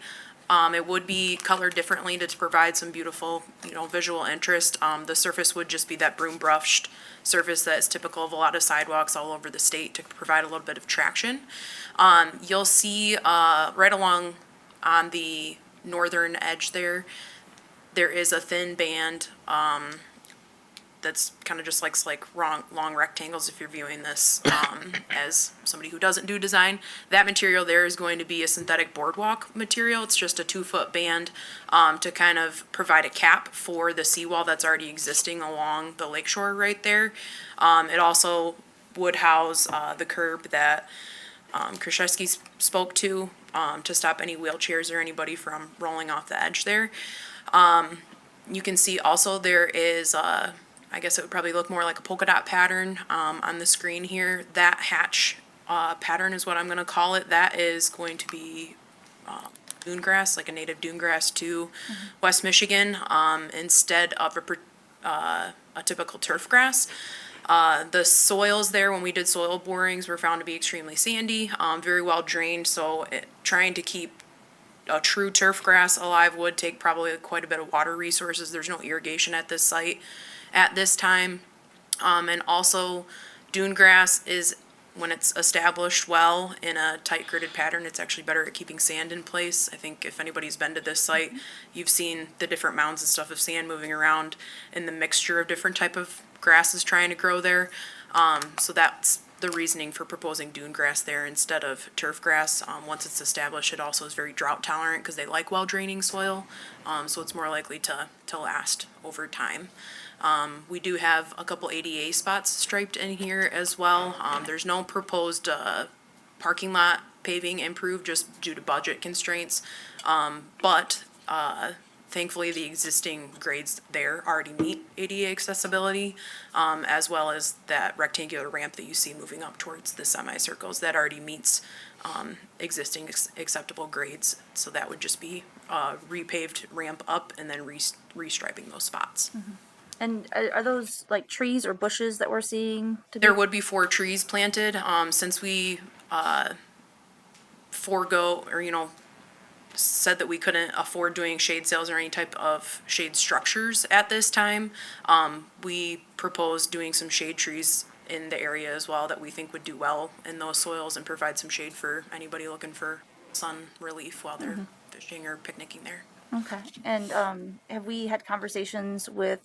It would be colored differently to provide some beautiful, visual interest. The surface would just be that broom brushed surface that is typical of a lot of sidewalks all over the state to provide a little bit of traction. You'll see right along on the northern edge there is a thin band that's kind of just like long rectangles if you're viewing this as somebody who doesn't do design. That material there is going to be a synthetic boardwalk material. It's just a 2-foot band to kind of provide a cap for the seawall that's already existing along the lakeshore right there. It also would house the curb that Krzyzewski spoke to stop any wheelchairs or anybody from rolling off the edge there. You can see also there is I guess it would probably look more like a polka dot pattern on the screen here. That hatch pattern is what I'm going to call it. That is going to be dune grass, like a native dune grass to West Michigan, instead of a typical turf grass. The soils there, when we did soil borings, were found to be extremely sandy, very well drained, so trying to keep a true turf grass alive would take probably quite a bit of water resources. There's no irrigation at this site at this time. And also dune grass is, when it's established well in a tight gridded pattern, it's actually better at keeping sand in place. I think if anybody's been to this site, you've seen the different mounds and stuff of sand moving around and the mixture of different type of grasses trying to grow there. So that's the reasoning for proposing dune grass there instead of turf grass. Once it's established, it also is very drought tolerant because they like well draining soil. So it's more likely to last over time. We do have a couple ADA spots striped in here as well. There's no proposed parking lot paving improved just due to budget constraints. But thankfully the existing grades there already meet ADA accessibility, as well as that rectangular ramp that you see moving up towards the semicircles that already meets existing acceptable grades. So that would just be repaved ramp up and then restriping those spots. Mm-hmm. And are those like trees or bushes that we're seeing? There would be 4 trees planted. Since we said that we couldn't afford doing shade sales or any type of shade structures at this time, we proposed doing some shade trees in the area as well that we think would do well in those soils and provide some shade for anybody looking for sun relief while they're fishing or picnicking there. Okay. And have we had conversations with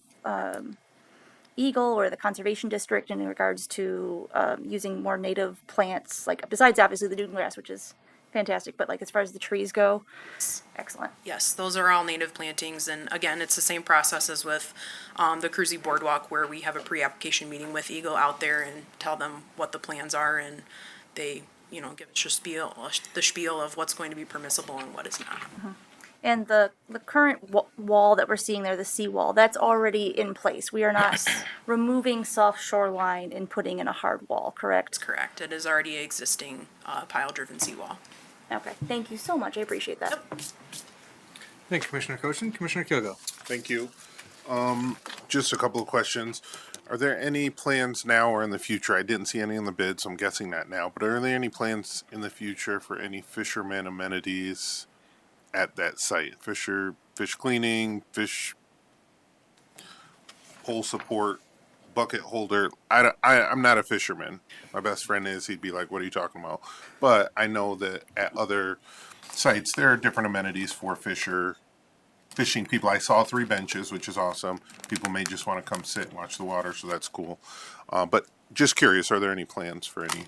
Eagle or the Conservation District in regards to using more native plants, like besides obviously the dune grass, which is fantastic, but like as far as the trees go? Excellent. Yes, those are all native plantings, and again, it's the same process as with the Cruzy Boardwalk, where we have a pre-application meeting with Eagle out there and tell them what the plans are, and they, give us the spiel of what's going to be permissible and what is not. Mm-hmm. And the current wall that we're seeing there, the seawall, that's already in place. We are not removing soft shoreline and putting in a hard wall, correct? That's correct. It is already an existing pile-driven seawall. Okay, thank you so much. I appreciate that. Thank you, Commissioner Cochin. Commissioner Kilgo. Thank you. just a couple of questions. Are there any plans now or in the future? I didn't see any in the bid, so I'm guessing that now. But are there any plans in the future for any fisherman amenities at that site? Fish cleaning, fish pole support, bucket holder. I'm not a fisherman. My best friend is. He'd be like, "What are you talking about?" But I know that at other sites there are different amenities for fishing people. I saw 3 benches, which is awesome. People may just want to come sit and watch the water, so that's cool. But just curious, are there any plans for any?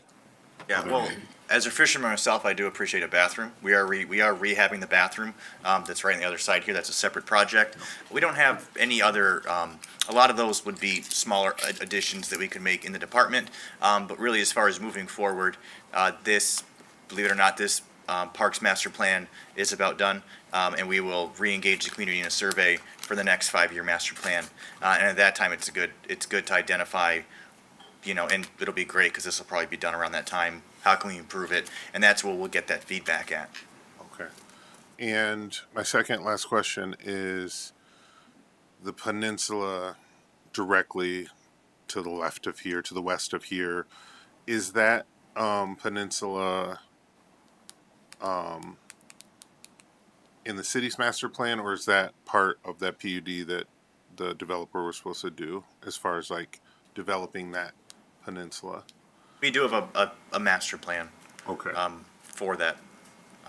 Yeah, well, as a fisherman myself, I do appreciate a bathroom. We are rehabbing the bathroom that's right on the other side here. That's a separate project. We don't have any other. A lot of those would be smaller additions that we could make in the department. But really, as far as moving forward, this, believe it or not, this Parks Master Plan is about done, and we will re-engage the community in a survey for the next 5-year master plan. And at that time, it's good to identify. And it'll be great because this will probably be done around that time. How can we improve it? And that's where we'll get that feedback at. Okay. And my second last question is the peninsula directly to the left of here, to the west of here. Is that peninsula in the city's master plan, or is that part of that PUD that the developer was supposed to do as far as like developing that peninsula? We do have a master plan. Okay. For that.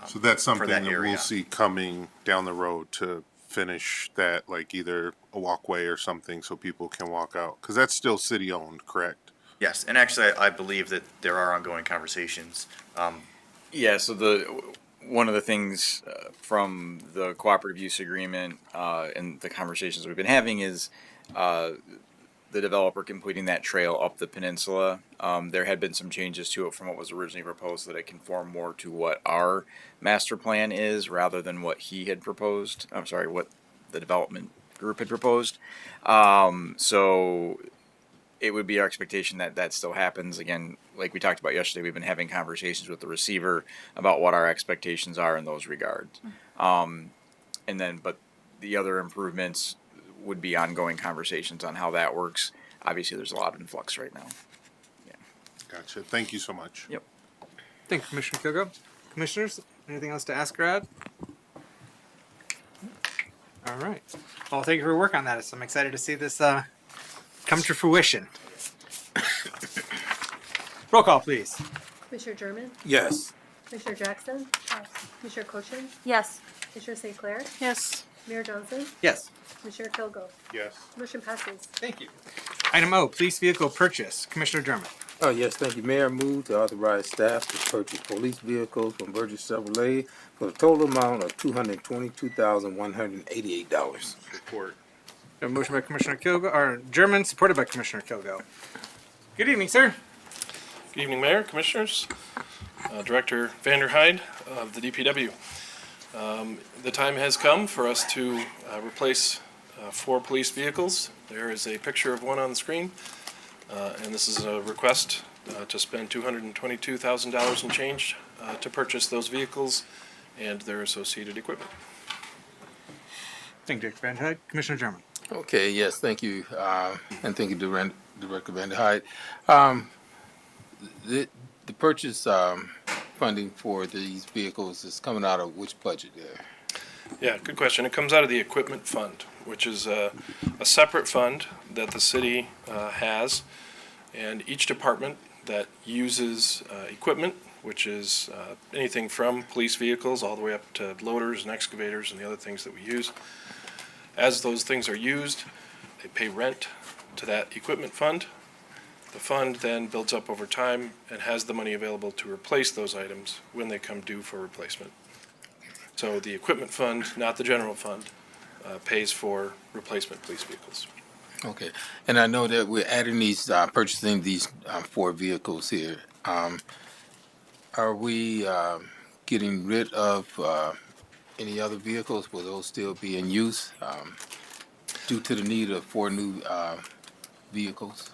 So that's something that area. we'll see coming down the road to finish that, like either a walkway or something so people can walk out, because that's still city owned, correct? Yes, and actually, I believe that there are ongoing conversations. Yeah, so one of the things from the cooperative use agreement and the conversations we've been having is the developer completing that trail up the peninsula. There had been some changes to it from what was originally proposed so that it conform more to what our master plan is rather than what he had proposed. I'm sorry, what the development group had proposed. So it would be our expectation that that still happens. Again, like we talked about yesterday, we've been having conversations with the receiver about what our expectations are in those regards. But the other improvements would be ongoing conversations on how that works. Obviously, there's a lot of influx right now. Yeah. Gotcha. Thank you so much. Yep. Thank you, Commissioner Kilgo. Commissioners, anything else to ask Rad? All right. Well, thank you for your work on that. So I'm excited to see this come to fruition. Roll call, please. Commissioner German? Yes. Commissioner Jackson? Yes. Commissioner Cochin? Yes. Commissioner St. Clair? Yes. Mayor Johnson? Yes. Commissioner Kilgo? Yes. Motion passes. Thank you. Item O, police vehicle purchase. Commissioner German. Oh, yes, thank you. Mayor, move to authorize staff to purchase police vehicles from Burgess Chevrolet for a total amount of $222,188. Support. A motion by Commissioner Kilgo, or German, supported by Commissioner Kilgo. Good evening, sir. Good evening, Mayor, Commissioners, Director Vanderhyde of the DPW. The time has come for us to replace 4 police vehicles. There is a picture of one on the screen, and this is a request to spend $222,000 and change to purchase those vehicles and their associated equipment. Thank you, Director Van Hyde. Commissioner German. Okay, yes, thank you, and thank you, Director Van der Hyde. The purchase funding for these vehicles is coming out of which budget there? Yeah, good question. It comes out of the equipment fund, which is a separate fund that the city has, and each department that uses equipment, which is anything from police vehicles all the way up to loaders and excavators and the other things that we use. As those things are used, they pay rent to that equipment fund. The fund then builds up over time and has the money available to replace those items when they come due for replacement. So the equipment fund, not the general fund, pays for replacement police vehicles. Okay, and I know that we're adding these, purchasing these 4 vehicles here. Are we getting rid of any other vehicles? Will those still be in use due to the need of 4 new vehicles?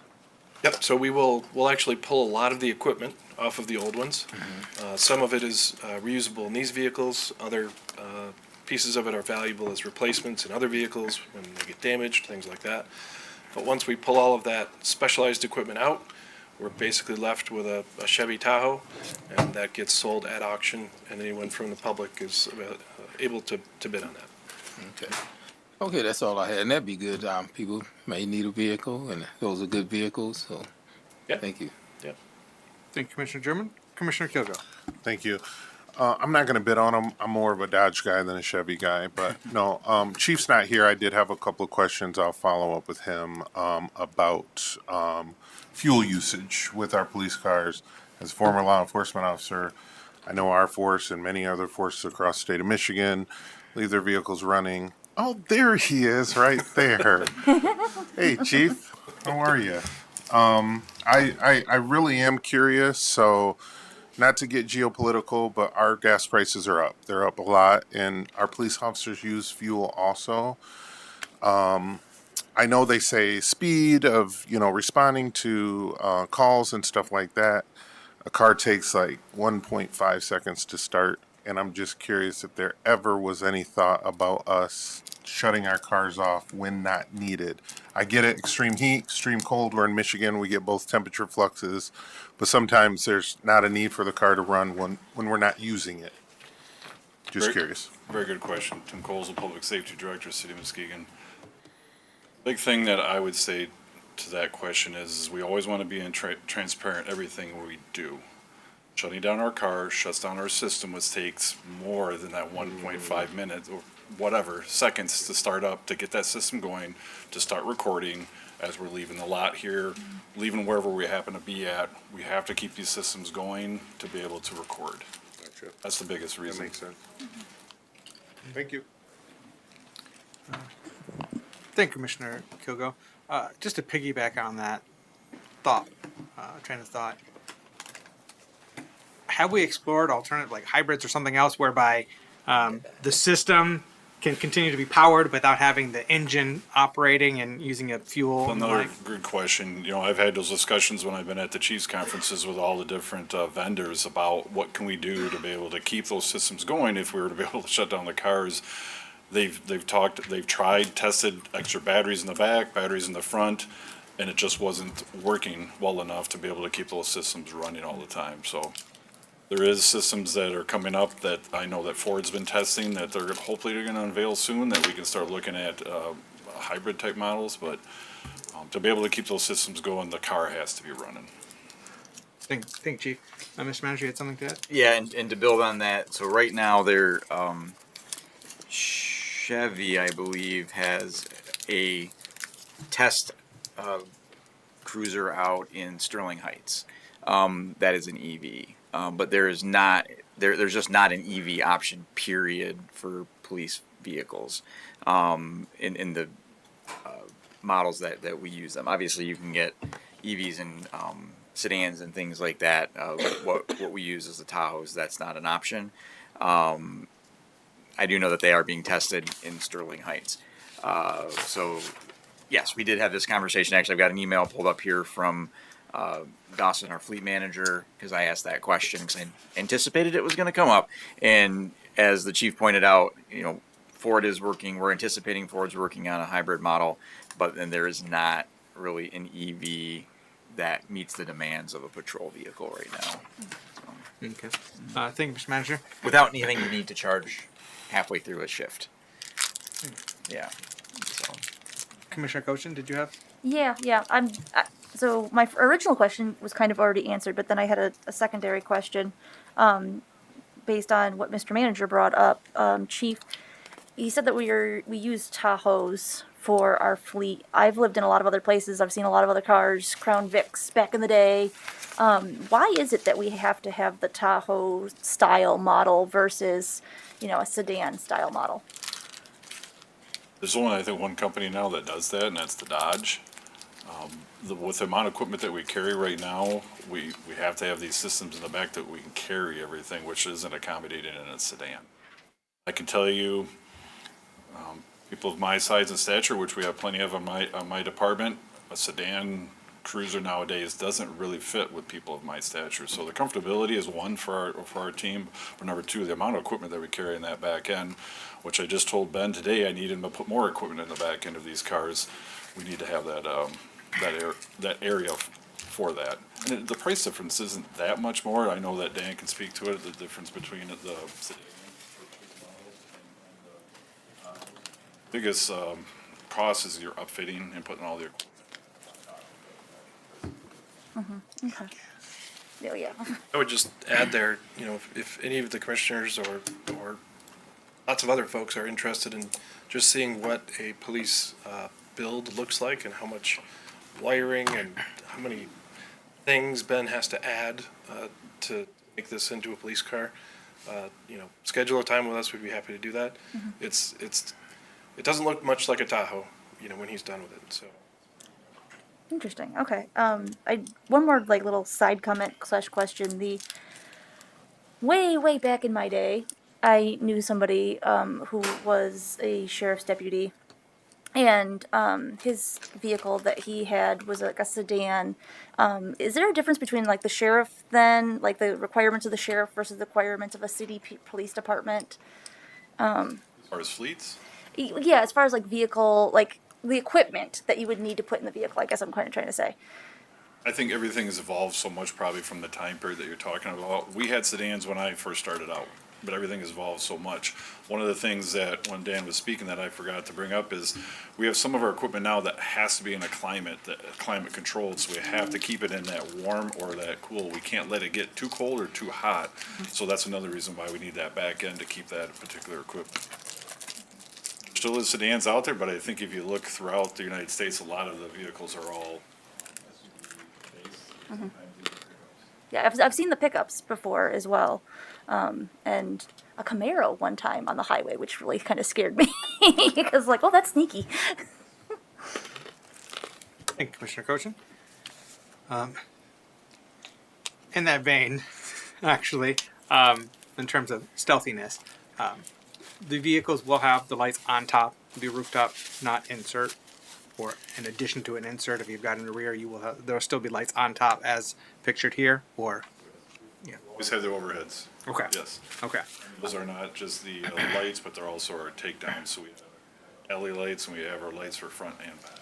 Yep, so we'll actually pull a lot of the equipment off of the old ones. Some of it is reusable in these vehicles. Other pieces of it are valuable as replacements in other vehicles when they get damaged, things like that. But once we pull all of that specialized equipment out, we're basically left with a Chevy Tahoe, and that gets sold at auction, and anyone from the public is able to bid on that. Okay. Okay, that's all I had, and that'd be good. People may need a vehicle, and those are good vehicles, so Yeah. thank you. Yeah. Thank you, Commissioner German. Commissioner Kilgo. Thank you. I'm not going to bid on them. I'm more of a Dodge guy than a Chevy guy, but no, Chief's not here. I did have a couple of questions. I'll follow up with him about fuel usage with our police cars. As a former law enforcement officer, I know our force and many other forces across the state of Michigan leave their vehicles running. Oh, there he is, right there. Hey, Chief, how are you? I really am curious, so not to get geopolitical, but our gas prices are up. They're up a lot, and our police officers use fuel also. I know they say speed of, responding to calls and stuff like that. A car takes like 1.5 seconds to start, and I'm just curious if there ever was any thought about us shutting our cars off when not needed. I get it, extreme heat, extreme cold. We're in Michigan, we get both temperature fluxes, but sometimes there's not a need for the car to run when we're not using it. Just curious. Very good question. Tim Coles, the Public Safety Director, City of Muskegon. Big thing that I would say to that question is we always want to be transparent everything we do. Shutting down our car shuts down our system, which takes more than that 1.5 minutes or whatever seconds to start up, to get that system going, to start recording as we're leaving the lot here, leaving wherever we happen to be at. We have to keep these systems going to be able to record. Gotcha. That's the biggest reason. That makes sense. Thank you. Thank you, Commissioner Kilgo. Just to piggyback on that train of thought, have we explored alternative like hybrids or something else whereby the system can continue to be powered without having the engine operating and using a fuel? Another good question. I've had those discussions when I've been at the Chiefs conferences with all the different vendors about what can we do to be able to keep those systems going if we were to be able to shut down the cars. They've tried, tested extra batteries in the back, batteries in the front, and it just wasn't working well enough to be able to keep those systems running all the time. So there is systems that are coming up that I know that Ford's been testing that hopefully they're going to unveil soon, that we can start looking at hybrid type models. But to be able to keep those systems going, the car has to be running. Thank you, Chief. Mr. Manager, you had something to add? Yeah, and to build on that, so right now they're Chevy, I believe, has a test cruiser out in Sterling Heights. That is an EV. But there's just not an EV option, period, for police vehicles in the models that we use them. Obviously, you can get EVs in sedans and things like that. What we use is the Tahoes. That's not an option. I do know that they are being tested in Sterling Heights. So, yes, we did have this conversation. Actually, I've got an email pulled up here from Dawson, our fleet manager, because I asked that question because I anticipated it was going to come up. And as the chief pointed out, Ford is working. We're anticipating Ford's working on a hybrid model, but then there is not really an EV that meets the demands of a patrol vehicle right now. Okay. Thank you, Mr. Manager. Without anything you need to charge halfway through a shift. Yeah. So. Commissioner Cochin, did you have? Yeah. So my original question was kind of already answered, but then I had a secondary question based on what Mr. Manager brought up. Chief, he said that we use Tahoes for our fleet. I've lived in a lot of other places. I've seen a lot of other cars, Crown Vics back in the day. Why is it that we have to have the Tahoe style model versus, a sedan style model? There's only, I think, one company now that does that, and that's the Dodge. With the amount of equipment that we carry right now, we have to have these systems in the back that we can carry everything, which isn't accommodated in a sedan. I can tell you, people of my size and stature, which we have plenty of on my department, a sedan cruiser nowadays doesn't really fit with people of my stature. So the comfortability is one for our team, but number two, the amount of equipment that we carry in that back end, which I just told Ben today I need him to put more equipment in the back end of these cars. we need to have that area for that. And the price difference isn't that much more. I know that Dan can speak to it, the difference between the biggest cost is your upfitting and putting all the Okay. Oh, yeah. I would just add there, you know, if any of the commissioners or lots of other folks are interested in just seeing what a police build looks like and how much wiring and how many things Ben has to add to make this into a police car, you know, schedule a time with us, we'd be happy to do that. It doesn't look much like a Tahoe, you know, when he's done with it, so. Interesting. Okay. One more like little side comment / question. The way back in my day, I knew somebody who was a sheriff's deputy, and his vehicle that he had was like a sedan. Is there a difference between like the sheriff then, like the requirements of the sheriff versus the requirements of a city police department? As far as fleets? Yeah, as far as like vehicle, like the equipment that you would need to put in the vehicle, I guess I'm kind of trying to say. I think everything has evolved so much probably from the time period that you're talking about. We had sedans when I first started out, but everything has evolved so much. One of the things that when Dan was speaking that I forgot to bring up is we have some of our equipment now that has to be in a climate controlled, so we have to keep it in that warm or that cool. We can't let it get too cold or too hot. So that's another reason why we need that back end to keep that particular equipment. Still is sedans out there, but I think if you look throughout the United States, a lot of the vehicles are all. Yeah, I've seen the pickups before as well, and a Camaro one time on the highway, which really kind of scared me because like, oh, that's sneaky. Thank you, Commissioner Cochin. In that vein, actually, in terms of stealthiness, the vehicles will have the lights on top, the rooftop, not insert, or in addition to an insert. If you've got in the rear, you will have, there'll still be lights on top as pictured here, or yeah. Always have their overheads. Okay. Yes. Okay. Those are not just the lights, but they're also our takedowns. So we have LED lights and we have our lights for front and back.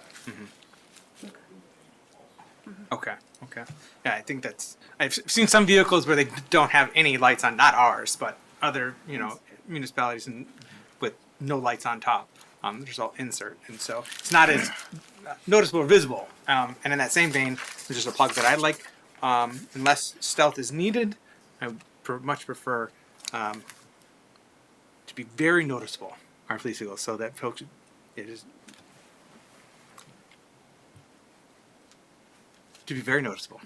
Okay. Okay. Yeah, I think that's. I've seen some vehicles where they don't have any lights on, not ours, but other, municipalities with no lights on top. There's all insert, and so it's not as noticeable or visible. And in that same vein, there's just a plug that I like. Unless stealth is needed, I would much prefer to be very noticeable, our police vehicles, so that folks, it is to be very noticeable.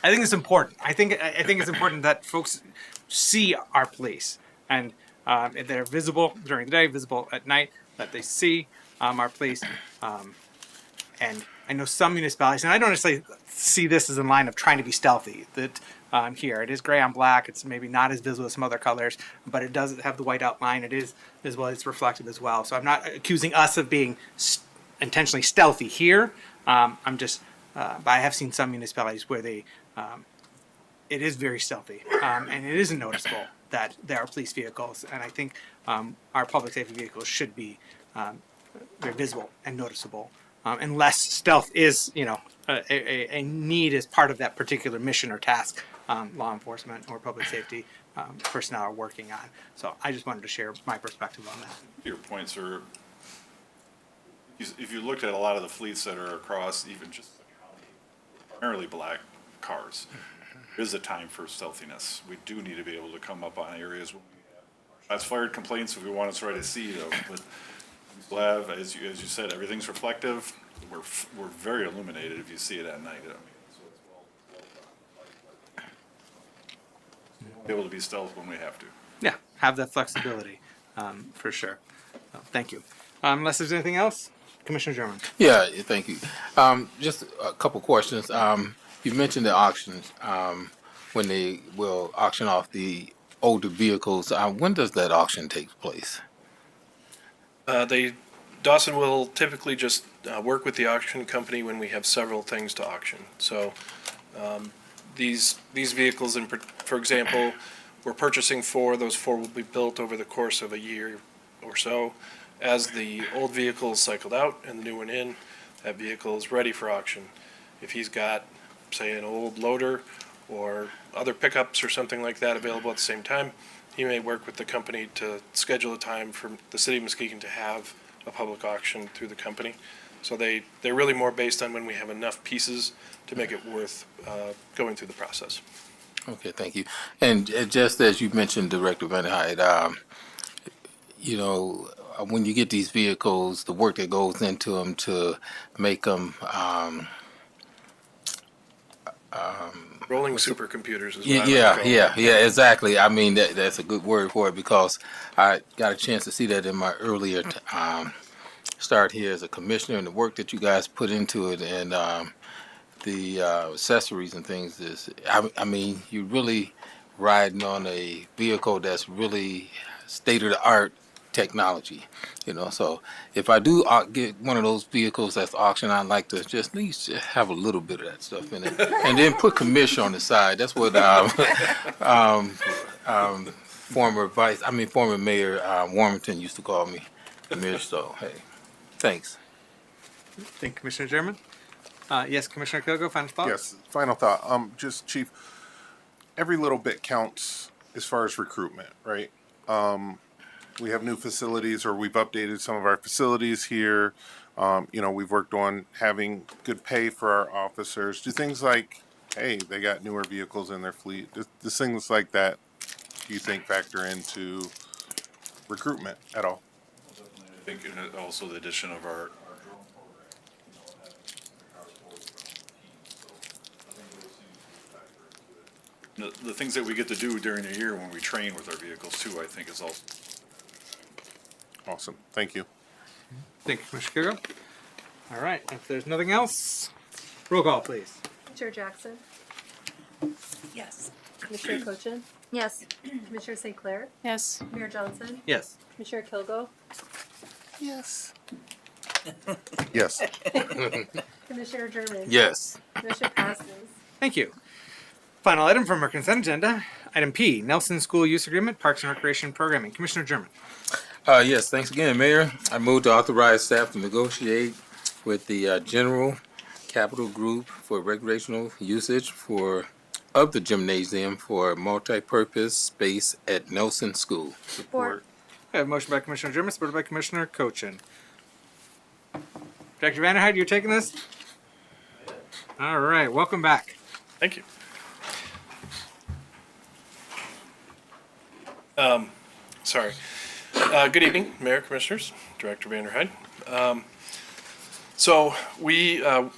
I think it's important. I think it's important that folks see our police and they're visible during the day, visible at night, that they see our police. And I know some municipalities, and I don't necessarily see this as in line of trying to be stealthy. That here it is gray on black. It's maybe not as visible as some other colors, but it does have the white outline. It is visible. It's reflective as well. So I'm not accusing us of being intentionally stealthy here. I'm just, but I have seen some municipalities where they, it is very stealthy, and it isn't noticeable that there are police vehicles. And I think our public safety vehicles should be very visible and noticeable. Unless stealth is, a need as part of that particular mission or task, law enforcement or public safety personnel are working on. So I just wanted to share my perspective on that. Your points are, if you looked at a lot of the fleets that are across even just primarily black cars, there is a time for stealthiness. We do need to be able to come up on areas when we have shots fired complaints if we want to try to see them. But we'll have, as you said, everything's reflective. We're very illuminated if you see it at night. So it's be able to be stealth when we have to. Yeah, have that flexibility, for sure. So, thank you. Unless there's anything else, Commissioner German. Yeah, thank you. Just a couple questions. You mentioned the auctions, when they will auction off the older vehicles. When does that auction take place? Dawson will typically just work with the auction company when we have several things to auction. So these vehicles, for example, we're purchasing 4. Those 4 will be built over the course of a year or so. As the old vehicles cycled out and the new one in, that vehicle is ready for auction. If he's got, say, an old loader or other pickups or something like that available at the same time, he may work with the company to schedule a time for the city of Muskegon to have a public auction through the company. So they're really more based on when we have enough pieces to make it worth going through the process. Okay, thank you. And just as you mentioned, Director Van Hyde, you know, when you get these vehicles, the work that goes into them to make them, Rolling supercomputers is what yeah, exactly. I mean, that's a good word for it because I got a chance to see that in my earlier start here as a commissioner, and the work that you guys put into it, and the accessories and things is, I mean, you're really riding on a vehicle that's really state of the art technology, you know. So if I do get one of those vehicles that's auctioned, I'd like to just at least have a little bit of that stuff in it, and then put commission on the side. That's what former Mayor Warmington used to call me, commissioner. So hey, thanks. Thank you, Commissioner German. Yes, Commissioner Kilgo, final thoughts? Yes, final thought. Just Chief, every little bit counts as far as recruitment, right? We have new facilities, or we've updated some of our facilities here. You know, we've worked on having good pay for our officers. Do things like, hey, they got newer vehicles in their fleet. Does things like that, do you think, factor into recruitment at all? I think also the addition of our the things that we get to do during the year when we train with our vehicles too, I think is also. Awesome. Thank you. Thank you, Commissioner Kilgo. All right, if there's nothing else, roll call, please. Chair Jackson, Yes. Commissioner Cochin, Yes. Commissioner St. Clair, Yes. Mayor Johnson, Yes. Commissioner Kilgo, Yes. Yes. Commissioner German. Yes. Motion passes. Thank you. Final item from our consent agenda, item P, Nelson School Use Agreement, Parks and Recreation Programming. Commissioner German. Yes, thanks again, Mayor. I move to authorize staff to negotiate with the General Capital Group for recreational usage of the gymnasium for multi-purpose space at Nelson School. Support. I have a motion by Commissioner German, supported by Commissioner Cochin. Director Vanderhyde, you're taking this? All right, welcome back. Thank you. Sorry. Good evening, Mayor, Commissioners, Director Vanderhyde. So I'd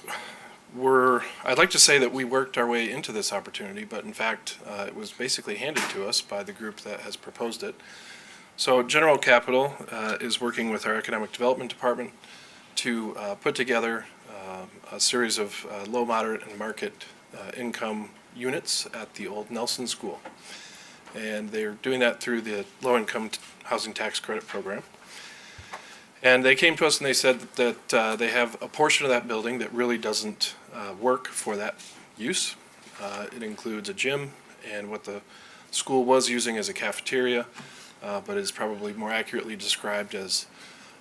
like to say that we worked our way into this opportunity, but in fact, it was basically handed to us by the group that has proposed it. So General Capital is working with our Economic Development Department to put together a series of low, moderate, and market income units at the old Nelson School. And they're doing that through the low-income housing tax credit program. And they came to us and they said that they have a portion of that building that really doesn't work for that use. It includes a gym and what the school was using as a cafeteria, but is probably more accurately described as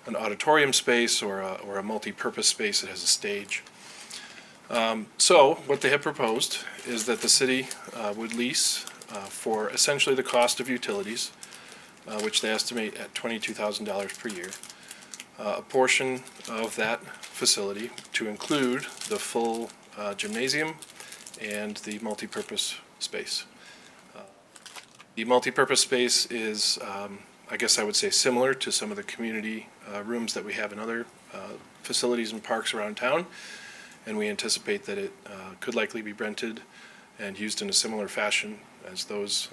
an auditorium space or a multi-purpose space that has a stage. So what they have proposed is that the city would lease for essentially the cost of utilities, which they estimate at $22,000 per year, a portion of that facility to include the full gymnasium and the multipurpose space. The multipurpose space is, I guess I would say, similar to some of the community rooms that we have in other facilities and parks around town, and we anticipate that it could likely be rented and used in a similar fashion as those,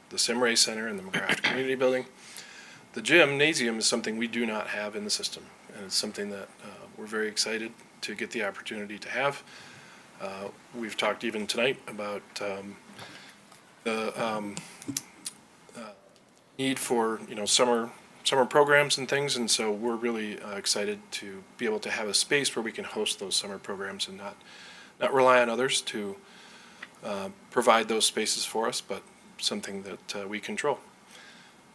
the Simray Center and the McGrath Community Building. The gymnasium is something we do not have in the system, and it's something that we're very excited to get the opportunity to have. We've talked even tonight about the need for summer programs and things, and so we're really excited to be able to have a space where we can host those summer programs and not rely on others to provide those spaces for us, but something that we control.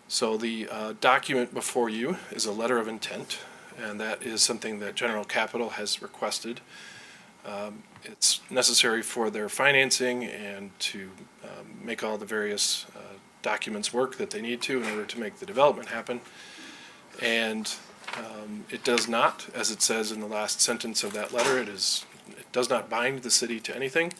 So the document before you is a letter of intent. and that is something that General Capital has requested. It's necessary for their financing and to make all the various documents work that they need to in order to make the development happen. And it does not, as it says in the last sentence of that letter, it does not bind the city to anything.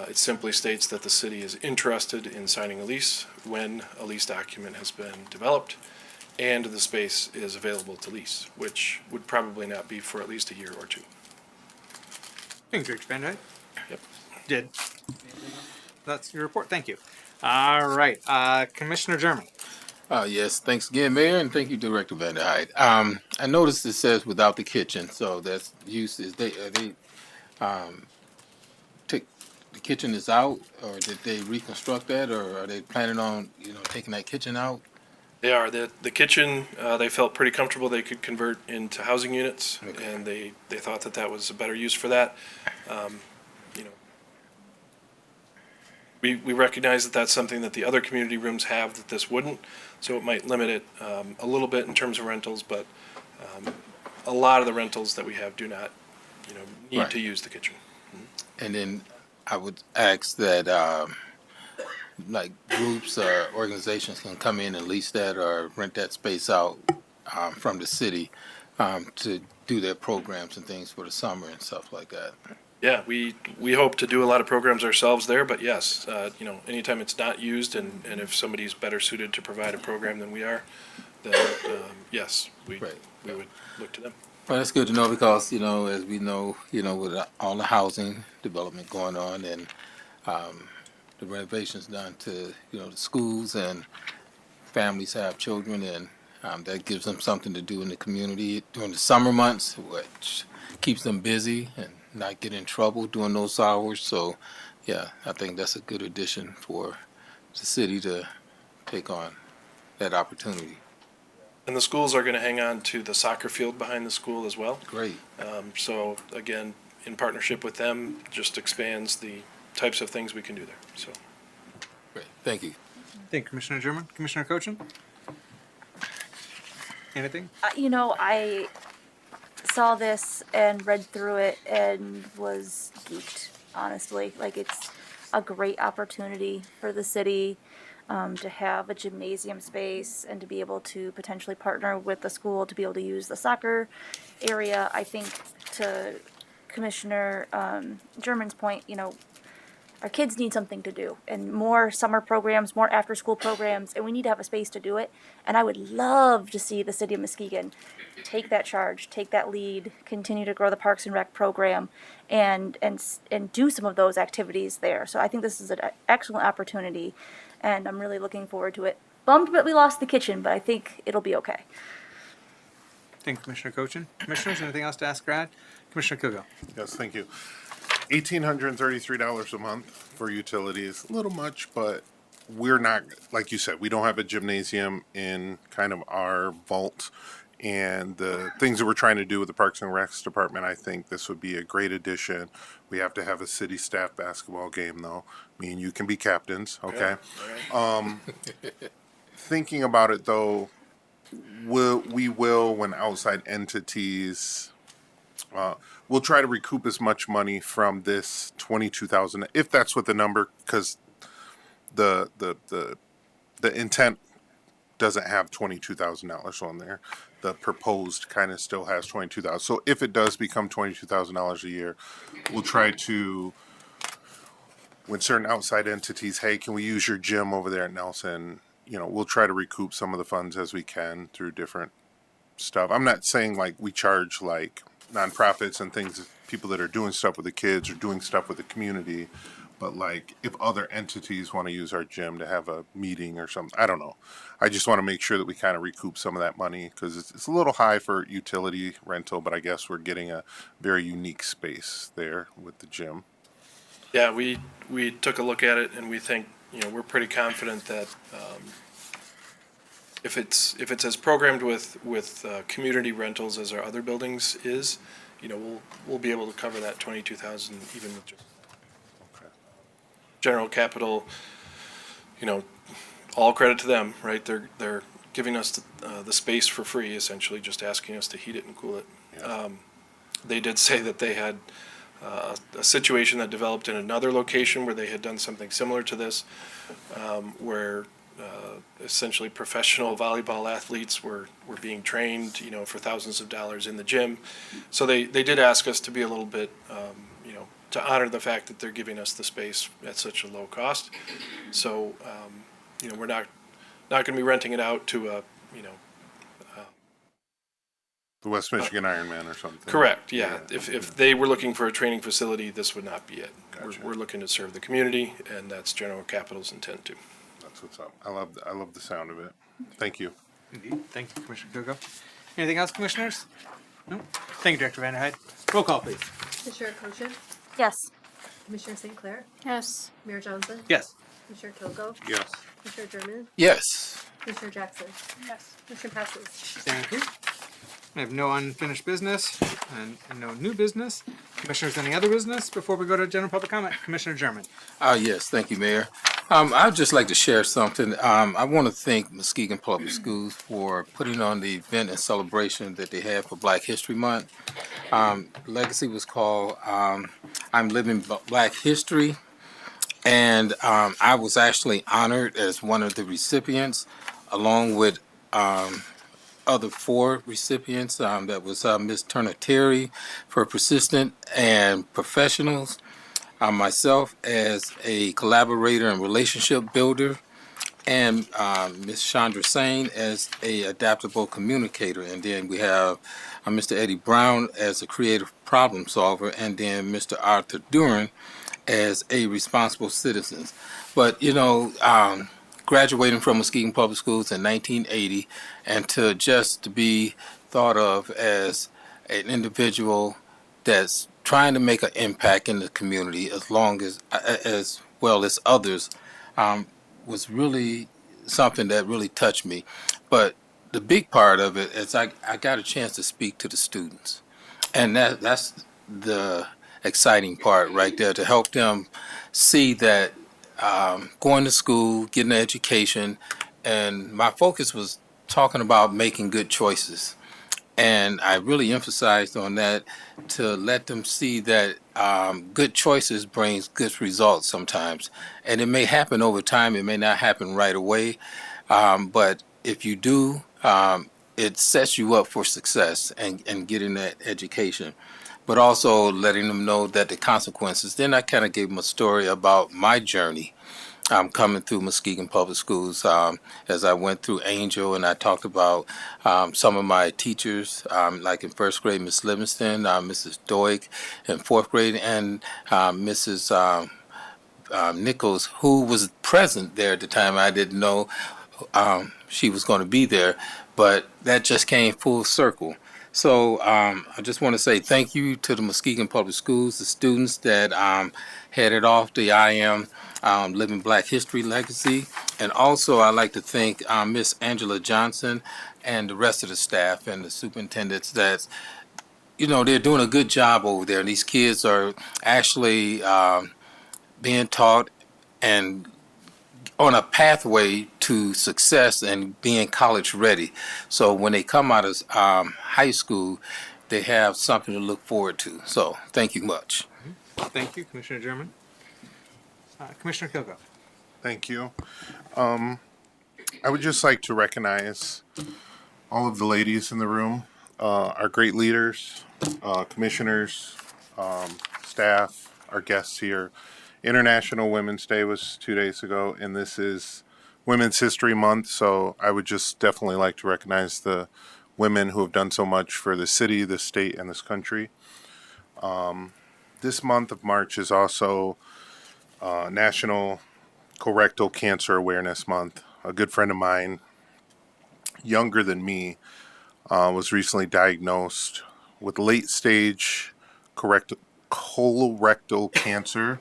It simply states that the city is interested in signing a lease when a lease document has been developed and the space is available to lease, which would probably not be for at least a year or two. Thanks, Director Van Dyke. Yep. Did. That's your report. Thank you. All right. Commissioner German. Yes, thanks again, Mayor, and thank you, Director Van der Heide. I noticed it says without the kitchen, so that's use is take the kitchen is out, or did they reconstruct that, or are they planning on taking that kitchen out? They are. The kitchen, they felt pretty comfortable they could convert into housing units, and they thought that that was a better use for that. We recognize that that's something that the other community rooms have that this wouldn't, so it might limit it a little bit in terms of rentals, but a lot of the rentals that we have do not, need to use the kitchen. And then I would ask that like groups or organizations can come in and lease that or rent that space out from the city to do their programs and things for the summer and stuff like that. Yeah, we hope to do a lot of programs ourselves there, but yes, anytime it's not used and if somebody's better suited to provide a program than we are, then yes, we would look to them. Well, that's good to know because, as we know, with all the housing development going on and the renovations done to, the schools and families have children and that gives them something to do in the community during the summer months, which keeps them busy and not get in trouble during those hours. So, yeah, I think that's a good addition for the city to take on that opportunity. And the schools are going to hang on to the soccer field behind the school as well. Great. So again, in partnership with them, just expands the types of things we can do there. So. Great. Thank you. Thank you, Commissioner German. Commissioner Cochin? Anything? I saw this and read through it and was geeked, honestly. Like, it's a great opportunity for the city to have a gymnasium space and to be able to potentially partner with the school to be able to use the soccer area. I think, to Commissioner German's point, our kids need something to do and more summer programs, more after school programs, and we need to have a space to do it. And I would love to see the city of Muskegon take that charge, take that lead, continue to grow the Parks and Rec program and do some of those activities there. So I think this is an excellent opportunity and I'm really looking forward to it. Bummed that we lost the kitchen, but I think it'll be okay. Thank you, Commissioner Cochin. Commissioners, anything else to ask Brad? Commissioner Kugo. Yes, thank you. $1,833 a month for utilities, a little much, but we're not, like you said, we don't have a gymnasium in kind of our vault. And the things that we're trying to do with the Parks and Recs department, I think this would be a great addition. We have to have a city staff basketball game, though. Me and you can be captains, okay? Thinking about it, though, we will, when outside entities, we'll try to recoup as much money from this $22,000, if that's what the number, because the intent doesn't have $22,000 on there. The proposed kind of still has $22,000. So if it does become $22,000 a year, we'll try to, when certain outside entities, hey, can we use your gym over there at Nelson? We'll try to recoup some of the funds as we can through different stuff. I'm not saying like we charge like nonprofits and things, people that are doing stuff with the kids or doing stuff with the community, but like if other entities want to use our gym to have a meeting or something, I don't know. I just want to make sure that we kind of recoup some of that money because it's a little high for utility rental, but I guess we're getting a very unique space there with the gym. Yeah, we took a look at it and we think, we're pretty confident that if it's as programmed with community rentals as our other buildings is, we'll be able to cover that 22,000 even with just General Capital. All credit to them, right? They're giving us the space for free, essentially just asking us to heat it and cool it. They did say that they had a situation that developed in another location where they had done something similar to this, where essentially professional volleyball athletes were being trained, for thousands of dollars in the gym. So they did ask us to be a little bit, to honor the fact that they're giving us the space at such a low cost. So, we're not going to be renting it out to a, The West Michigan Ironman or something. correct, yeah. If they were looking for a training facility, this would not be it. Gotcha. We're looking to serve the community, and that's General Capital's intent too. That's what's up. I love the sound of it. Thank you. Indeed. Thank you, Commissioner Kogo. Anything else, commissioners? No? Thank you, Director Vanderhyde. Roll call, please. Commissioner Cochin, Yes. Commissioner St. Clair, Yes. Mayor Johnson, Yes. Commissioner Kilgo, Yes. Commissioner German, Yes. Commissioner Jackson. Yes. Motion passes. Thank you. I have no unfinished business and no new business. Commissioners, any other business before we go to general public comment? Commissioner German. Yes, thank you, Mayor. I'd just like to share something. I want to thank Muskegon Public Schools for putting on the event and celebration that they had for Black History Month. Legacy was called I'm Living Black History, and I was actually honored as one of the recipients, along with other 4 recipients. That was Ms. Turner Terry for Persistent and Professionals, myself as a collaborator and relationship builder, and Ms. Chandra Sain as a adaptable communicator. And then we have Mr. Eddie Brown as a creative problem solver, and then Mr. Arthur Duran as a responsible citizen. But graduating from Muskegon Public Schools in 1980, and to be thought of as an individual that's trying to make an impact in the community as well as others, was really something that really touched me. But the big part of it is I got a chance to speak to the students, and that's the exciting part right there, to help them see that going to school, getting an education, and my focus was talking about making good choices. And I really emphasized on that to let them see that good choices brings good results sometimes. And it may happen over time, it may not happen right away, but if you do, it sets you up for success and getting that education. But also letting them know that the consequences. Then I kind of gave them a story about my journey coming through Muskegon Public Schools, as I went through Angel, and I talked about some of my teachers, like in first grade, Miss Livingston, Mrs. Doig in fourth grade, and Mrs. Nichols, who was present there at the time. I didn't know she was going to be there, but that just came full circle. So I just want to say thank you to the Muskegon Public Schools, the students that headed off the I Am Living Black History Legacy. And also I'd like to thank Miss Angela Johnson and the rest of the staff and the superintendents that, they're doing a good job over there. And these kids are actually being taught and on a pathway to success and being college ready. So when they come out of high school, they have something to look forward to. So thank you much. Thank you, Commissioner German. Commissioner Kilgo. Thank you. I would just like to recognize all of the ladies in the room, our great leaders, commissioners, staff, our guests here. International Women's Day was 2 days ago, and this is Women's History Month, so I would just definitely like to recognize the women who have done so much for the city, the state, and this country. This month of March is also National Colorectal Cancer Awareness Month. A good friend of mine, younger than me, was recently diagnosed with late-stage colorectal cancer.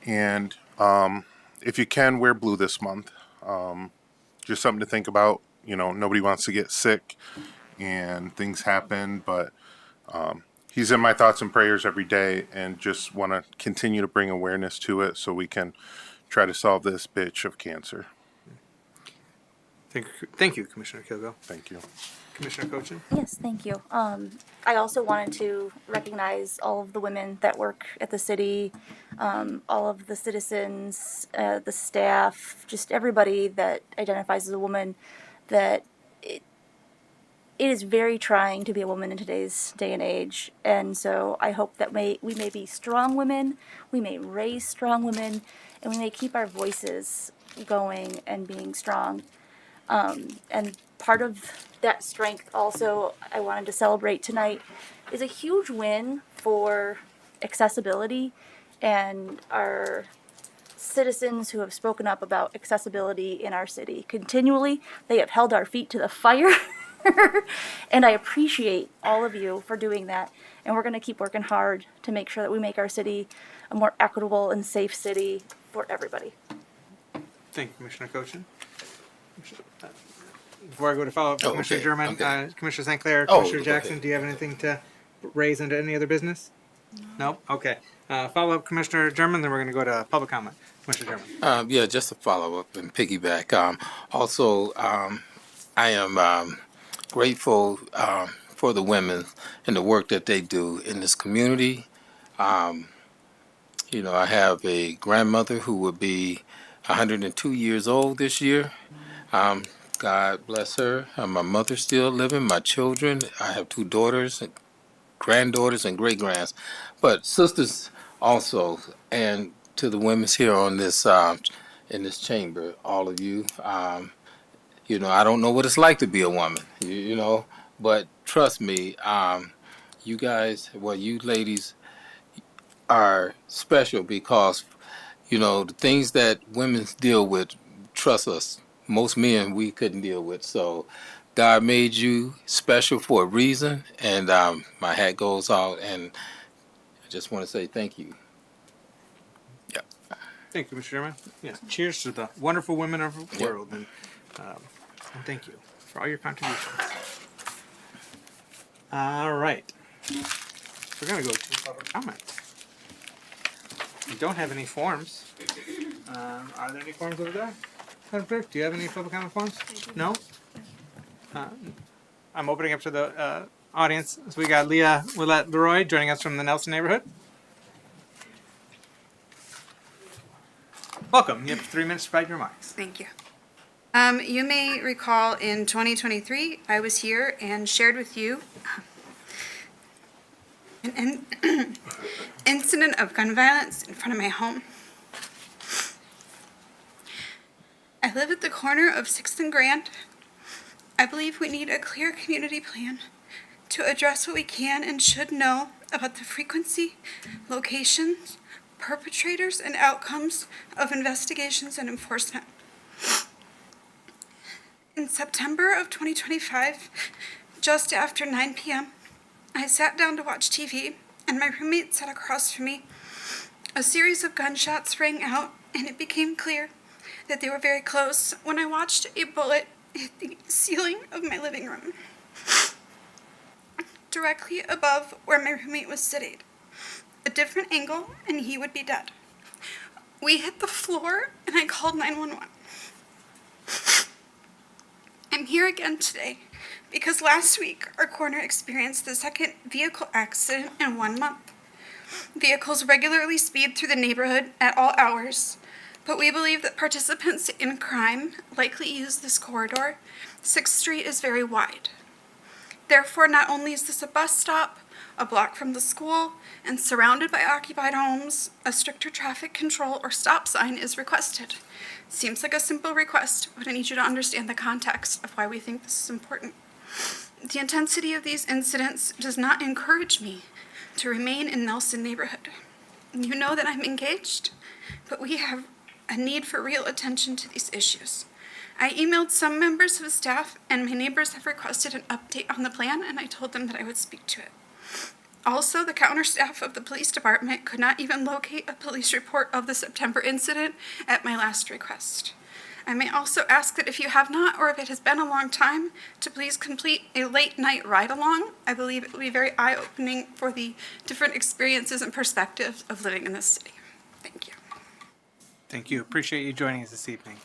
And if you can, wear blue this month. Just something to think about. Nobody wants to get sick and things happen, but he's in my thoughts and prayers every day, and just want to continue to bring awareness to it so we can try to solve this bitch of cancer. Thank you, Commissioner Kilgo. Thank you. Commissioner Cochin? Yes, thank you. I also wanted to recognize all of the women that work at the city, all of the citizens, the staff, just everybody that identifies as a woman, that it is very trying to be a woman in today's day and age. And so I hope that we may be strong women, we may raise strong women, and we may keep our voices going and being strong. And part of that strength also I wanted to celebrate tonight is a huge win for accessibility and our citizens who have spoken up about accessibility in our city. Continually, they have held our feet to the fire. And I appreciate all of you for doing that. And we're going to keep working hard to make sure that we make our city a more equitable and safe city for everybody. Thank you, Commissioner Cochin. Before I go to follow up, Commissioner German, Commissioner St. Clair, Commissioner Jackson, do you have anything to raise into any other business? No? Okay. Follow up, Commissioner German, then we're going to go to public comment. Commissioner German. Yeah, just to follow up and piggyback. I am grateful for the women and the work that they do in this community. You know, I have a grandmother who will be 102 years old this year. God bless her. My mother's still living, my children. I have 2 daughters, and granddaughters, and great-grands. But sisters also, and to the women here on this in this chamber, all of you, you know, I don't know what it's like to be a woman, you know, but trust me, you guys, well, you ladies are special because, you know, the things that women deal with, trust us, most men we couldn't deal with. So God made you special for a reason, and my hat goes out, and I just want to say thank you. Yeah. Thank you, Mr. Chairman. Yes. Cheers to the wonderful women of the world, and thank you for all your contributions. All right. We're going to go to public comment. We don't have any forms. Are there any forms over there? Madam Clerk, do you have any public comment forms? No? I'm opening up to the audience. So we got Leah Willette-Leroy joining us from the Nelson neighborhood. Welcome. You have 3 minutes to provide your remarks. Thank you. You may recall in 2023, I was here and shared with you an incident of gun violence in front of my home. I live at the corner of 6th and Grand. I believe we need a clear community plan to address what we can and should know about the frequency, locations, perpetrators, and outcomes of investigations and enforcement. In September of 2025, just after 9 p.m., I sat down to watch TV, and my roommate sat across from me. A series of gunshots rang out, and it became clear that they were very close when I watched a bullet hit the ceiling of my living room, directly above where my roommate was sitting. A different angle, and he would be dead. We hit the floor, and I called 911. I'm here again today because last week our corner experienced the second vehicle accident in 1 month. Vehicles regularly speed through the neighborhood at all hours, but we believe that participants in crime likely use this corridor. 6th Street is very wide. Therefore, not only is this a bus stop, a block from the school, and surrounded by occupied homes, a stricter traffic control or stop sign is requested. Seems like a simple request, but I need you to understand the context of why we think this is important. The intensity of these incidents does not encourage me to remain in Nelson neighborhood. You know that I'm engaged, but we have a need for real attention to these issues. I emailed some members of staff, and my neighbors have requested an update on the plan, and I told them that I would speak to it. Also, the counter staff of the police department could not even locate a police report of the September incident at my last request. I may also ask that if you have not, or if it has been a long time, to please complete a late night ride along. I believe it will be very eye-opening for the different experiences and perspectives of living in this city. Thank you. Thank you. Appreciate you joining us this evening.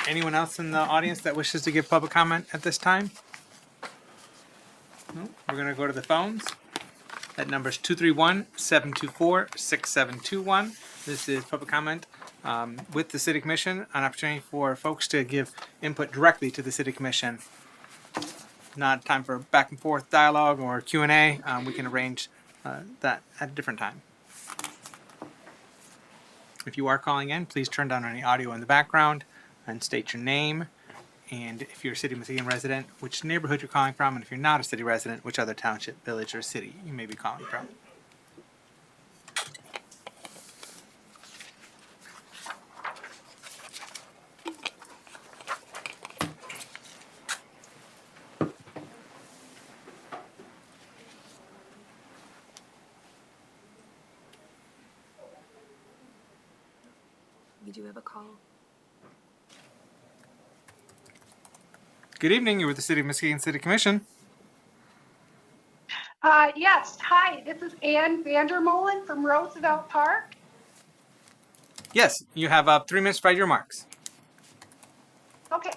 anyone else in the audience that wishes to give public comment at this time? No? We're going to go to the phones. That number is 231-724-6721. This is public comment with the City Commission, an opportunity for folks to give input directly to the City Commission. Not time for back and forth dialogue or Q&A. We can arrange that at a different time. If you are calling in, please turn down any audio in the background and state your name. And if you're a City of Muskegon resident, which neighborhood you're calling from, and if you're not a city resident, which other township, village, or city you may be calling from. We do have a call. Good evening. You're with the City of Muskegon City Commission. Yes, hi, this is Ann Vandermolen from Roosevelt Park. Yes, you have 3 minutes to write your remarks. Okay,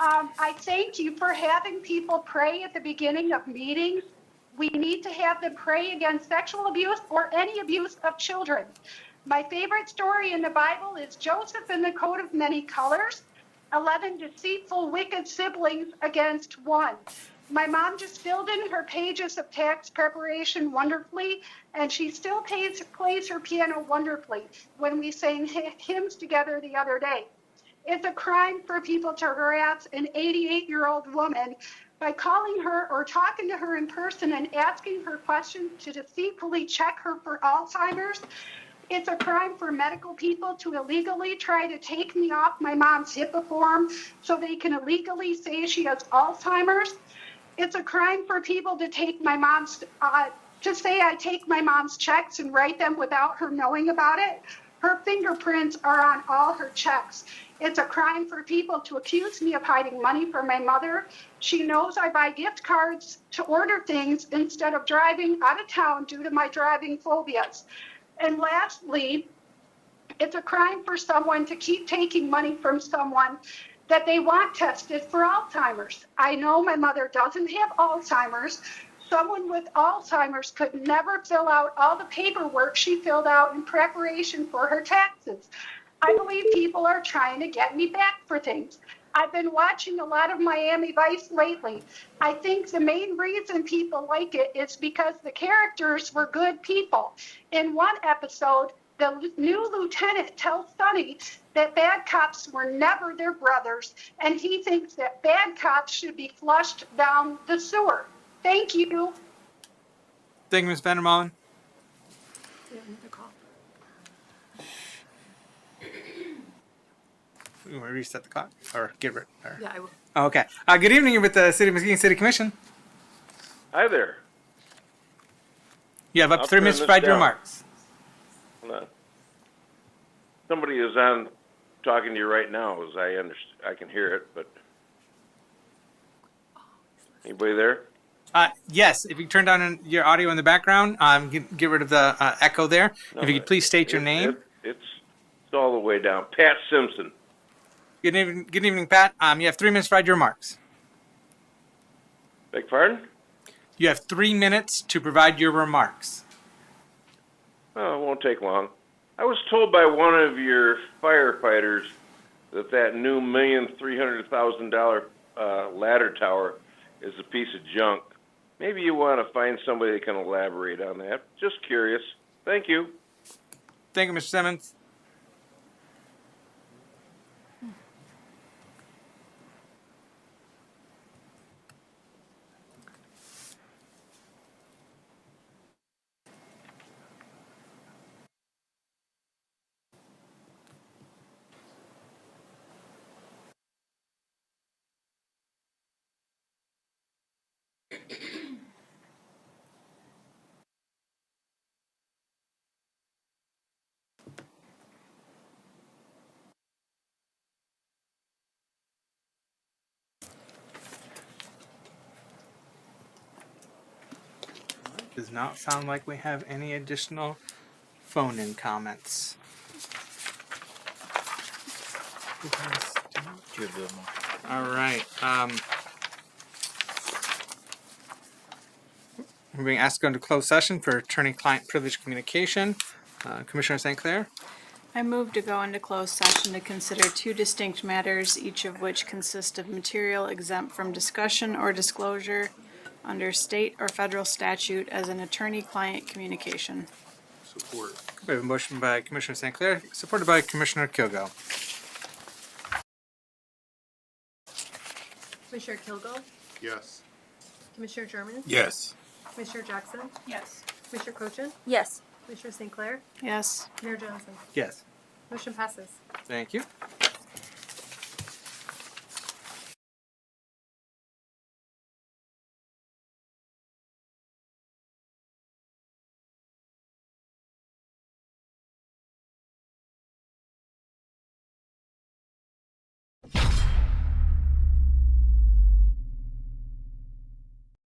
I thank you for having people pray at the beginning of meetings. We need to have them pray against sexual abuse or any abuse of children. My favorite story in the Bible is Joseph and the coat of many colors, 11 deceitful, wicked siblings against one. My mom just filled in her pages of tax preparation wonderfully, and she still plays her piano wonderfully when we sang hymns together the other day. It's a crime for people to harass an 88-year-old woman by calling her or talking to her in person and asking her questions to deceitfully check her for Alzheimer's. It's a crime for medical people to illegally try to take me off my mom's HIPAA form so they can illegally say she has Alzheimer's. It's a crime for people to take my mom's, to say I take my mom's checks and write them without her knowing about it. Her fingerprints are on all her checks. It's a crime for people to accuse me of hiding money from my mother. She knows I buy gift cards to order things instead of driving out of town due to my driving phobias. And lastly, it's a crime for someone to keep taking money from someone that they want tested for Alzheimer's. I know my mother doesn't have Alzheimer's. Someone with Alzheimer's could never fill out all the paperwork she filled out in preparation for her taxes. I believe people are trying to get me back for things. I've been watching a lot of Miami Vice lately. I think the main reason people like it is because the characters were good people. In one episode, the new lieutenant tells Sonny that bad cops were never their brothers, and he thinks that bad cops should be flushed down the sewer. Thank you. Thank you, Ms. Vandermolen. We have another call. You want to reset the clock or get rid? Or... Yeah, I will. Okay. Good evening. You're with the City of Muskegon City Commission. Hi there. You have up to 3 minutes to write your remarks. Hold on. Somebody is on talking to you right now, as I can hear it, but anybody there? Yes, if you turn down your audio in the background, get rid of the echo there. No, if you could please state your name. It's all the way down. Pat Simpson. Good evening, Pat. You have 3 minutes to write your remarks. Beg pardon? You have 3 minutes to provide your remarks. Oh, it won't take long. I was told by one of your firefighters that new $1,300,000 ladder tower is a piece of junk. Maybe you want to find somebody that can elaborate on that. Just curious. Thank you. Thank you, Mr. Simmons. Does not sound like we have any additional phone-in comments. Do you have the motion? All right. We're being asked to go into closed session for attorney-client privilege communication. Commissioner St. Clair? I move to go into closed session to consider two distinct matters, each of which consist of material exempt from discussion or disclosure under state or federal statute as an attorney-client communication. Support. We have a motion by Commissioner St. Clair, supported by Commissioner Kilgo. Commissioner Kilgo, Yes. Commissioner German, Yes. Commissioner Jackson, Yes. Commissioner Cochin, Yes. Commissioner St. Clair, Yes. Mayor Johnson. Yes. Motion passes. Thank you.